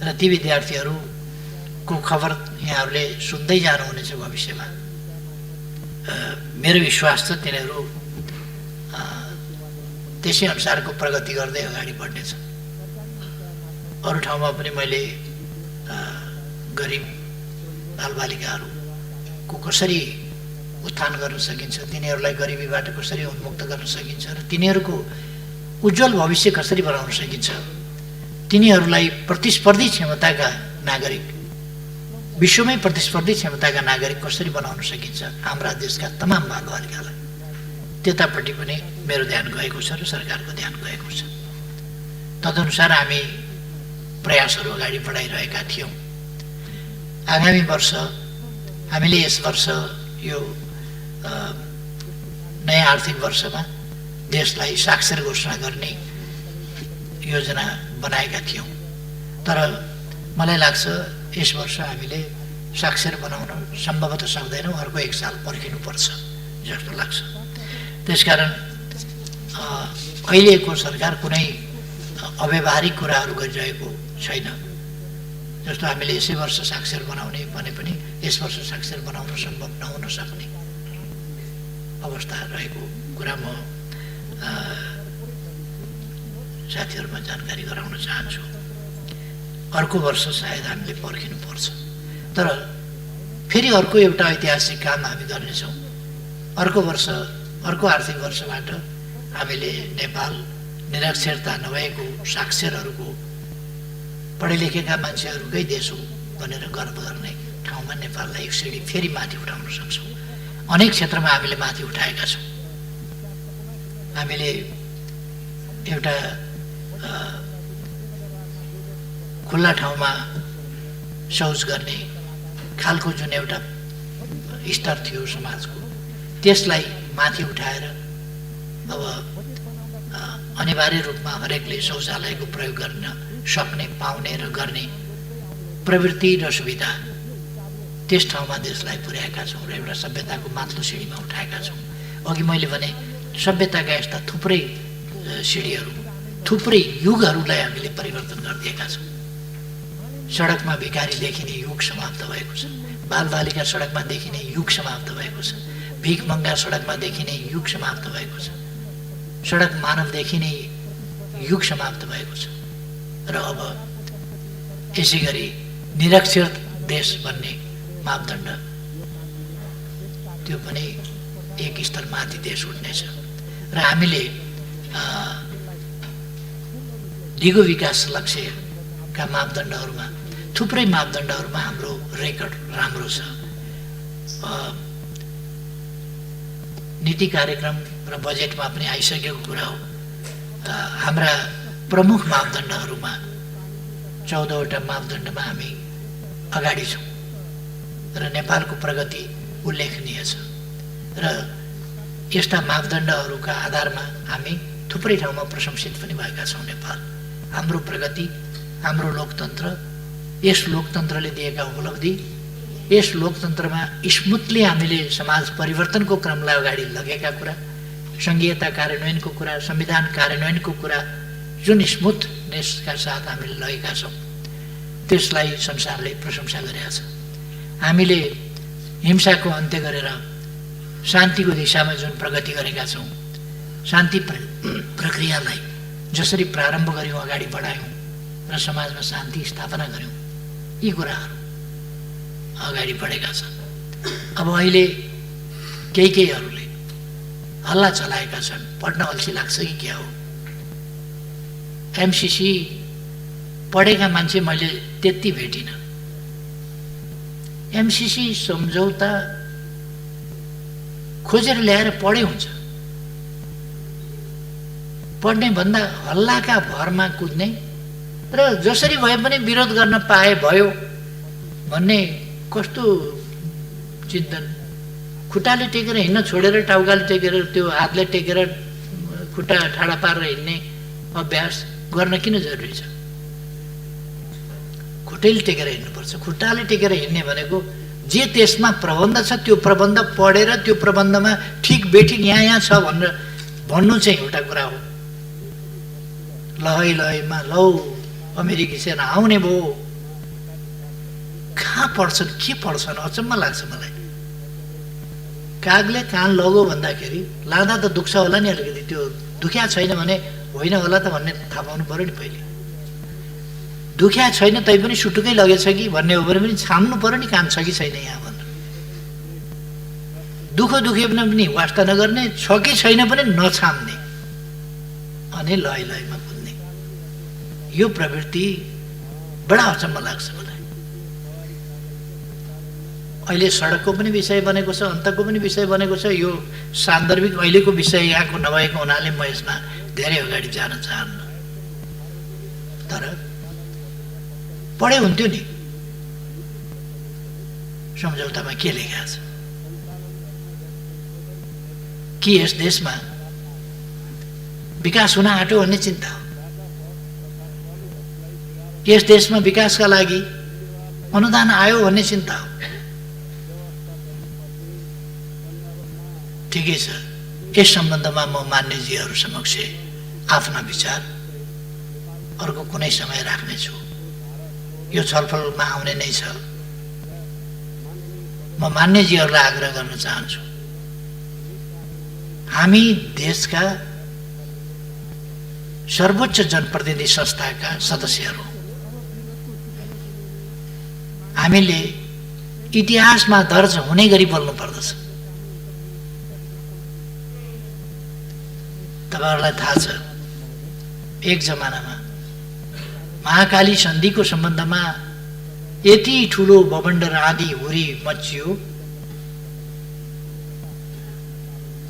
र ती विद्यार्थीहरूको खबर यहाँहरूले सुन्दै जानुहुनेछ भविष्यमा। मेरो विश्वास छ तिनीहरू त्यसै अनुसारको प्रगति गर्दै अगाडि बढ्नेछ। अरू ठाउँमा पनि मैले गरिब बालबालिकाहरूको कसरी उत्थान गर्न सकिन्छ, तिनीहरूलाई गरिबीबाट कसरी उन्मुक्त गर्न सकिन्छ र तिनीहरूको उज्जवल भविष्य कसरी बनाउन सकिन्छ, तिनीहरूलाई प्रतिस्पर्धी क्षमताका नागरिक, विश्वमै प्रतिस्पर्धी क्षमताका नागरिक कसरी बनाउन सकिन्छ हाम्रा देशका तमाम बालबालिकालाई, त्यतापट्टि पनि मेरो ध्यान गएको छ र सरकारको ध्यान गएको छ। तदनुसार हामी प्रयासहरू अगाडि बढाइरहेका थियौँ। आगामी वर्ष हामीले यस वर्ष यो नयाँ आर्थिक वर्षमा देशलाई साक्षर घोषणा गर्ने योजना बनाएका थियौँ। तर मलाई लाग्छ यस वर्ष हामीले साक्षर बनाउन सम्भवतः सक्दैनौँ, अर्को 1 साल पर्खिनुपर्छ जस्तो लाग्छ। त्यसकारण अहिलेको सरकार कुनै अव्यावहारिक कुराहरू गरिरहेको छैन। जस्तो हामीले यसै वर्ष साक्षर बनाउने भने पनि यस वर्ष साक्षर बनाउन सम्भव नहुन सक्ने अवस्था रहेको कुरा म साथीहरूमा जानकारी गराउन चाहन्छु। अर्को वर्ष सायद हामीले पर्खिनुपर्छ, तर फेरि अर्को एउटा ऐतिहासिक काम हामी गर्नेछौँ। अर्को वर्ष, अर्को आर्थिक वर्षबाट हामीले नेपाल निरक्षरता नभएको, साक्षरहरूको, पढे लेखेका मान्छेहरूकै देश हो भनेर गर्व गर्ने ठाउँमा नेपाललाई एक सिडी फेरि माथि उठाउन सक्छौँ। अनेक क्षेत्रमा हामीले माथि उठाएका छौँ। हामीले एउटा खुल्ला ठाउँमा शौच गर्ने खालको जुन एउटा स्तर थियो समाजको, त्यसलाई माथि उठाएर अब अनिवार्य रूपमा हरेकले शौचालयको प्रयोग गर्न सक्ने, पाउने र गर्ने प्रवृत्ति र सुविधा त्यस ठाउँमा देशलाई पुर्याएका छौँ र एउटा सभ्यताको माथिल्लो सिँढीमा उठाएका छौँ। अघि मैले भने सभ्यताका यस्ता थुप्रै सिँढीहरू, थुप्रै युगहरूलाई हामीले परिवर्तन गरिदिएका छौँ। सडकमा भिखारी देखिने युग समाप्त भएको छ, बालबालिका सडकमा देखिने युग समाप्त भएको छ, भिख मङ्गा सडकमा देखिने युग समाप्त भएको छ, सडक मानव देखिने युग समाप्त भएको छ र अब यसै गरी निरक्षर देश भन्ने मापदण्ड त्यो पनि एक स्तर माथि देश उठ्नेछ र हामीले दिगो विकास लक्ष्यका मापदण्डहरूमा, थुप्रै मापदण्डहरूमा हाम्रो रेकर्ड राम्रो छ। नीति कार्यक्रम र बजेटमा पनि आइसकेको कुरा हो। हाम्रा प्रमुख मापदण्डहरूमा 14वटा मापदण्डमा हामी अगाडि छौँ र नेपालको प्रगति उल्लेखनीय छ र यस्ता मापदण्डहरूका आधारमा हामी थुप्रै ठाउँमा प्रशंसित पनि भएका छौँ। नेपाल, हाम्रो प्रगति, हाम्रो लोकतन्त्र, यस लोकतन्त्रले दिएका उपलब्धि, यस लोकतन्त्रमा स्मुथली हामीले समाज परिवर्तनको क्रमलाई अगाडि लगेका कुरा, सङ्घीयता कार्यान्वयनको कुरा, संविधान कार्यान्वयनको कुरा जुन स्मुथनेसका साथ हामीले लगेका छौँ त्यसलाई संसारले प्रशंसा गरेका छ। हामीले हिंसाको अन्त्य गरेर शान्तिको दिशामा जुन प्रगति गरेका छौँ, शान्ति प्रक्रियालाई जसरी प्रारम्भ गऱ्यौँ, अगाडि बढायौँ र समाजमा शान्ति स्थापना गऱ्यौँ, यी कुराहरू अगाडि बढेका छन्। अब अहिले केहीहरूले हल्ला चलाएका छन्, पढ्न अल्छी लाग्छ कि क्या हो। एमसिसी पढेका मान्छे मैले त्यति भेटिनँ। एमसिसी सम्झौता खोजेर ल्याएर पढे हुन्छ, पढ्ने भन्दा हल्लाका भरमा कुद्ने र जसरी भए पनि विरोध गर्न पाए भयो भन्ने कस्तो चिन्तन। खुट्टाले टेकेर हिँड्न छोडेर टाउकाले टेकेर, त्यो हातले टेकेर खुट्टा ठाडा पारेर हिँड्ने अभ्यास गर्न किन जरुरी छ? खुट्टैले टेकेर हिँड्नुपर्छ। खुट्टाले टेकेर हिँड्ने भनेको जे त्यसमा प्रबन्ध छ त्यो प्रबन्ध पढेर त्यो प्रबन्धमा ठिक बेठिक यहाँ छ भनेर भन्नु चाहिँ एउटा कुरा हो। लहैमा लौ अमेरिकी सेना आउने भयो, कहाँ पढ्छन्, के पढ्छन्, अचम्म लाग्छ मलाई। कागले कान लगो भन्दाखेरि लाँदा त दुख्छ होला नि अलिकति, त्यो दुख्या छैन भने होइन होला त भन्ने थाहा पाउनु पऱ्यो नि पहिले। दुख्या छैन तैपनि सुटुकै लगेछ कि भन्ने हो भने पनि छाम्नु पऱ्यो नि, काम छ कि छैन यहाँ भनेर। दुखे पनि वास्ता नगर्ने, छ कि छैन पनि नछाम्ने अनि लयमा कुद्ने, यो प्रवृत्ति बडा अचम्म लाग्छ मलाई। अहिले सडकको पनि विषय बनेको छ, अन्तको पनि विषय बनेको छ। यो सान्दर्भिक अहिलेको विषय यहाँको नभएको हुनाले म यसमा धेरै अगाडि जान चाहन्न, तर पढे हुन्थ्यो नि सम्झौतामा के लेखा छ कि यस देशमा विकास हुन आँट्यो भन्ने चिन्ता हो। यस देशमा विकासका लागि अनुदान आयो भन्ने चिन्ता हो। ठिकै छ, यस सम्बन्धमा म मान्यजीहरू समक्ष आफ्ना विचार अर्को कुनै समय राख्नेछु। यो छलफलमा आउने नै छ। म मान्यजीहरूलाई आग्रह गर्न चाहन्छु, हामी देशका सर्वोच्च जनप्रतिनिधि संस्थाका सदस्यहरू हामीले इतिहासमा दर्ज हुने गरी बोल्नु पर्दछ। तपाईहरुलाई थाहा छ एक जमानामा महाकाली सन्धिको सम्बन्धमा यति ठुलो बबन्ड र आँधी हुरी मच्चियो,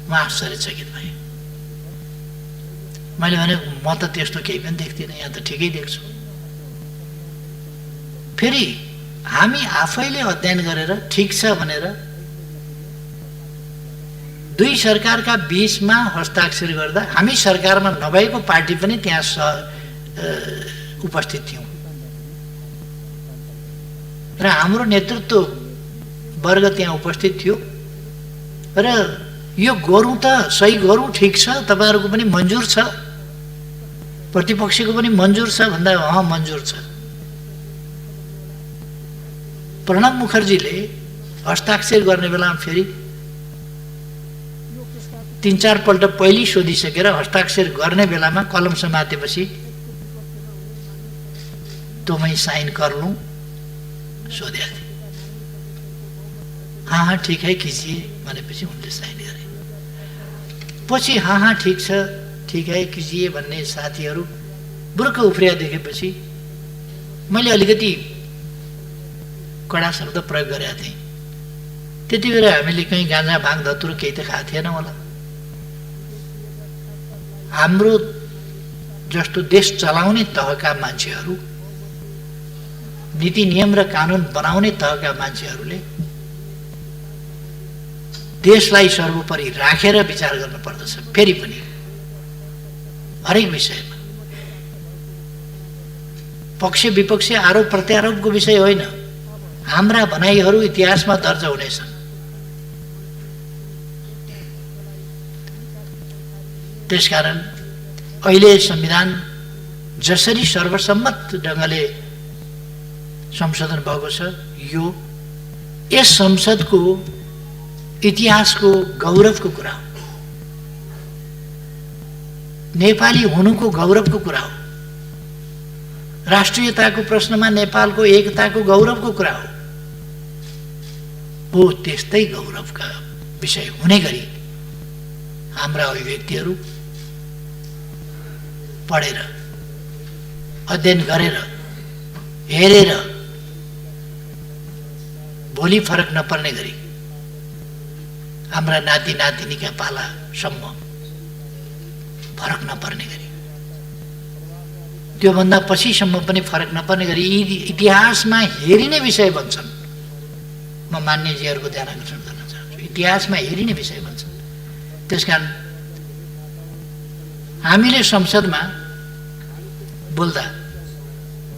म आश्चर्यचकित भएँ। मैले भने म त त्यस्तो केही पनि देख्दिनँ, यहाँ त ठिकै देख्छु। फेरि हामी आफैले अध्ययन गरेर ठिक छ भनेर दुई सरकारका बीचमा हस्ताक्षर गर्दा हामी सरकारमा नभएको पार्टी पनि त्यहाँ उपस्थित थियौँ र हाम्रो नेतृत्व वर्ग त्यहाँ उपस्थित थियो र यो गरौँ त सही गरौँ, ठिक छ, तपाईहरुको पनि मन्जुर छ, प्रतिपक्षको पनि मन्जुर छ भन्दा मन्जुर छ। प्रणब मुखर्जीले हस्ताक्षर गर्ने बेलामा फेरि 3-4 पल्ट पहिले सोधिसकेर हस्ताक्षर गर्ने बेलामा कलम समातेपछि तो मैं साइन कर लूं सोधे थे। हाँ ठीक है कीजिए भनेपछि उनले साइन गरे। पछि हाँ ठीक छ, ठीक है कीजिए भन्ने साथीहरू बुर्क उफ्रिया देखेपछि मैले अलिकति कडा शब्द प्रयोग गरेका थिएँ। त्यति बेला हामीले कहीँ गाँजा भाङ धतुरो केही त खाएको थिएन होला। हाम्रो जस्तो देश चलाउने तहका मान्छेहरू, नीति नियम र कानुन बनाउने तहका मान्छेहरूले देशलाई सर्वोपरि राखेर विचार गर्नु पर्दछ। फेरि पनि हरेक विषयमा पक्ष विपक्ष आरोप प्रत्यारोपको विषय होइन, हाम्रा भनाइहरू इतिहासमा दर्ज हुनेछन्। त्यसकारण अहिले संविधान जसरी सर्वसम्मत ढङ्गले संशोधन भएको छ, यो यस संसदको इतिहासको गौरवको कुरा हो, नेपाली हुनुको गौरवको कुरा हो, राष्ट्रियताको प्रश्नमा नेपालको एकताको गौरवको कुरा हो। त्यस्तै गौरवका विषय हुने गरी हाम्रा अभिव्यक्तिहरू पढेर अध्ययन गरेर हेरेर भोलि फरक नपर्ने गरी हाम्रा नाति नातिनीका पालासम्म फरक नपर्ने गरी, त्योभन्दा पछिसम्म पनि फरक नपर्ने गरी यी इतिहासमा हेरिने विषय बन्छन्। म मान्यजीहरूको ध्यान आकर्षण गर्न चाहन्छु, इतिहासमा हेरिने विषय बन्छन्। त्यसकारण हामीले संसदमा बोल्दा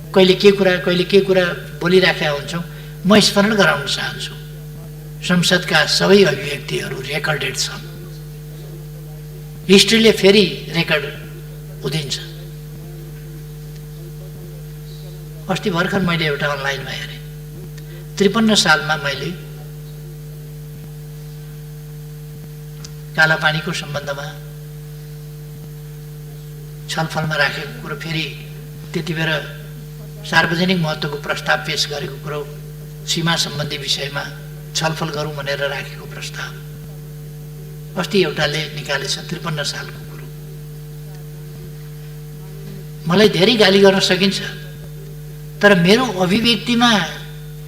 कहिले के कुरा बोलिराखेका हुन्छौँ। म स्मरण गराउन चाहन्छु, संसदका सबै अभिव्यक्तिहरू रेकर्डेड छन्। हिस्ट्रीले फेरि रेकर्ड उदिन्छ। अस्ति भर्खर मैले एउटा अनलाइनमा हेरेँ, 53 सालमा मैले कालापानीको सम्बन्धमा छलफलमा राखेको कुरो, फेरि त्यति बेला सार्वजनिक महत्त्वको प्रस्ताव पेश गरेको कुरो, सीमा सम्बन्धी विषयमा छलफल गरौँ भनेर राखेको प्रस्ताव अस्ति एउटाले निकालेछ। 53 सालको कुरो। मलाई धेरै गाली गर्न सकिन्छ, तर मेरो अभिव्यक्तिमा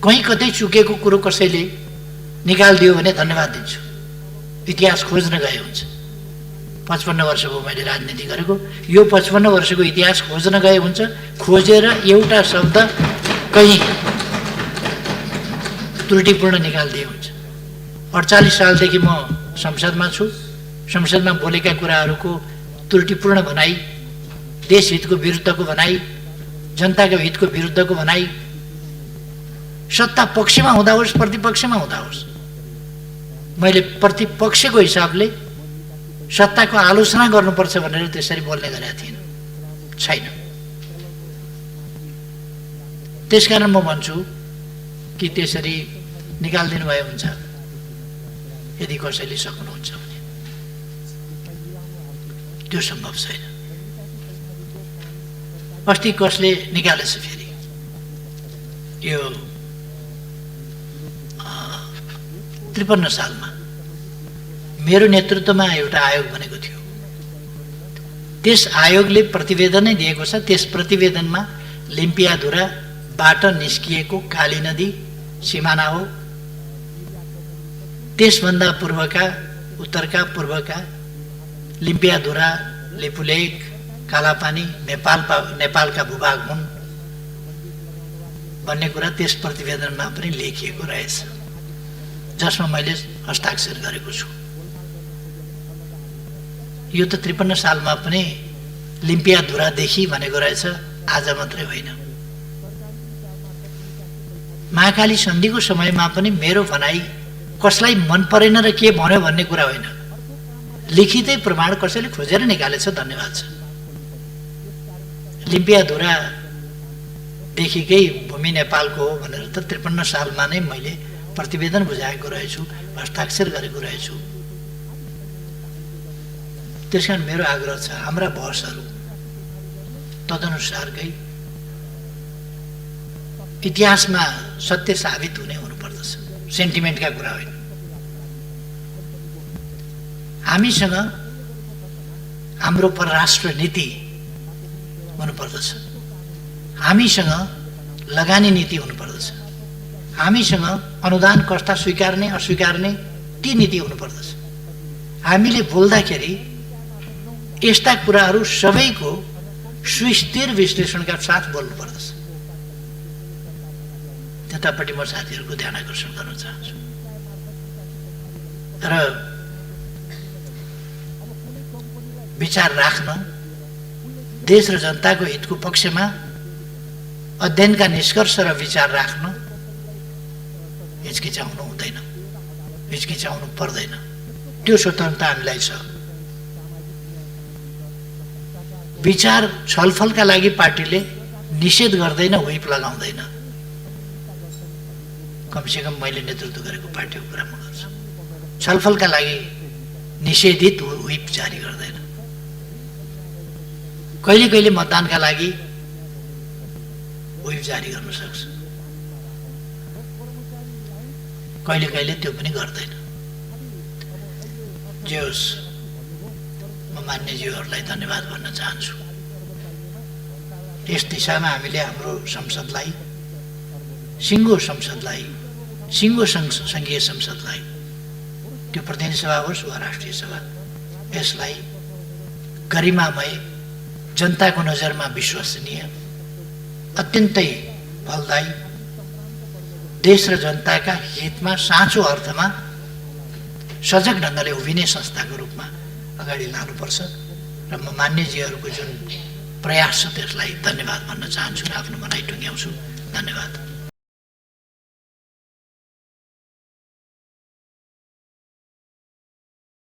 कहीँ कतै चुकेको कुरो कसैले निकालिदियो भने धन्यवाद दिन्छु। इतिहास खोज्न गए हुन्छ। 55 वर्ष भयो मैले राजनीति गरेको, यो 55 वर्षको इतिहास खोज्न गए हुन्छ। खोजेर एउटा शब्द कहीँ त्रुटिपूर्ण निकालिदिए हुन्छ। 48 सालदेखि म संसदमा छु। संसदमा बोलेका कुराहरूको त्रुटिपूर्ण भनाइ, देश हितको विरुद्धको भनाइ, जनताको हितको विरुद्धको भनाइ, सत्ता पक्षमा हुँदा होस् प्रतिपक्षमा हुँदा होस्, मैले प्रतिपक्षको हिसाबले सत्ताको आलोचना गर्नुपर्छ भनेर त्यसरी बोल्ने गरेका थिएन, छैन। त्यसकारण म भन्छु कि त्यसरी निकालिदिनु भए हुन्छ यदि कसैले सक्नुहुन्छ भने। त्यो सम्भव छैन। अस्ति कसले निकालेछ फेरि यो 53 सालमा मेरो नेतृत्वमा एउटा आयोग बनेको थियो। त्यस आयोगले प्रतिवेदनै दिएको छ। त्यस प्रतिवेदनमा लिम्पियाधुराबाट निस्किएको काली नदी सिमाना हो। त्यसभन्दा पूर्वका उत्तरका पूर्वका लिम्पियाधुरा, लिपुलेक, कालापानी नेपालका भूभाग हुन् भन्ने कुरा त्यस प्रतिवेदनमा पनि लेखिएको रहेछ, जसमा मैले हस्ताक्षर गरेको छु। यो त 53 सालमा पनि लिम्पियाधुरादेखि भनेको रहेछ, आज मात्रै होइन। महाकाली सन्धिको समयमा पनि मेरो भनाइ कसलाई मन परेन र के भन्यो भन्ने कुरा होइन, लिखितै प्रमाण कसैले खोजेर निकालेछ, धन्यवाद छ। लिम्पियाधुरादेखिकै भूमि नेपालको हो भनेर त 53 सालमा नै मैले प्रतिवेदन बुझाएको रहेछु, हस्ताक्षर गरेको रहेछु। त्यसकारण मेरो आग्रह छ, हाम्रा बहसहरू तदनुसारकै इतिहासमा सत्य साबित हुनुपर्दछ, सेन्टिमेन्टका कुरा होइन। हामीसँग हाम्रो परराष्ट्र नीति हुनुपर्दछ, हामीसँग लगानी नीति हुनुपर्दछ, हामीसँग अनुदान कस्ता स्वीकार्ने अस्वीकार्ने ती नीति हुनुपर्दछ। हामीले बोल्दाखेरि यस्ता कुराहरू सबैको सुस्थिर विश्लेषणका साथ बोल्नुपर्दछ। त्यतापट्टि म साथीहरूको ध्यान आकर्षण गर्न चाहन्छु। र विचार राख्न, देश र जनताको हितको पक्षमा अध्ययनका निष्कर्ष र विचार राख्न हिचकिचाउनु हुँदैन, हिचकिचाउनु पर्दैन। त्यो स्वतन्त्रता हामीलाई छ। विचार छलफलका लागि पार्टीले निषेध गर्दैन, व्हिप लगाउँदैन। कमसेकम मैले नेतृत्व गरेको पार्टीको कुरा म गर्छु। छलफलका लागि निषेधित व्हिप जारी गर्दैन। कहिले कहिले मतदानका लागि व्हिप जारी गर्न सक्छ, कहिले कहिले त्यो पनि गर्दैन। जे होस्, म मान्यज्यूहरूलाई धन्यवाद भन्न चाहन्छु। यस दिशामा हामीले हाम्रो संसदलाई, सिङ्गो संसदलाई, सिङ्गो सङ्घीय संसदलाई, त्यो प्रतिनिधि सभा होस् वा राष्ट्रिय सभा, यसलाई गरिमामय, जनताको नजरमा विश्वसनीय, अत्यन्तै फलदायी, देश र जनताका हितमा साँचो अर्थमा सजग ढङ्गले उभिने संस्थाको रूपमा अगाडि लानुपर्छ। र म मान्यजीहरूको जुन प्रयास छ त्यसलाई धन्यवाद भन्न चाहन्छु र आफ्नो भनाइ टुङ्ग्याउँछु। धन्यवाद।